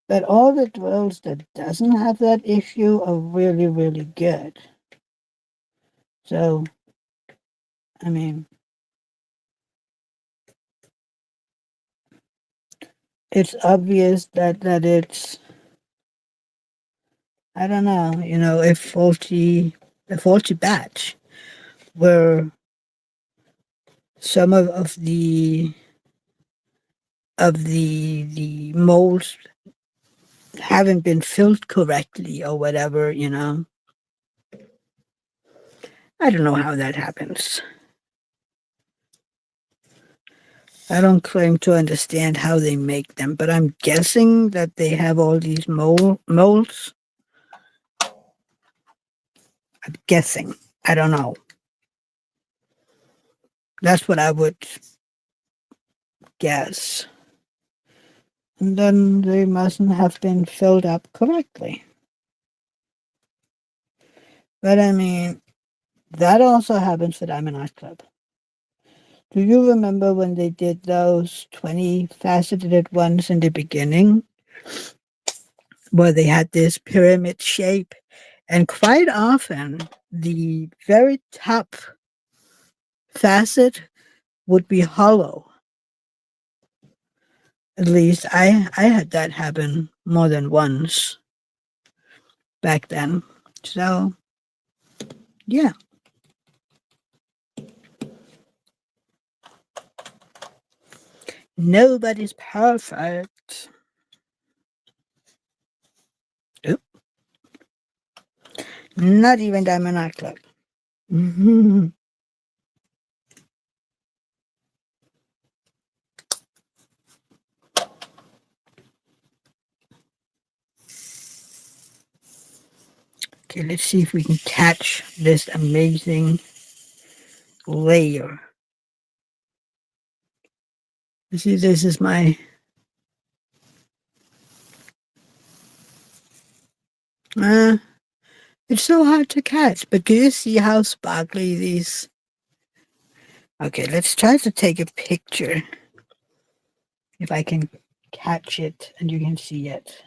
But all the drills that doesn't have that issue are really, really good. So, I mean, it's obvious that it's, I don't know, a faulty batch where some of the molds haven't been filled correctly or whatever. I don't know how that happens. I don't claim to understand how they make them, but I'm guessing that they have all these molds. I'm guessing. I don't know. That's what I would guess. And then they mustn't have been filled up correctly. But I mean, that also happens for Diamond Art Club. Do you remember when they did those 20 faceted ones in the beginning, where they had this pyramid shape? And quite often, the very top facet would be hollow. At least I had that happen more than once back then. So, yeah. Nobody's perfect. Oop, not even Diamond Art Club. Okay, let's see if we can catch this amazing layer. You see, this is my. Uh, it's so hard to catch, but do you see how sparkly these? Okay, let's try to take a picture if I can catch it and you can see it.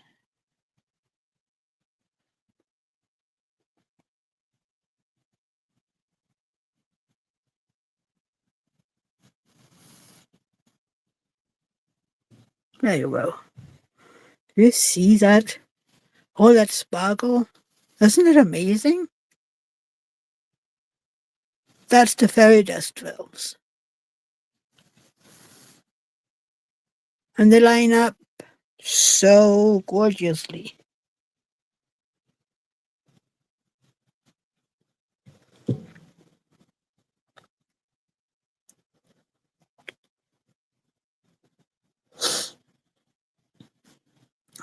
There you go. Do you see that? All that sparkle? Isn't it amazing? That's the fairy dust drills. And they line up so gorgeously.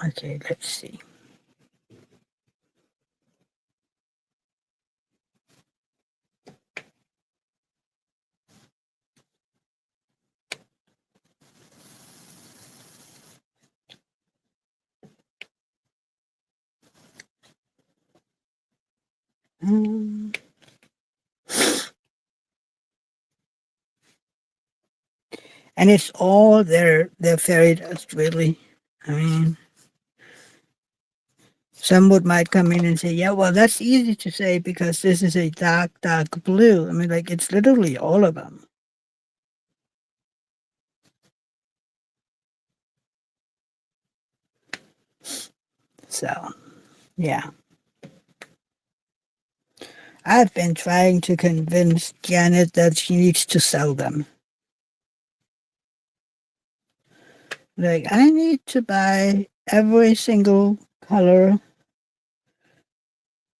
Okay, let's see. Um, and it's all their fairy dust, really. I mean, Some would might come in and say, yeah, well, that's easy to say because this is a dark, dark blue. I mean, like, it's literally all of them. So, yeah. I've been trying to convince Janet that she needs to sell them. Like, I need to buy every single color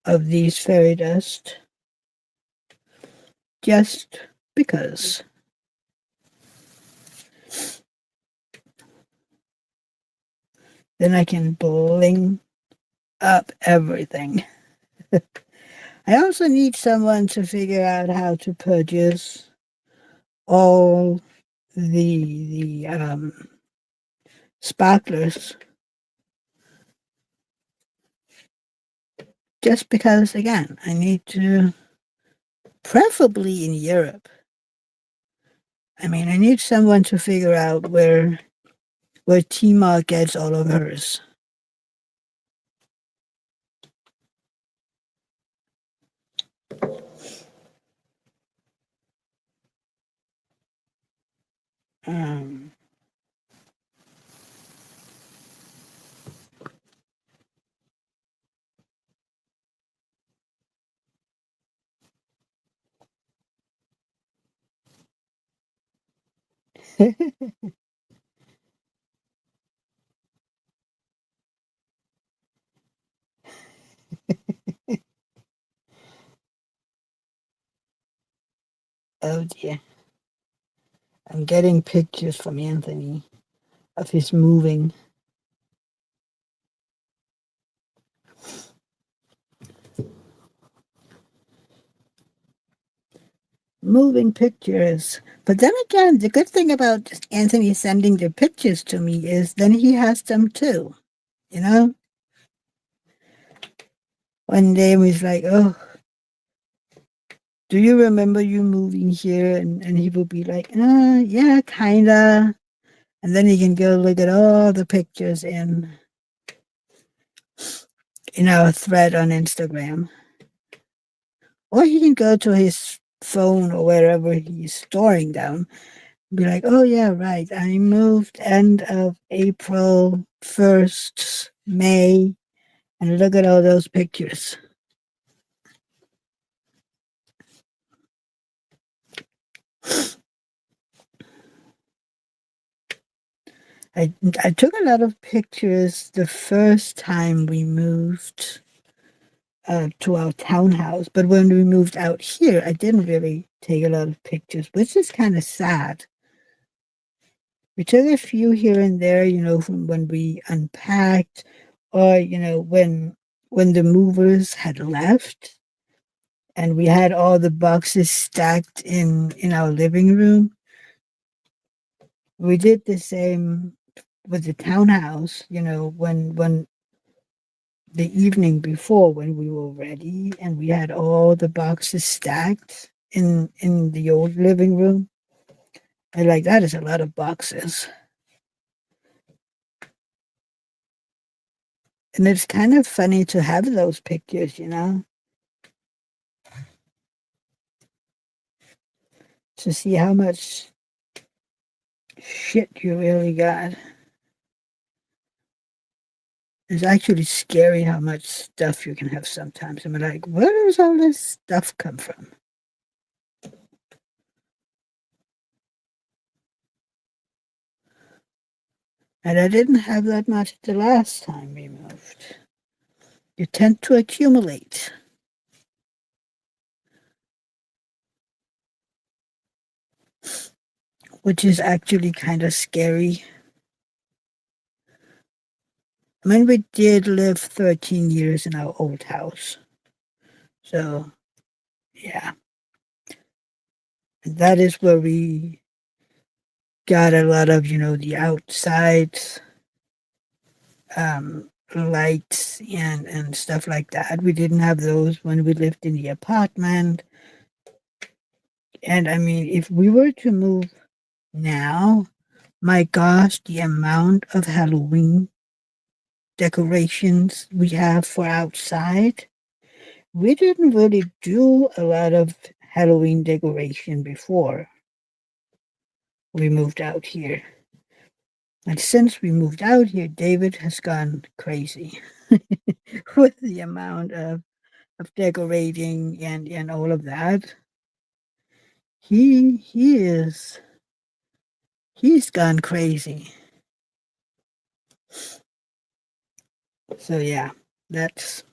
of these fairy dust just because. Then I can bling up everything. I also need someone to figure out how to purchase all the sparklers. Just because, again, I need to, preferably in Europe. I mean, I need someone to figure out where Tmall gets all of hers. Um, oh dear. I'm getting pictures from Anthony of his moving pictures. But then again, the good thing about Anthony sending the pictures to me is then he has them too. You know? One day he was like, oh, do you remember you moving here? And he will be like, yeah, kinda. And then he can go look at all the pictures in our thread on Instagram. Or he can go to his phone or wherever he's storing them. Be like, oh yeah, right. I moved end of April, 1st May, and look at all those pictures. I I took a lot of pictures the first time we moved to our townhouse, but when we moved out here, I didn't really take a lot of pictures, which is kind of sad. We took a few here and there, from when we unpacked, or when the movers had left, and we had all the boxes stacked in our living room. We did the same with the townhouse, when the evening before when we were ready and we had all the boxes stacked in the old living room. And like that is a lot of boxes. And it's kind of funny to have those pictures, to see how much shit you really got. It's actually scary how much stuff you can have sometimes. I'm like, where does all this stuff come from? And I didn't have that much the last time we moved. You tend to accumulate. Which is actually kind of scary. I mean, we did live 13 years in our old house. So, yeah. That is where we got a lot of, the outside lights and stuff like that. We didn't have those when we lived in the apartment. And I mean, if we were to move now, my gosh, the amount of Halloween decorations we have for outside. We didn't really do a lot of Halloween decoration before we moved out here. And since we moved out here, David has gone crazy with the amount of decorating and all of that. He he's gone crazy. So yeah, that's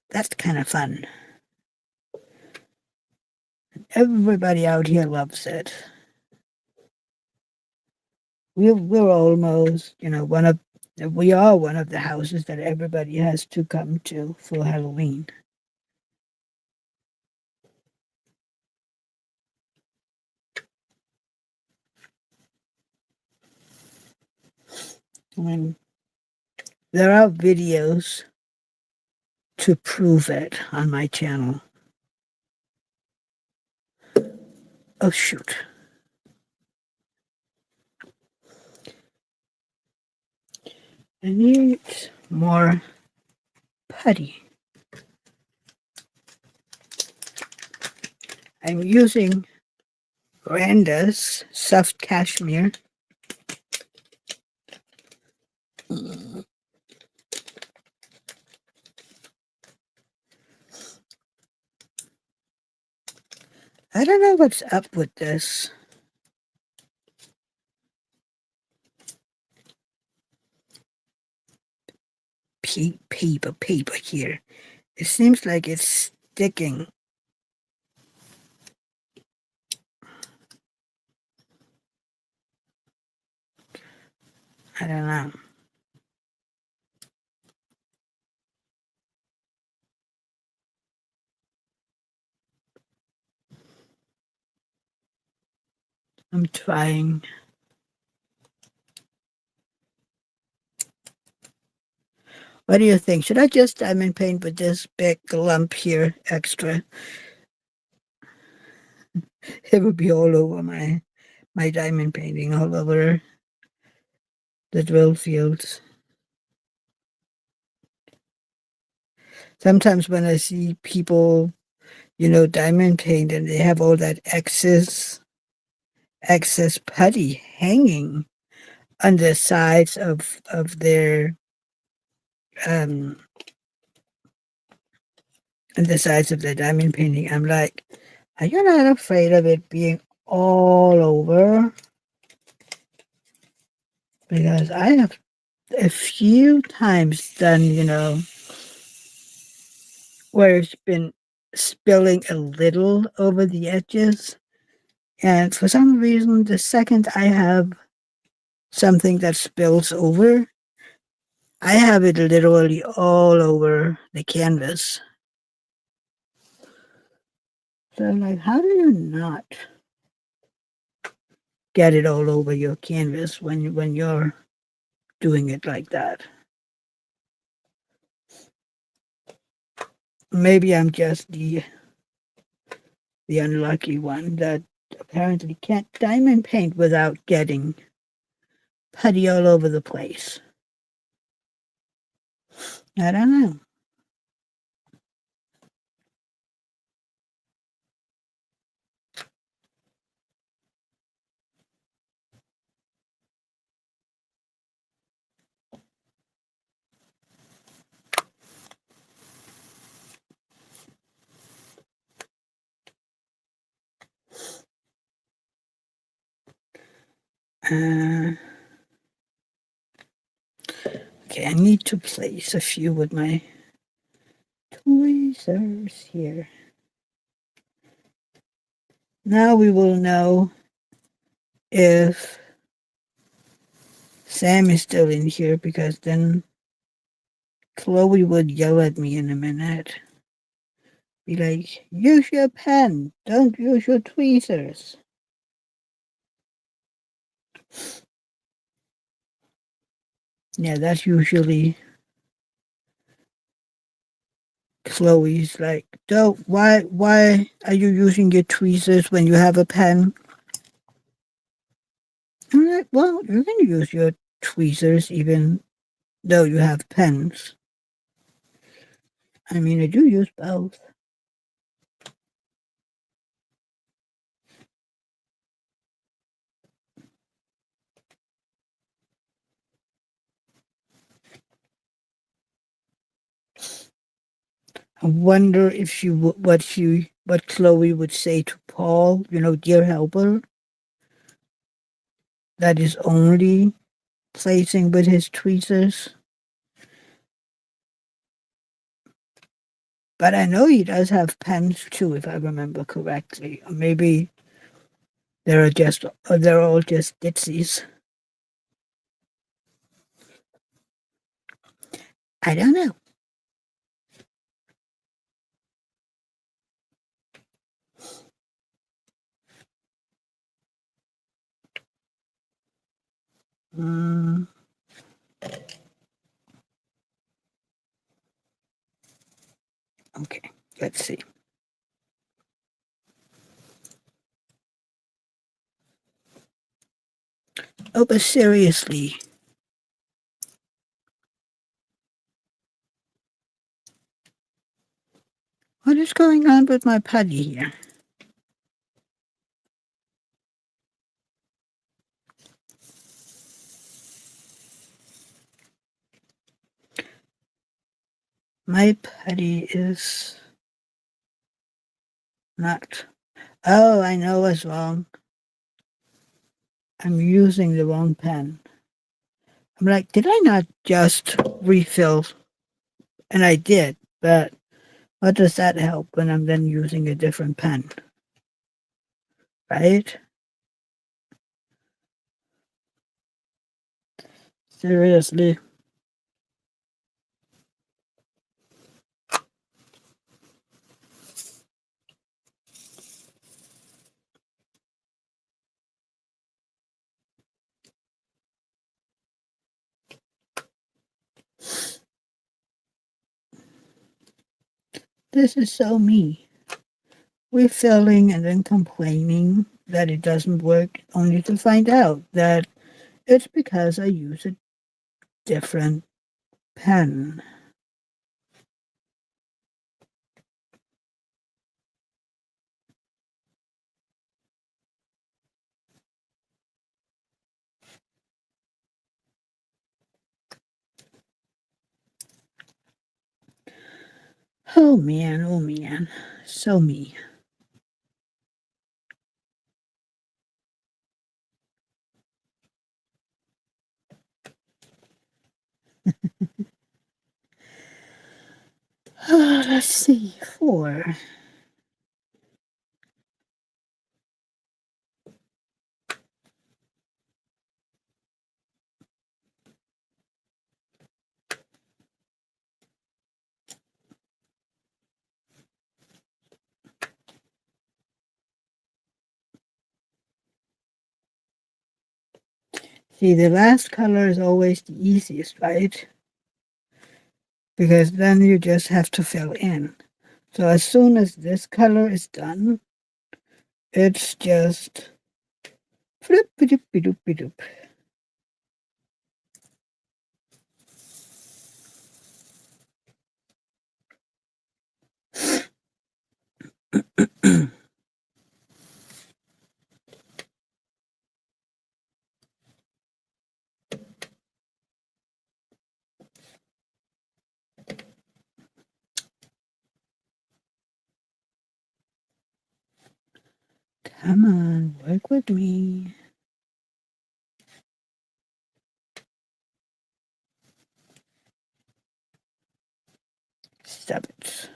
that's kind of fun. Everybody out here loves it. We're almost, one of we are one of the houses that everybody has to come to for Halloween. I mean, there are videos to prove it on my channel. Oh shoot. I need more putty. I'm using Randa's soft cashmere. I don't know what's up with this. Paper here. It seems like it's sticking. I don't know. I'm trying. What do you think? Should I just diamond paint with this big lump here extra? It would be all over my diamond painting, all over the drill fields. Sometimes when I see people, diamond paint and they have all that excess putty hanging on the sides of their um on the sides of the diamond painting, I'm like, are you not afraid of it being all over? Because I have a few times done, where it's been spilling a little over the edges. And for some reason, the second I have something that spills over, I have it literally all over the canvas. So I'm like, how do you not get it all over your canvas when you're doing it like that? Maybe I'm just the unlucky one that apparently can't diamond paint without getting putty all over the place. I don't know. Okay, I need to place a few with my tweezers here. Now we will know if Sam is still in here, because then Chloe would yell at me in a minute. Be like, use your pen, don't use your tweezers. Yeah, that's usually Chloe's like, don't, why are you using your tweezers when you have a pen? I'm like, well, you can use your tweezers even though you have pens. I mean, I do use both. I wonder if what Chloe would say to Paul, dear helper, that is only placing with his tweezers. But I know he does have pens too, if I remember correctly. Or maybe they're all just ditsies. I don't know. Mm, okay, let's see. Oh, but seriously, what is going on with my putty here? My putty is not. Oh, I know what's wrong. I'm using the wrong pen. I'm like, did I not just refill? And I did, but what does that help when I'm then using a different pen? Right? Seriously. This is so me. Refilling and then complaining that it doesn't work, only to find out that it's because I use a different pen. Oh man, oh man. So me. Let's see. 4. See, the last color is always the easiest, right? Because then you just have to fill in. So as soon as this color is done, it's just flip doop doop doop. Come on, work with me. Stop it.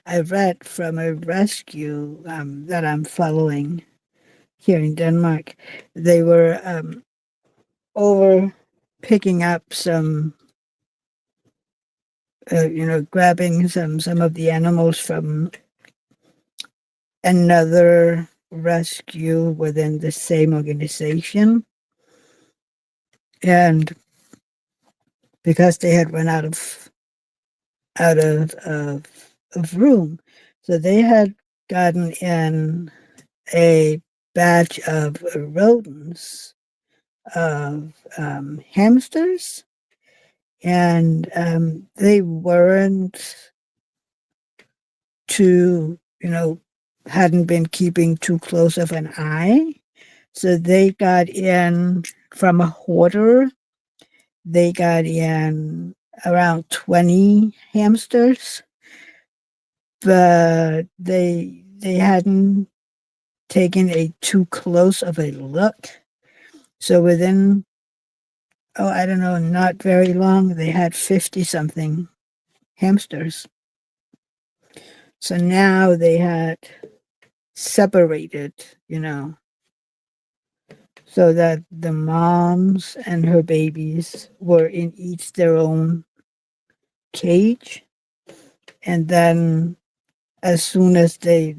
I read from a rescue that I'm following here in Denmark. They were over picking up some, grabbing some of the animals from another rescue within the same organization. And because they had run out of room, so they had gotten in a batch of rodents, of hamsters, and they weren't too, hadn't been keeping too close of an eye. So they got in from a hoarder. They got in around 20 hamsters, but they hadn't taken a too close of a look. So within, oh, I don't know, not very long, they had 50 something hamsters. So now they had separated, so that the moms and her babies were in each their own cage. And then as soon as they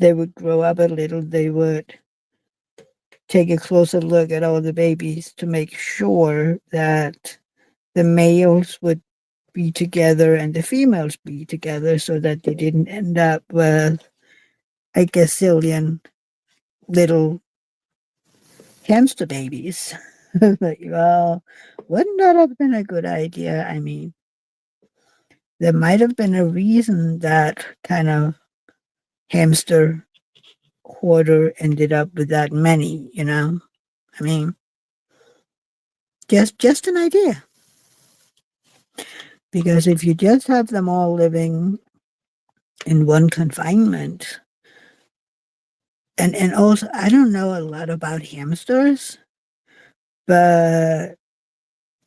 would grow up a little, they would take a closer look at all the babies to make sure that the males would be together and the females be together so that they didn't end up with a gazillion little hamster babies. Like, well, wouldn't that have been a good idea? I mean, there might have been a reason that kind of hamster hoarder ended up with that many. I mean, just an idea. Because if you just have them all living in one confinement, and also I don't know a lot about hamsters, but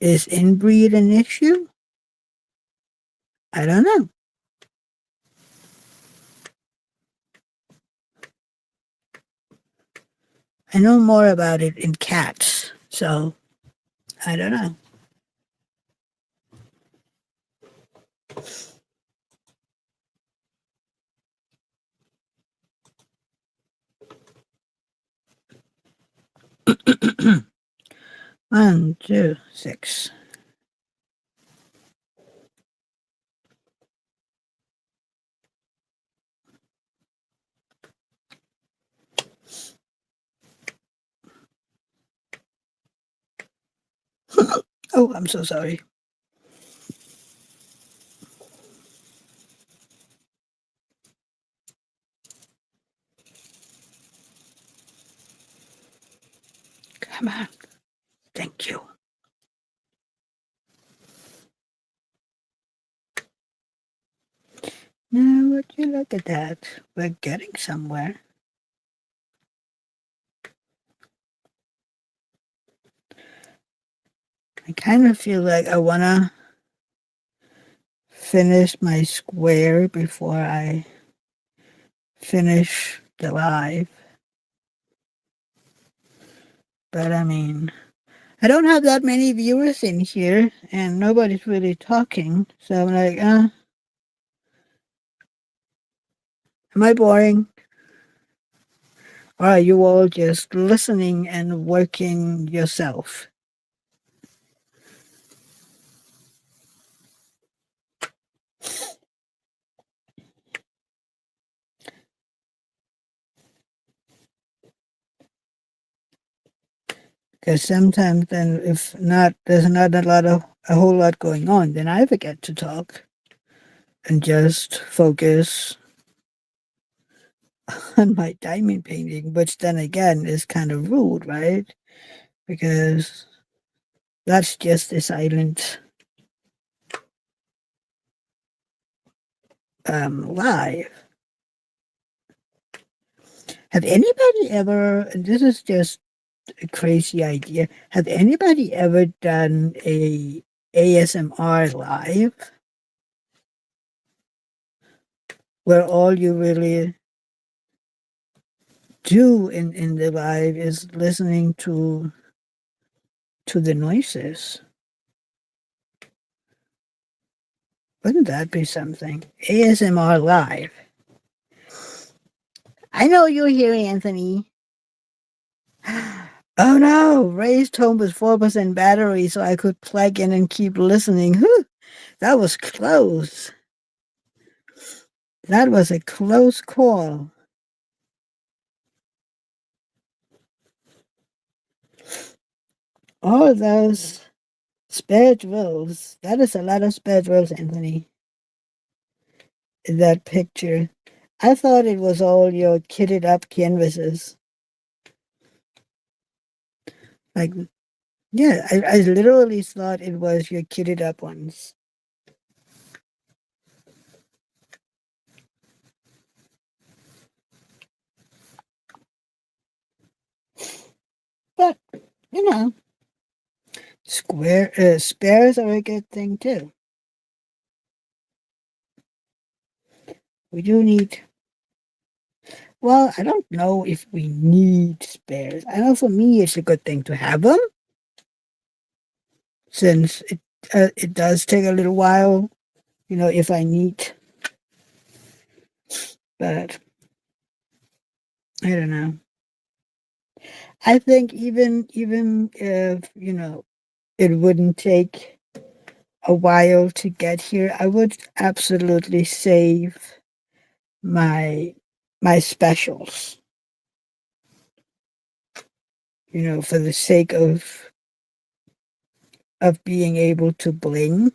is inbreed an issue? I don't know. I know more about it in cats, so I don't know. 1, 2, 6. Oh, I'm so sorry. Come on. Thank you. Now, would you look at that? We're getting somewhere. I kind of feel like I want to finish my square before I finish the live. But I mean, I don't have that many viewers in here, and nobody's really talking. So I'm like, am I boring? Or are you all just listening and working yourself? Because sometimes then if not, there's not a whole lot going on, then I forget to talk and just focus on my diamond painting, which then again is kind of rude, right? Because that's just a silent live. Have anybody ever, and this is just a crazy idea, have anybody ever done a ASMR live where all you really do in the live is listening to the noises? Wouldn't that be something? ASMR live. I know you're here, Anthony. Oh no, raised home with 4% battery so I could plug in and keep listening. Whew, that was close. That was a close call. All those spare drills. That is a lot of spare drills, Anthony, in that picture. I thought it was all your kitted up canvases. Like, yeah, I literally thought it was your kitted up ones. But, you know, spares are a good thing too. We do need, well, I don't know if we need spares. I know for me it's a good thing to have them since it does take a little while, if I need, but I don't know. I think even if, it wouldn't take a while to get here, I would absolutely save my my specials, for the sake of being able to bling.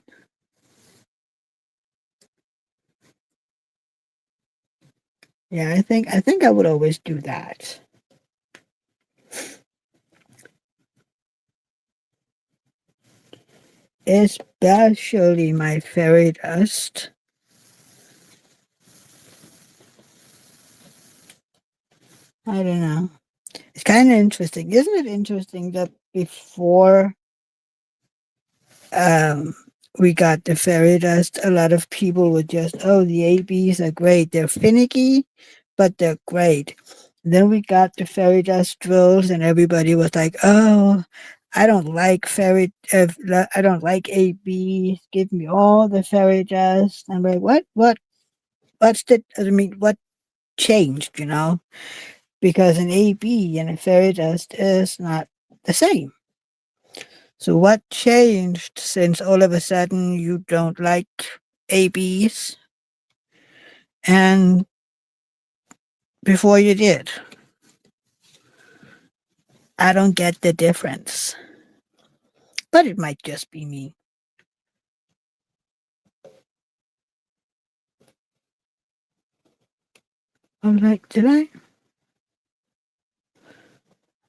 Yeah, I think I would always do that. Especially my fairy dust. I don't know. It's kind of interesting. Isn't it interesting that before um, we got the fairy dust, a lot of people were just, oh, the ABs are great. They're finicky, but they're great. Then we got the fairy dust drills, and everybody was like, oh, I don't like ABs. Give me all the fairy dust. I'm like, what changed, because an AB and a fairy dust is not the same. So what changed since all of a sudden you don't like ABs and before you did? I don't get the difference. But it might just be me. I'm like, did I?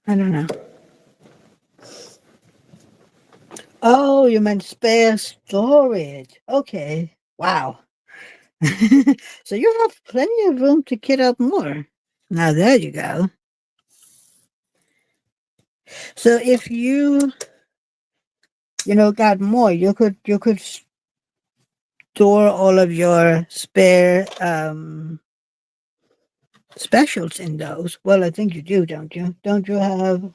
I don't know. Oh, you meant spare storage. Okay. Wow. So you have plenty of room to kit up more. Now there you go. So if got more, you could store all of your spare specials in those. Well, I think you do, don't you? Don't you have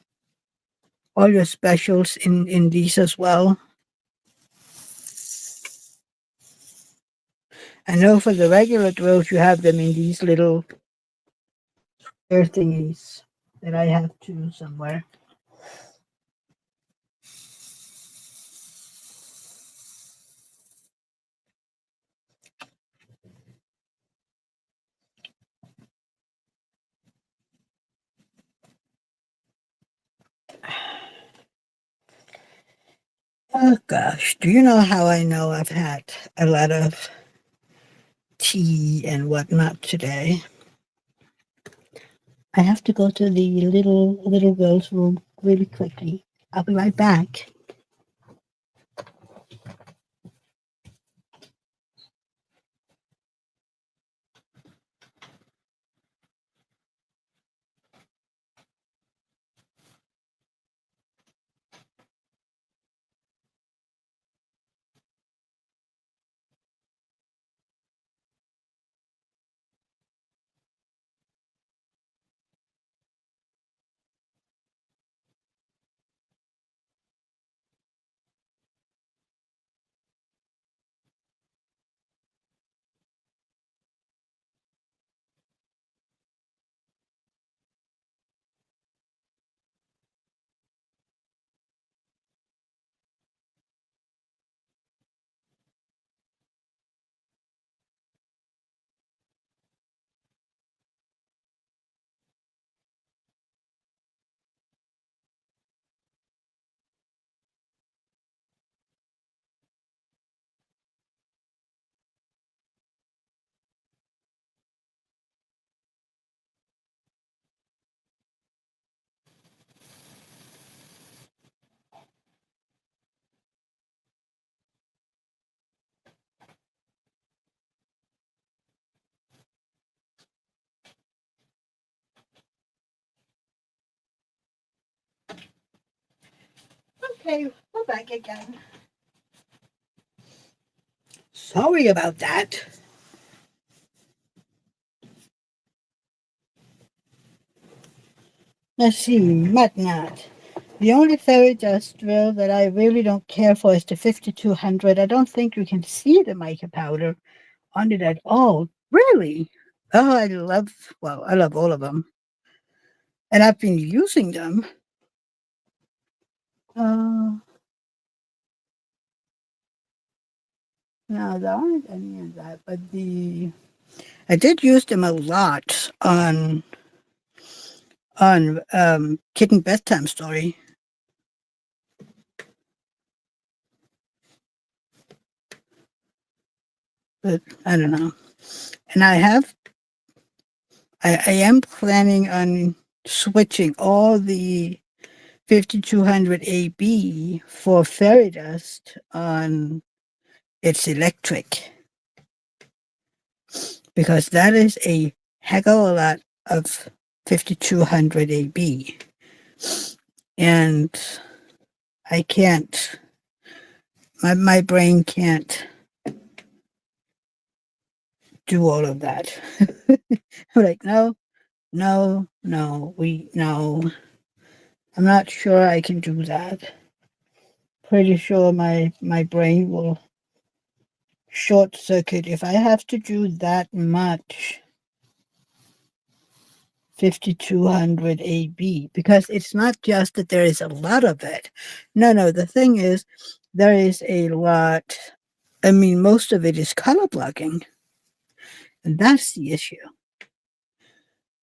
all your specials in these as well? I know for the regular drills, you have them in these little air thingies that I have too somewhere. Oh gosh, do you know how I know I've had a lot of tea and whatnot today? I have to go to the little girl's room really quickly. I'll be right back. Okay, we're back again. Sorry about that. Let's see, Mudnut. The only fairy dust drill that I really don't care for is the 5200. I don't think you can see the mica powder on it at all. Really? Oh, I love all of them. And I've been using them. Uh, no, there aren't any of that, but I did use them a lot on Kitten Bedtime Story. But I don't know. And I am planning on switching all the 5200 AB for fairy dust on its electric because that is a heck of a lot of 5200 AB. And I can't, my brain can't do all of that. I'm like, no, no, no, no. I'm not sure I can do that. Pretty sure my brain will short circuit if I have to do that much 5200 AB because it's not just that there is a lot of it. No, the thing is there is a lot. I mean, most of it is color blocking, and that's the issue.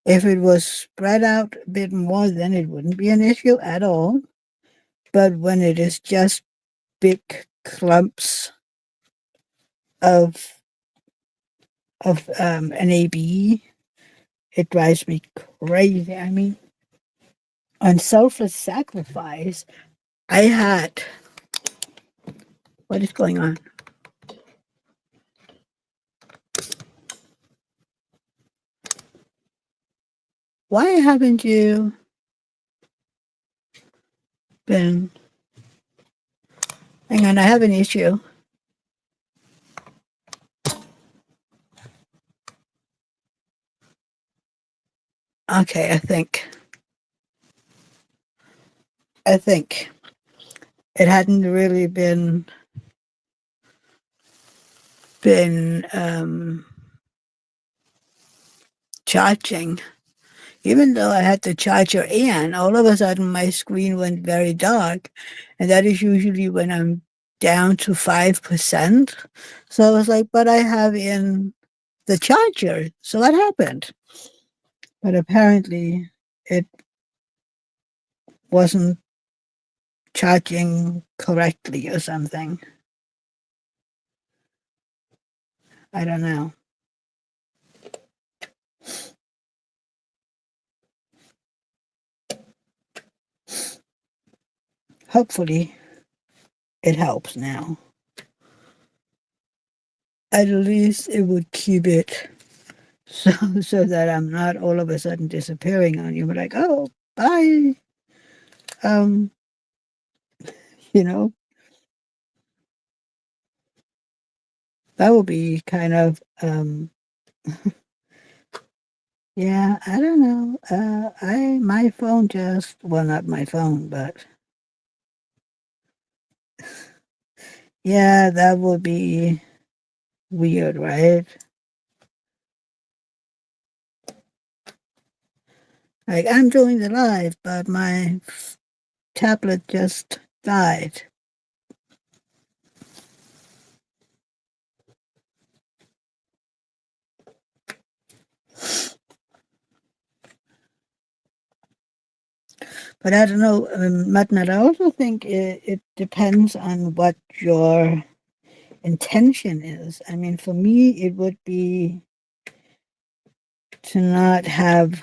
If it was spread out a bit more, then it wouldn't be an issue at all. But when it is just big clumps of an AB, it drives me crazy. I mean, on selfless sacrifice, I had what is going on? Why haven't you been? Hang on, I have an issue. Okay, I think it hadn't really been charging. Even though I had the charger in, all of a sudden my screen went very dark, and that is usually when I'm down to 5%. So I was like, but I have in the charger. So what happened? But apparently it wasn't charging correctly or something. I don't know. Hopefully it helps now. At least it would keep it so that I'm not all of a sudden disappearing on you. But like, oh, bye. Um, you know, that would be kind of yeah, I don't know. I my phone just well not my phone, but yeah, that would be weird, right? Like I'm doing the live, but my tablet just died. But I don't know, Matnat, I also think it depends on what your intention is. I mean, for me, it would be to not have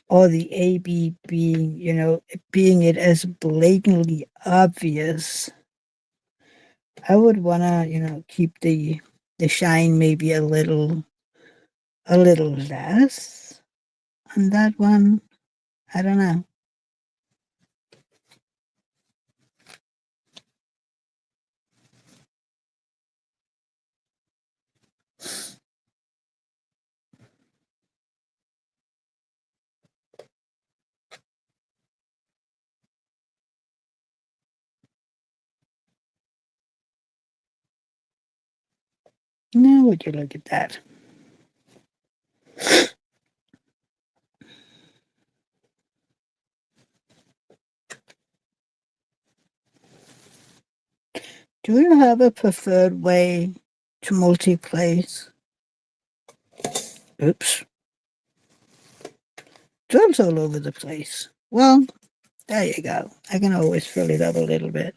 all the AB being, being it as blatantly obvious. I would want to, keep the shine maybe a little less on that one. I don't know. Now would you look at that? Do you have a preferred way to multi-place? Oops. Drums all over the place. Well, there you go. I can always fill it up a little bit.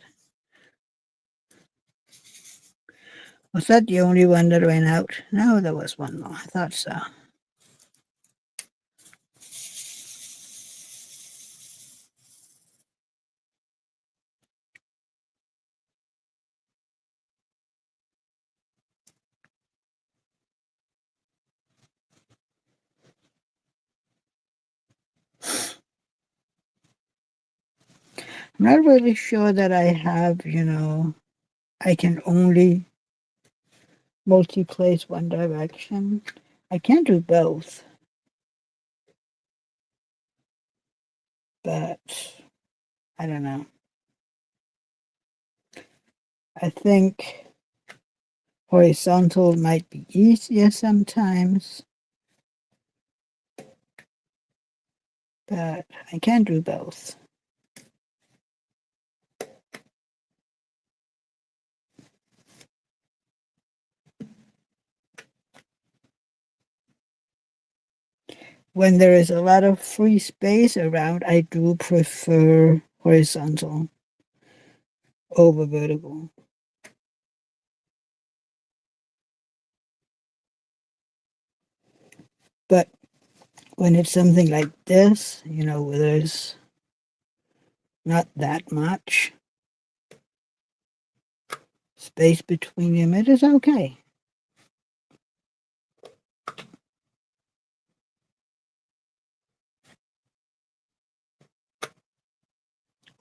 Was that the only one that ran out? No, there was one more. I thought so. I'm not really sure that I have, I can only multi-place one direction. I can do both, but I don't know. I think horizontal might be easier sometimes, but I can do both. When there is a lot of free space around, I do prefer horizontal over vertical. But when it's something like this, where there's not that much space between them, it is okay.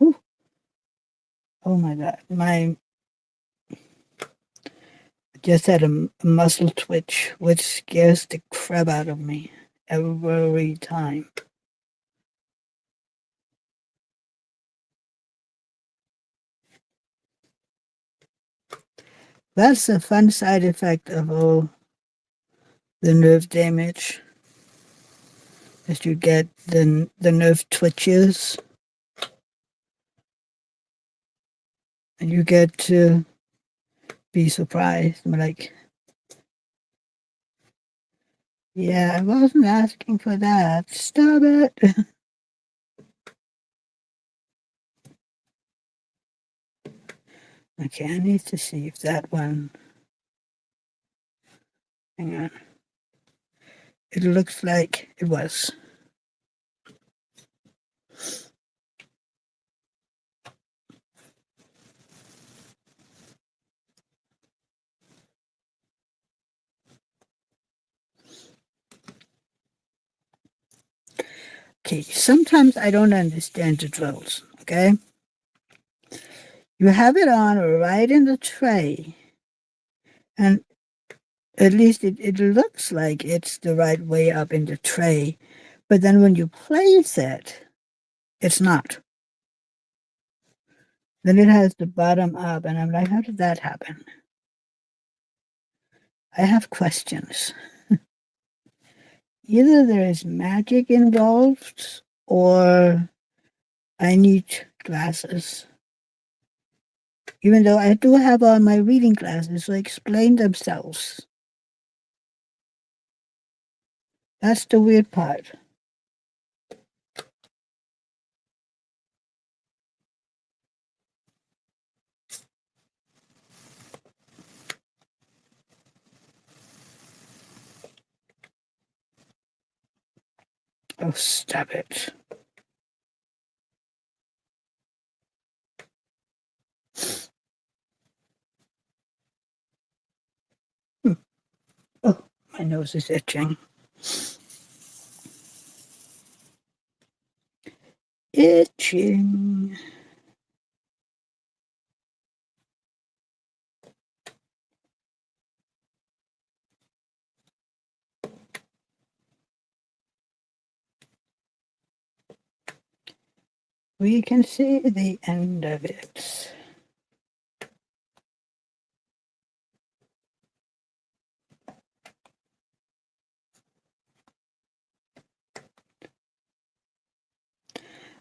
Ooh. Oh my God. Just had a muscle twitch, which scares the crap out of me every time. That's a fun side effect of all the nerve damage, is you get the nerve twitches, and you get to be surprised. I'm like, yeah, I wasn't asking for that. Stop it. Okay, I need to see if that one. Hang on. It looks like it was. Okay, sometimes I don't understand the drills, okay? You have it on right in the tray, and at least it looks like it's the right way up in the tray, but then when you place it, it's not. Then it has the bottom up, and I'm like, how did that happen? I have questions. Either there is magic involved, or I need glasses. Even though I do have on my reading glasses, so explain themselves. That's the weird part. Oh, stop it. Hmm. Oh, my nose is itching. Itching. We can see the end of it.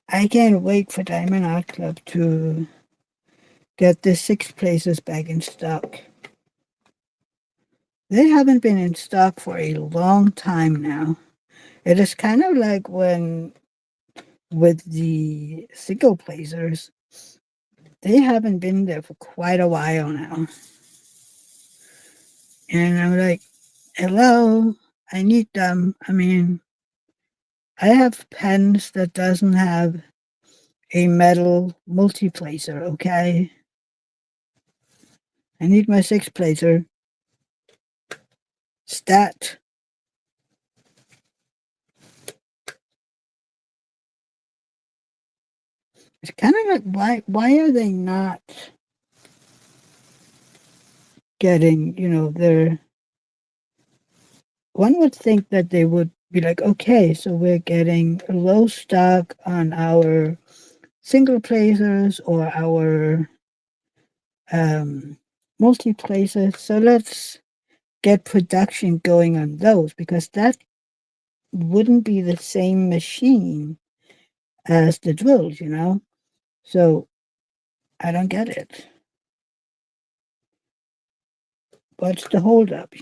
I can't wait for Diamond Art Club to get the six places back in stock. They haven't been in stock for a long time now. It is kind of like when with the single placers, they haven't been there for quite a while now. And I'm like, hello, I need them. I mean, I have pens that doesn't have a metal multi-placer, okay? I need my six placer. Stat. It's kind of like why are they not getting, their one would think that they would be like, okay, so we're getting low stock on our single placers or our um multi-placers. So let's get production going on those because that wouldn't be the same machine as the drills. So I don't get it. What's the holdup?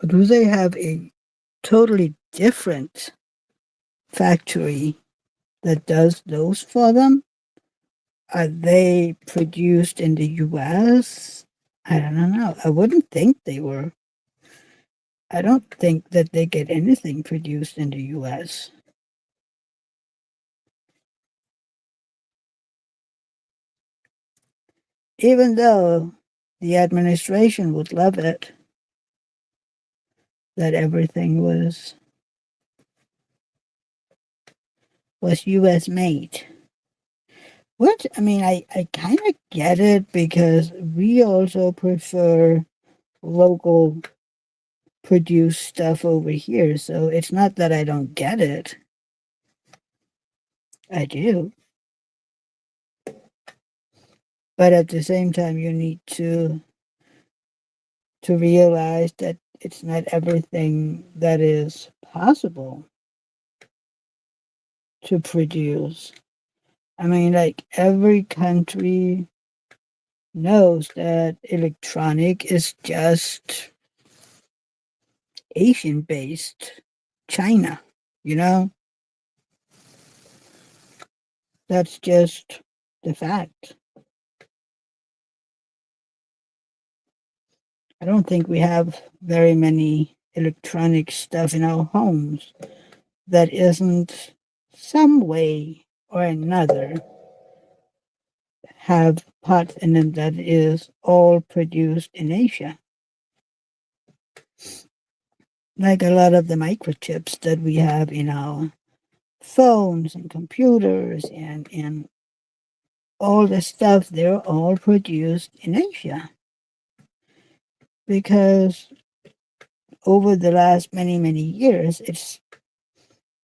Do they have a totally different factory that does those for them? Are they produced in the US? I don't know. I wouldn't think they were. I don't think that they get anything produced in the US. Even though the administration would love it that everything was US made. What I mean, I kind of get it because we also prefer local produced stuff over here. So it's not that I don't get it. I do. But at the same time, you need to realize that it's not everything that is possible to produce. I mean, like every country knows that electronic is just Asian based. China, you know, that's just the fact. I don't think we have very many electronic stuff in our homes that isn't some way or another have parts in them that is all produced in Asia. Like a lot of the microchips that we have in our phones and computers and all the stuff, they're all produced in Asia. Because over the last many, many years, it's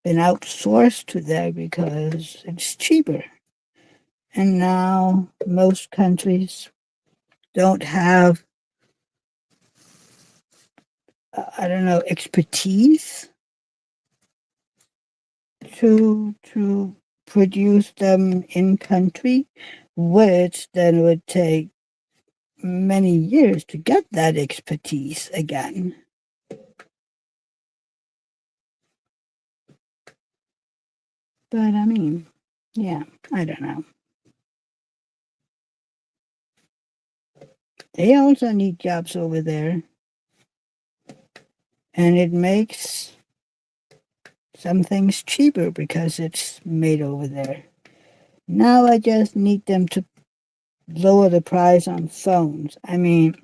been outsourced to there because it's cheaper. And now most countries don't have, I don't know, expertise to produce them in country, which then would take many years to get that expertise again. But I mean, yeah, I don't know. They also need jobs over there, and it makes some things cheaper because it's made over there. Now I just need them to lower the price on phones. I mean,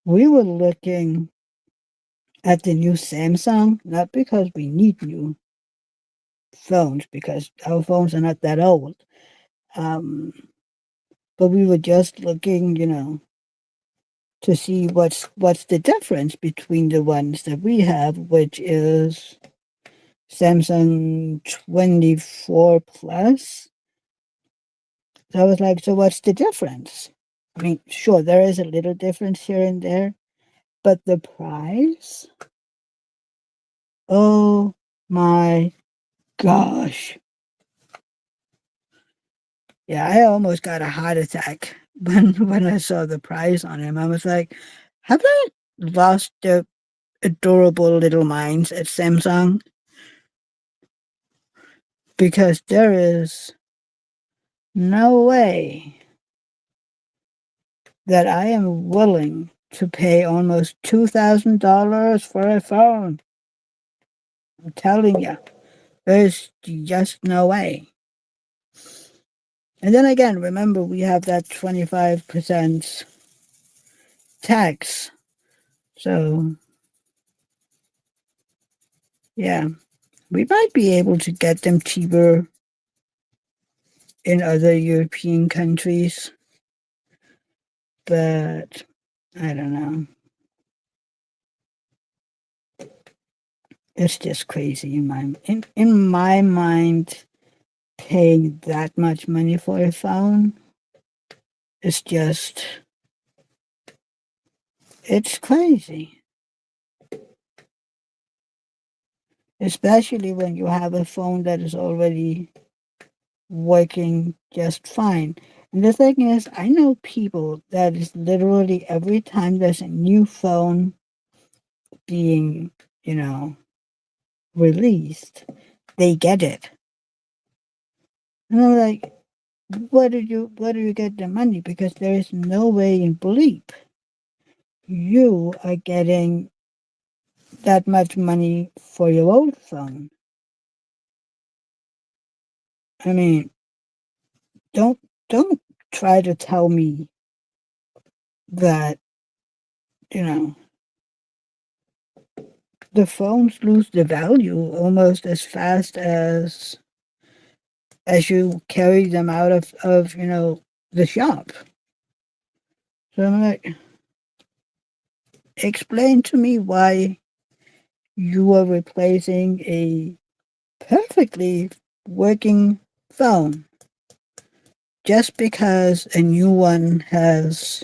we were looking at the new Samsung, not because we need new phones, because our phones are not that old. Um, but we were just looking, to see what's the difference between the ones that we have, which is Samsung 24 Plus. So I was like, so what's the difference? I mean, sure, there is a little difference here and there, but the price? Oh My gosh. Yeah, I almost got a heart attack when I saw the price on him. I was like, have I lost their adorable little minds at Samsung? Because there is no way that I am willing to pay almost $2,000 for a phone. I'm telling you, there's just no way. And then again, remember we have that 25% tax. So, yeah, we might be able to get them cheaper in other European countries, but I don't know. It's just crazy in my mind. Paying that much money for a phone is just it's crazy. Especially when you have a phone that is already working just fine. And the thing is, I know people that is literally every time there's a new phone being, you know, released, they get it. And I'm like, where do you get the money? Because there is no way in bleep you are getting that much money for your old phone. I mean, don't don't try to tell me that, you know, the phones lose the value almost as fast as you carry them out of the shop. So I'm like, explain to me why you are replacing a perfectly working phone just because a new one has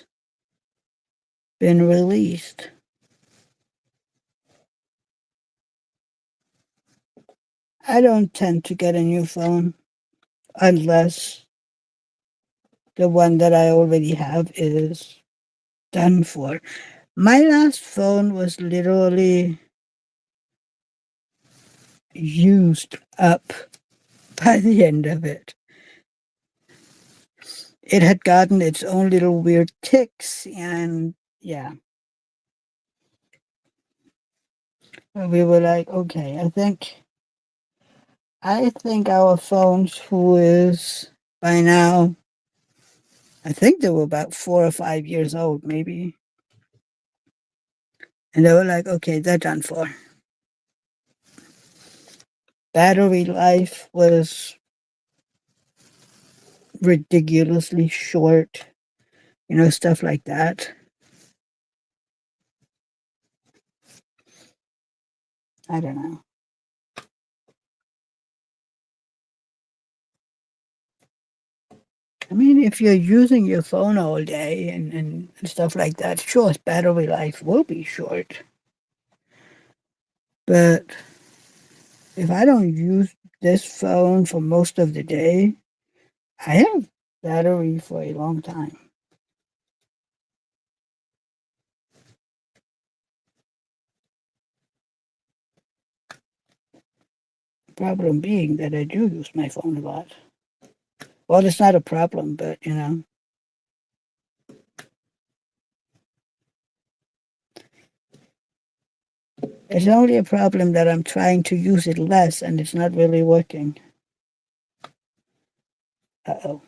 been released. I don't tend to get a new phone unless the one that I already have is done for. My last phone was literally used up by the end of it. It had gotten its own little weird ticks, and yeah, we were like, okay, I think our phones, who is by now, I think they were about 4 or 5 years old, maybe. And they were like, okay, they're done for. Battery life was ridiculously short, stuff like that. I don't know. I mean, if you're using your phone all day and stuff like that, sure, battery life will be short. But if I don't use this phone for most of the day, I have battery for a long time. Problem being that I do use my phone a lot. Well, it's not a problem, but it's only a problem that I'm trying to use it less and it's not really working. Uh-oh.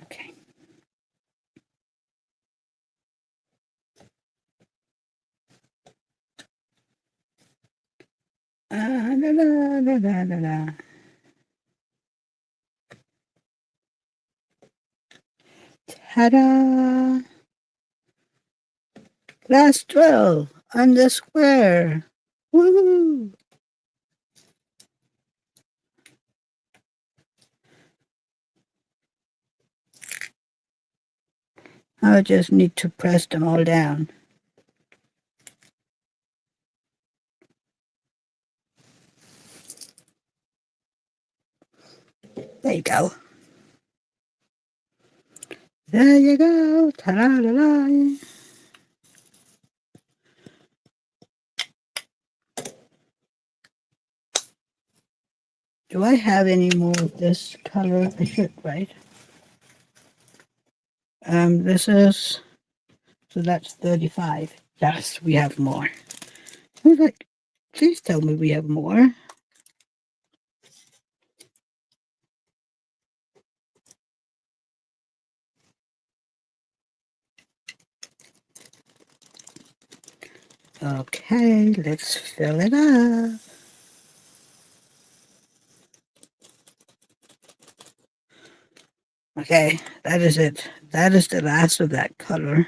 Okay. La, la, la, la, la, la. Ta-da! Last drill on the square. Woohoo! I just need to press them all down. There you go. There you go. Ta-da-da-da. Do I have any more of this color? I should, right? This is, so that's 35. Yes, we have more. Who's like, please tell me we have more. Okay, let's fill it up. Okay, that is it. That is the last of that color.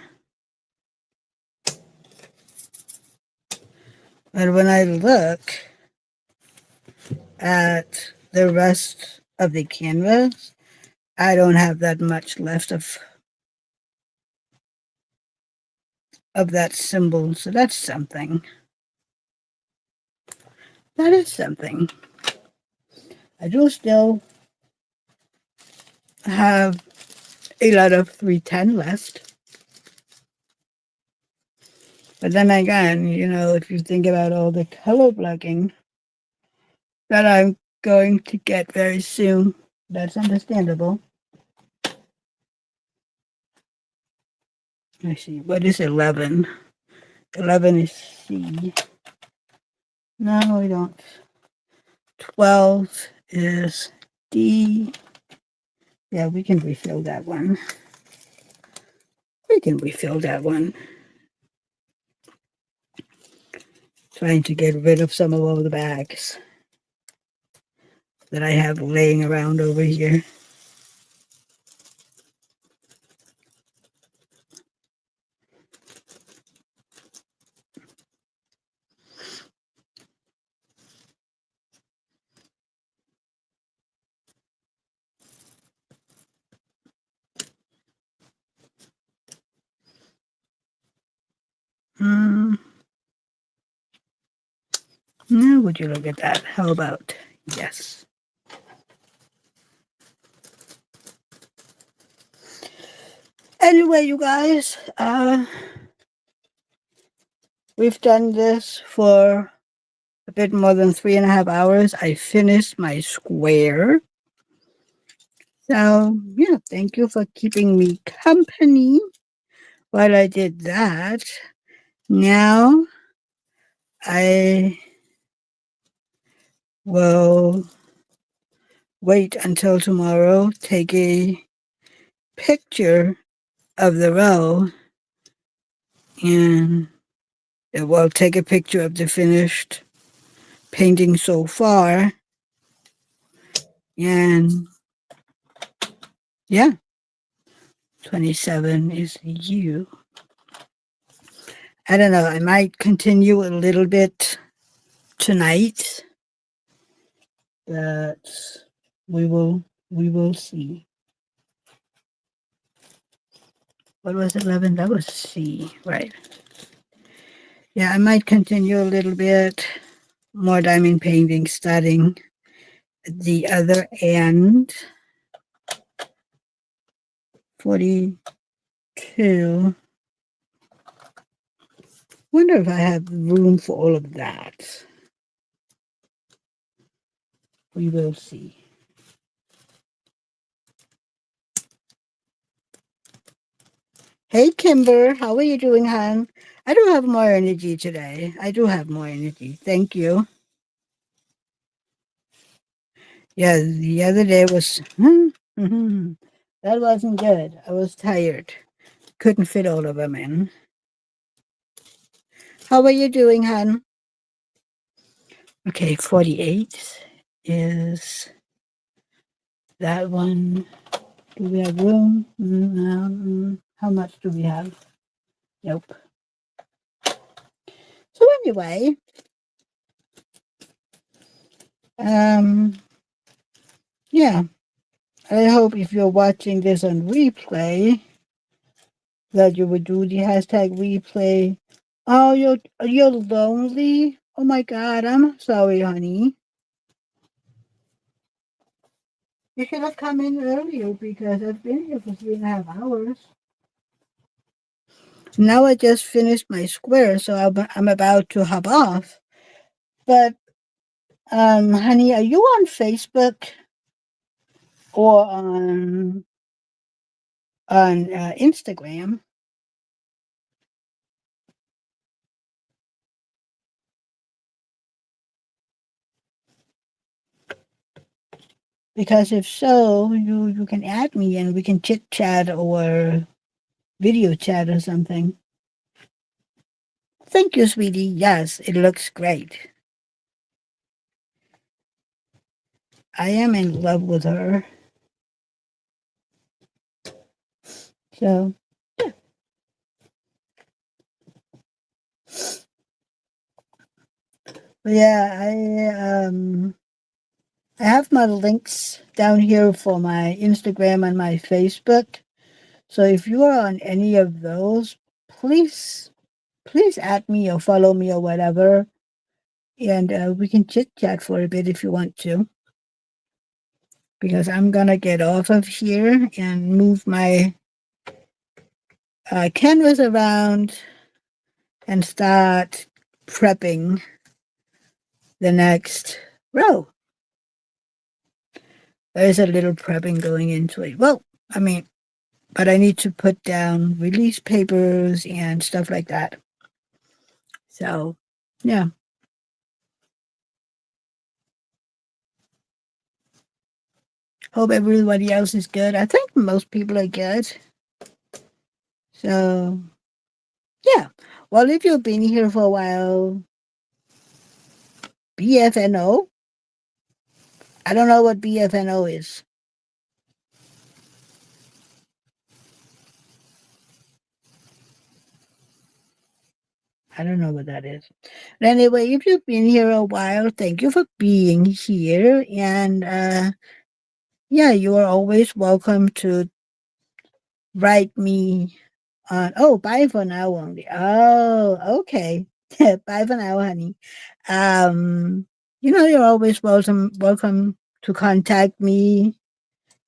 But when I look at the rest of the canvas, I don't have that much left of that symbol, so that's something. That is something. I do still have a lot of 310 left. But then again, you know, if you think about all the color blocking that I'm going to get very soon, that's understandable. I see. What is 11? 11 is C. No, we don't. 12 is D. Yeah, we can refill that one. We can refill that one. Trying to get rid of some of all the bags that I have laying around over here. Now would you look at that? How about yes? Anyway, you guys, we've done this for a bit more than 3.5 hours. I finished my square. So, yeah, thank you for keeping me company while I did that. Now, I will wait until tomorrow, take a picture of the row, and it will take a picture of the finished painting so far. And yeah, 27 is you. I don't know, I might continue a little bit tonight, but we will see. What was 11? That was C, right? Yeah, I might continue a little bit more diamond painting starting at the other end. 42. Wonder if I have room for all of that. We will see. Hey, Kimber, how are you doing, hon? I do have more energy today. I do have more energy. Thank you. Yeah, the other day was, that wasn't good. I was tired. Couldn't fit all of them in. How are you doing, hon? Okay, 48 is that one. Do we have room? How much do we have? Nope. So anyway, Um, yeah, I hope if you're watching this on replay that you would do the hashtag replay. Oh, you're lonely. Oh my God, I'm sorry, honey. You should have come in earlier because I've been here for 3.5 hours. Now I just finished my square, so I'm about to hop off. But honey, are you on Facebook or on Instagram? Because if so, you can add me and we can chit chat or video chat or something. Thank you, sweetie. Yes, it looks great. I am in love with her. So yeah, I have my links down here for my Instagram and my Facebook. So if you are on any of those, please add me or follow me or whatever, and we can chit chat for a bit if you want to. Because I'm gonna get off of here and move my canvas around and start prepping the next row. There's a little prepping going into it. Well, I mean, but I need to put down release papers and stuff like that. So, yeah. Hope everybody else is good. I think most people are good. So, yeah. Well, if you've been here for a while, BFNO. I don't know what BFNO is. I don't know what that is. But anyway, if you've been here a while, thank you for being here. And yeah, you are always welcome to write me on. Oh, bye for now only. Oh, okay. Bye for now, honey. Um, you're always welcome to contact me,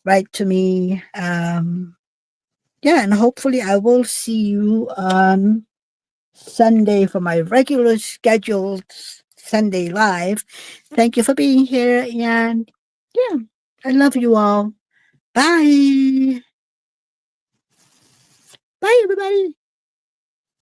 write to me. Yeah, and hopefully I will see you on Sunday for my regular scheduled Sunday live. Thank you for being here. And yeah, I love you all. Bye. Bye, everybody.